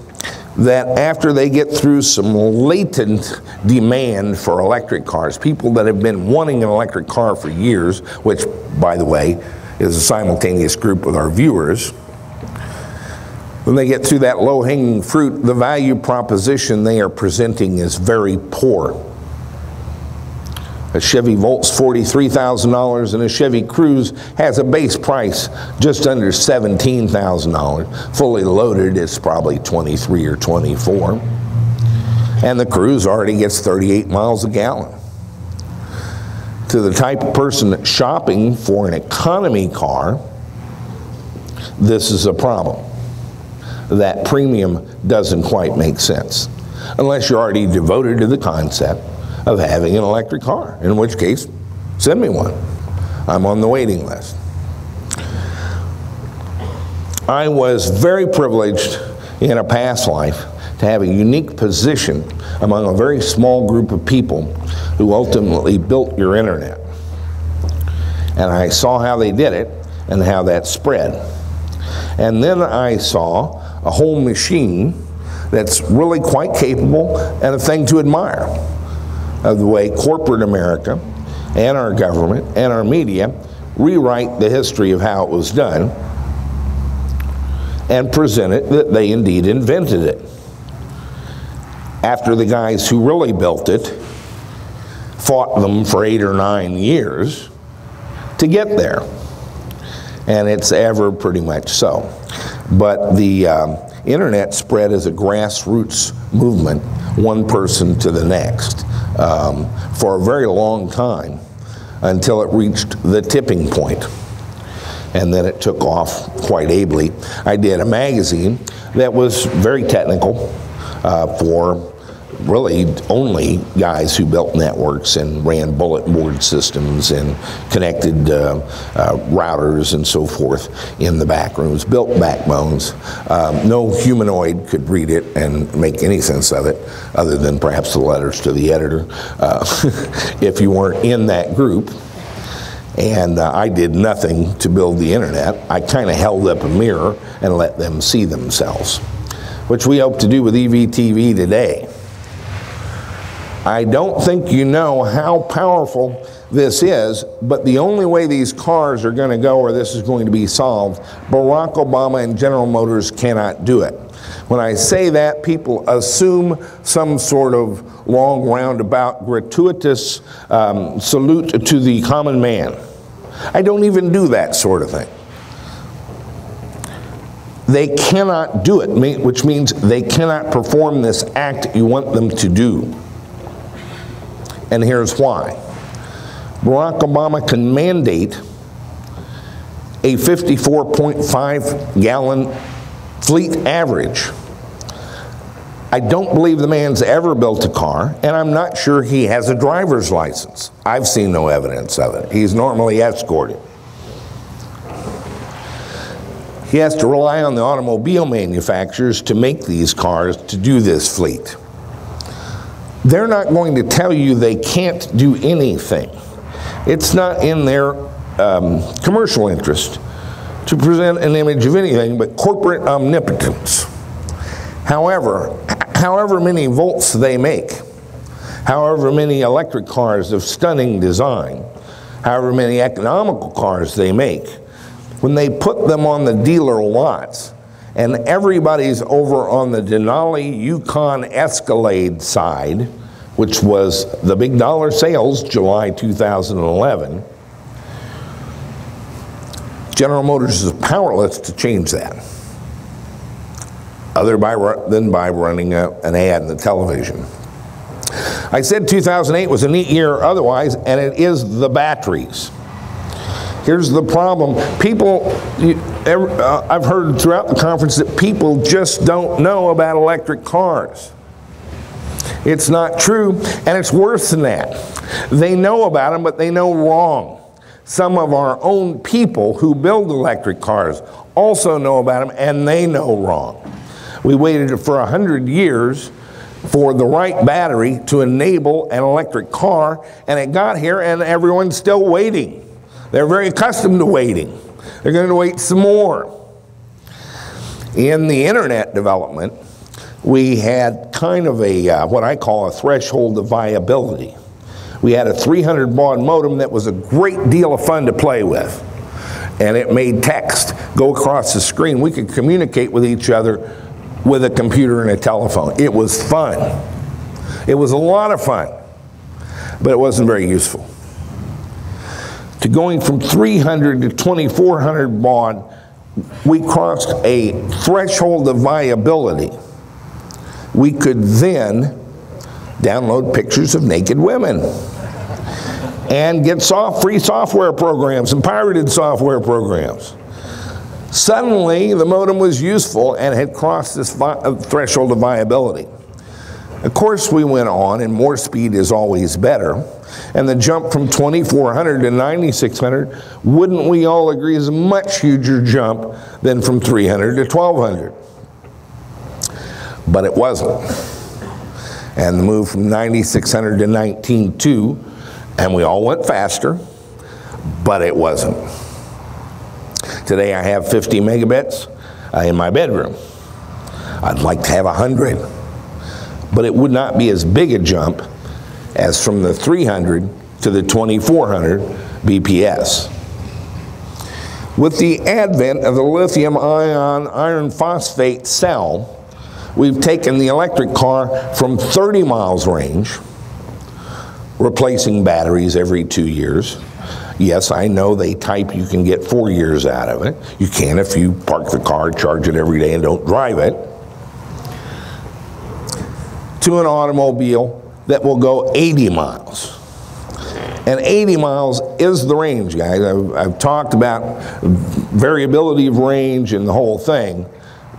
that after they get through some latent demand for electric cars, people that have been wanting an electric car for years, which, by the way, is a simultaneous group with our viewers, When they get through that low-hanging fruit, the value proposition they are presenting is very poor. A Chevy Volt's $43,000 and a Chevy Cruze has a base price just under $17,000. Fully loaded, it's probably 23 or 24. And the Cruze already gets 38 miles a gallon. To the type of person that's shopping for an economy car, this is a problem. That premium doesn't quite make sense, unless you're already devoted to the concept of having an electric car, in which case, send me one. I'm on the waiting list. I was very privileged in a past life to have a unique position among a very small group of people who ultimately built your internet. And I saw how they did it and how that spread. And then I saw a whole machine that's really quite capable and a thing to admire of the way corporate America and our government and our media rewrite the history of how it was done and present it that they indeed invented it. After the guys who really built it fought them for 8 or 9 years to get there. And it's ever pretty much so. But the internet spread as a grassroots movement, one person to the next, for a very long time until it reached the tipping point. And then it took off quite ably. I did a magazine that was very technical for really only guys who built networks and ran bulletin board systems and connected routers and so forth in the back rooms, built backbones. No humanoid could read it and make any sense of it, other than perhaps the letters to the editor, if you weren't in that group. And I did nothing to build the internet. I kind of held up a mirror and let them see themselves, which we hope to do with EVTV today. I don't think you know how powerful this is, but the only way these cars are going to go, or this is going to be solved, Barack Obama and General Motors cannot do it. When I say that, people assume some sort of long, roundabout, gratuitous salute to the common man. I don't even do that sort of thing. They cannot do it, which means they cannot perform this act you want them to do. And here's why. Barack Obama can mandate a 54.5 gallon fleet average. I don't believe the man's ever built a car, and I'm not sure he has a driver's license. I've seen no evidence of it. He's normally escorted. He has to rely on the automobile manufacturers to make these cars to do this fleet. They're not going to tell you they can't do anything. It's not in their commercial interest to present an image of anything but corporate omnipotence. However many volts they make, however many electric cars of stunning design, however many economical cars they make, when they put them on the dealer lots, and everybody's over on the Denali Yukon Escalade side, which was the big dollar sales, July 2011, General Motors is powerless to change that, other than by running an ad in the television. I said 2008 was a neat year otherwise, and it is the batteries. Here's the problem. I've heard throughout the conference that people just don't know about electric cars. It's not true, and it's worse than that. They know about them, but they know wrong. Some of our own people who build electric cars also know about them, and they know wrong. We waited for 100 years for the right battery to enable an electric car, and it got here, and everyone's still waiting. They're very accustomed to waiting. They're going to wait some more. In the internet development, we had kind of a, what I call a threshold of viability. We had a 300 baud modem that was a great deal of fun to play with. and it made text go across the screen. We could communicate with each other with a computer and a telephone. It was fun. It was a lot of fun, but it wasn't very useful. To going from 300 to 2400 baud, we crossed a threshold of viability. We could then download pictures of naked women and get free software programs and pirated software programs. Suddenly, the modem was useful and had crossed this threshold of viability. Of course, we went on, and more speed is always better. And the jump from 2400 to 9600, wouldn't we all agree, is a much huger jump than from 300 to 1200? But it wasn't. And the move from 9600 to 19.2, and we all went faster, but it wasn't. Today I have 50 megabits in my bedroom. I'd like to have 100, but it would not be as big a jump as from the 300 to the 2400 BPS. With the advent of the lithium-ion iron phosphate cell, we've taken the electric car from 30 miles range, replacing batteries every 2 years. Yes, I know they type you can get 4 years out of it. You can if you park the car, charge it every day, and don't drive it. To an automobile that will go 80 miles. And 80 miles is the range, guys. I've talked about variability of range and the whole thing.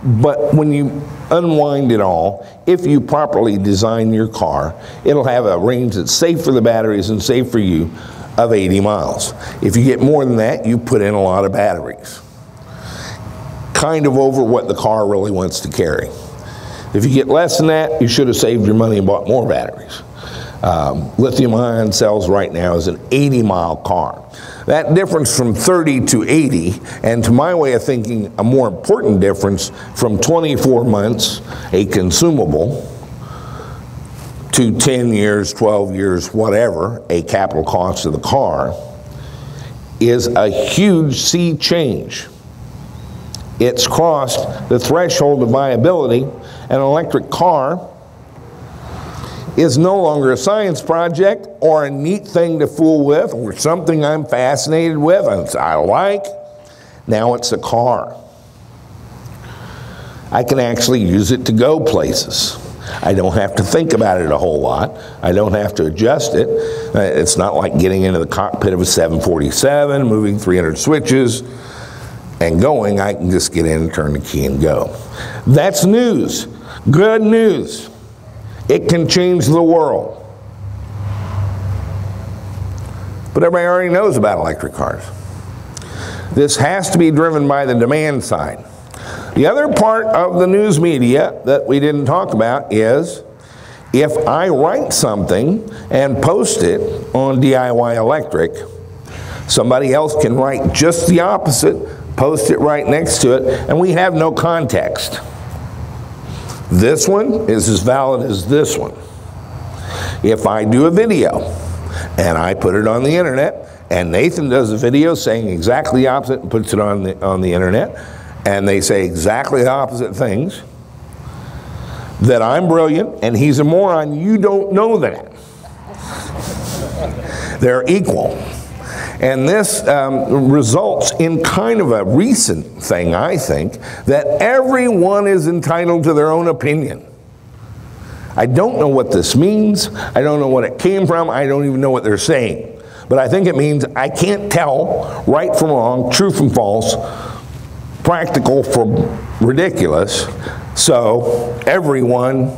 But when you unwind it all, if you properly design your car, it'll have a range that's safe for the batteries and safe for you of 80 miles. If you get more than that, you put in a lot of batteries. Kind of over what the car really wants to carry. If you get less than that, you should have saved your money and bought more batteries. Lithium-ion cells right now is an 80-mile car. That difference from 30 to 80, and to my way of thinking, a more important difference from 24 months, a consumable, to 10 years, 12 years, whatever, a capital cost of the car, is a huge sea change. It's crossed the threshold of viability. An electric car is no longer a science project or a neat thing to fool with or something I'm fascinated with and I like. Now it's a car. I can actually use it to go places. I don't have to think about it a whole lot. I don't have to adjust it. It's not like getting into the cockpit of a 747, moving 300 switches and going. I can just get in and turn the key and go. That's news. Good news. It can change the world. But everybody already knows about electric cars. This has to be driven by the demand side. The other part of the news media that we didn't talk about is if I write something and post it on DIY Electric, somebody else can write just the opposite, post it right next to it, and we have no context. This one is as valid as this one. If I do a video and I put it on the internet, and Nathan does a video saying exactly the opposite and puts it on the internet, and they say exactly the opposite things, that I'm brilliant and he's a moron, you don't know that. They're equal. And this results in kind of a recent thing, I think, that everyone is entitled to their own opinion. I don't know what this means. I don't know what it came from. I don't even know what they're saying. But I think it means I can't tell right from wrong, true from false, practical from ridiculous. So everyone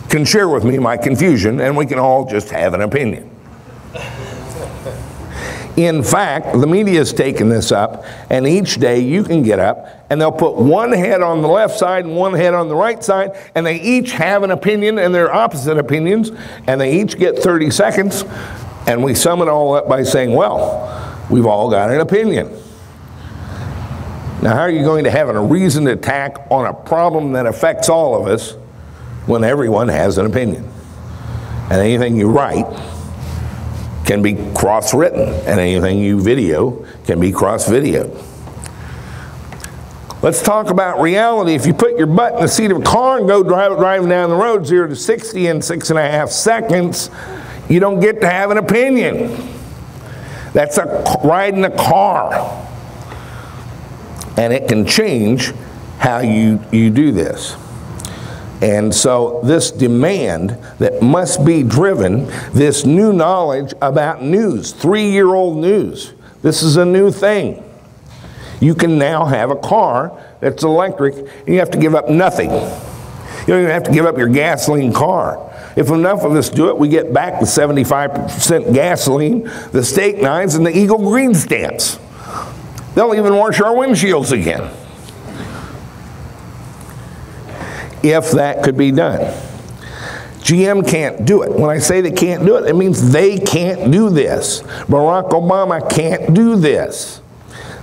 can share with me my confusion and we can all just have an opinion. In fact, the media has taken this up, and each day you can get up and they'll put one head on the left side and one head on the right side, and they each have an opinion and they're opposite opinions, and they each get 30 seconds, and we sum it all up by saying, well, we've all got an opinion. Now, how are you going to have a reasoned attack on a problem that affects all of us when everyone has an opinion? And anything you write can be cross-written, and anything you video can be cross-videoed. Let's talk about reality. If you put your butt in the seat of a car and go driving down the road 0 to 60 in 6.5 seconds, you don't get to have an opinion. That's a ride in a car. And it can change how you do this. And so this demand that must be driven, this new knowledge about news, 3-year-old news, this is a new thing. You can now have a car that's electric and you have to give up nothing. You don't even have to give up your gasoline car. If enough of us do it, we get back the 75% gasoline, the steak knives, and the Eagle green stamps. They'll even wash our windshields again. If that could be done. GM can't do it. When I say they can't do it, it means they can't do this. Barack Obama can't do this.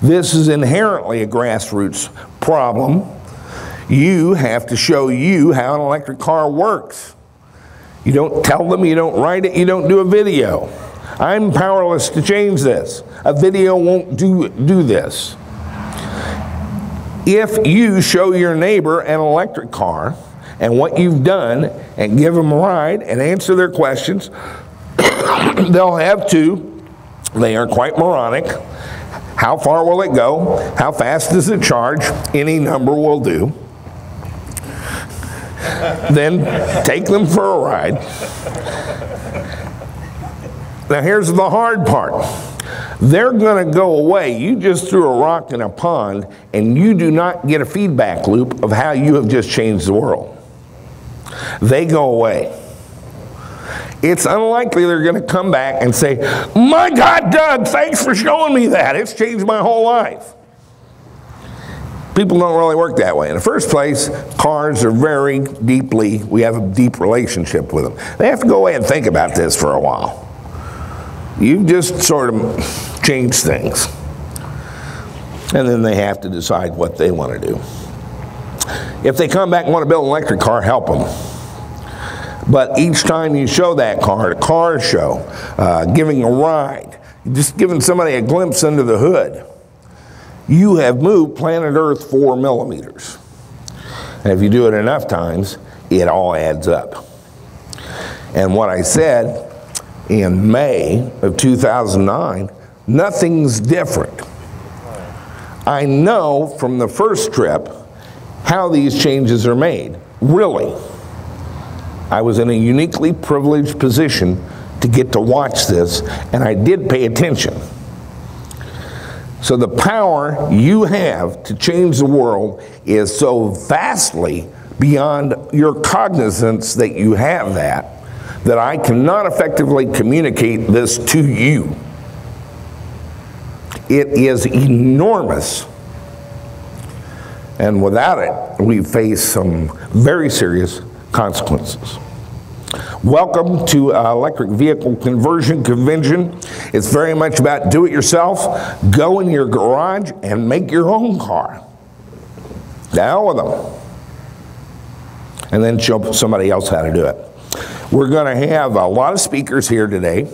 This is inherently a grassroots problem. You have to show you how an electric car works. You don't tell them, you don't write it, you don't do a video. I'm powerless to change this. A video won't do this. If you show your neighbor an electric car and what you've done and give them a ride and answer their questions, they'll have to. They are quite moronic. How far will it go? How fast does it charge? Any number will do. Then take them for a ride. Now here's the hard part. They're going to go away. You just threw a rock in a pond and you do not get a feedback loop of how you have just changed the world. They go away. It's unlikely they're going to come back and say, "My God, Doug, thanks for showing me that. It's changed my whole life." People don't really work that way. In the first place, cars are very deeply, we have a deep relationship with them. They have to go away and think about this for a while. You've just sort of changed things. And then they have to decide what they want to do. If they come back and want to build an electric car, help them. But each time you show that car at a car show, giving a ride, just giving somebody a glimpse under the hood, you have moved planet Earth 4 millimeters. And if you do it enough times, it all adds up. And what I said in May of 2009, nothing's different. I know from the first trip how these changes are made, really. I was in a uniquely privileged position to get to watch this, and I did pay attention. So the power you have to change the world is so vastly beyond your cognizance that you have that I cannot effectively communicate this to you. It is enormous. And without it, we face some very serious consequences. Welcome to Electric Vehicle Conversion Convention. It's very much about do it yourself. Go in your garage and make your own car. Down with them. And then show somebody else how to do it. We're going to have a lot of speakers here today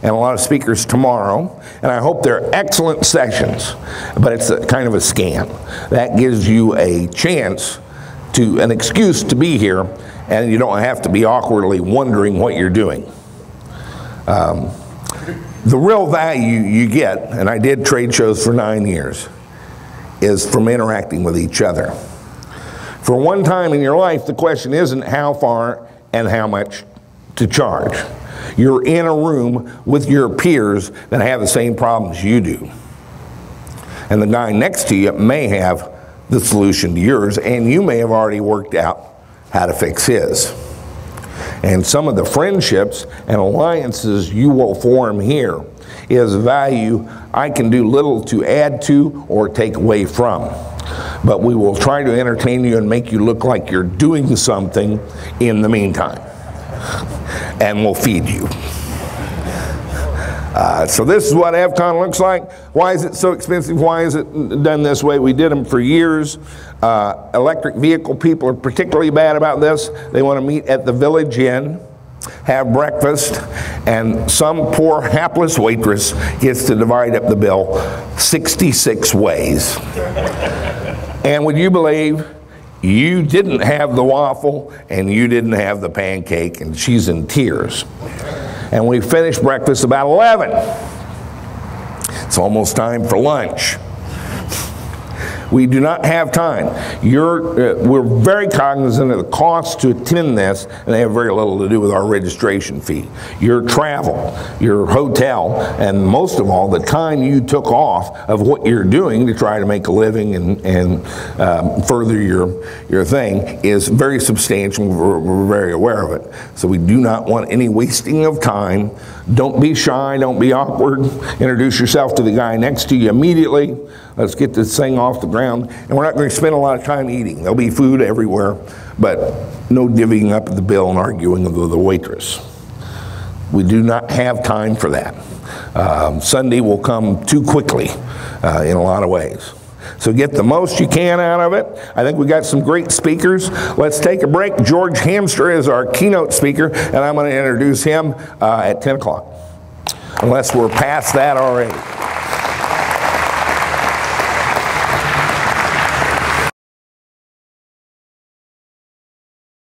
and a lot of speakers tomorrow, and I hope they're excellent sessions, but it's kind of a scam. That gives you a chance to, an excuse to be here, and you don't have to be awkwardly wondering what you're doing. The real value you get, and I did trade shows for 9 years, is from interacting with each other. For one time in your life, the question isn't how far and how much to charge. You're in a room with your peers that have the same problems you do. And the guy next to you may have the solution to yours, and you may have already worked out how to fix his. And some of the friendships and alliances you will form here is value I can do little to add to or take away from. But we will try to entertain you and make you look like you're doing something in the meantime. And we'll feed you. So this is what EVCON looks like. Why is it so expensive? Why is it done this way? We did them for years. Electric vehicle people are particularly bad about this. They want to meet at the Village Inn have breakfast, and some poor hapless waitress gets to divide up the bill 66 ways. And would you believe you didn't have the waffle and you didn't have the pancake, and she's in tears. And we finished breakfast about 11. It's almost time for lunch. We do not have time. We're very cognizant of the cost to attend this, and they have very little to do with our registration fee. Your travel, your hotel, and most of all, the time you took off of what you're doing to try to make a living and further your thing is very substantial. We're very aware of it. So we do not want any wasting of time. Don't be shy, don't be awkward. Introduce yourself to the guy next to you immediately. Let's get this thing off the ground. And we're not going to spend a lot of time eating. There'll be food everywhere, but no divvying up the bill and arguing with the waitress. We do not have time for that. Sunday will come too quickly in a lot of ways. So get the most you can out of it. I think we got some great speakers. Let's take a break. George Hamster is our keynote speaker, and I'm going to introduce him at 10 o'clock, unless we're past that already.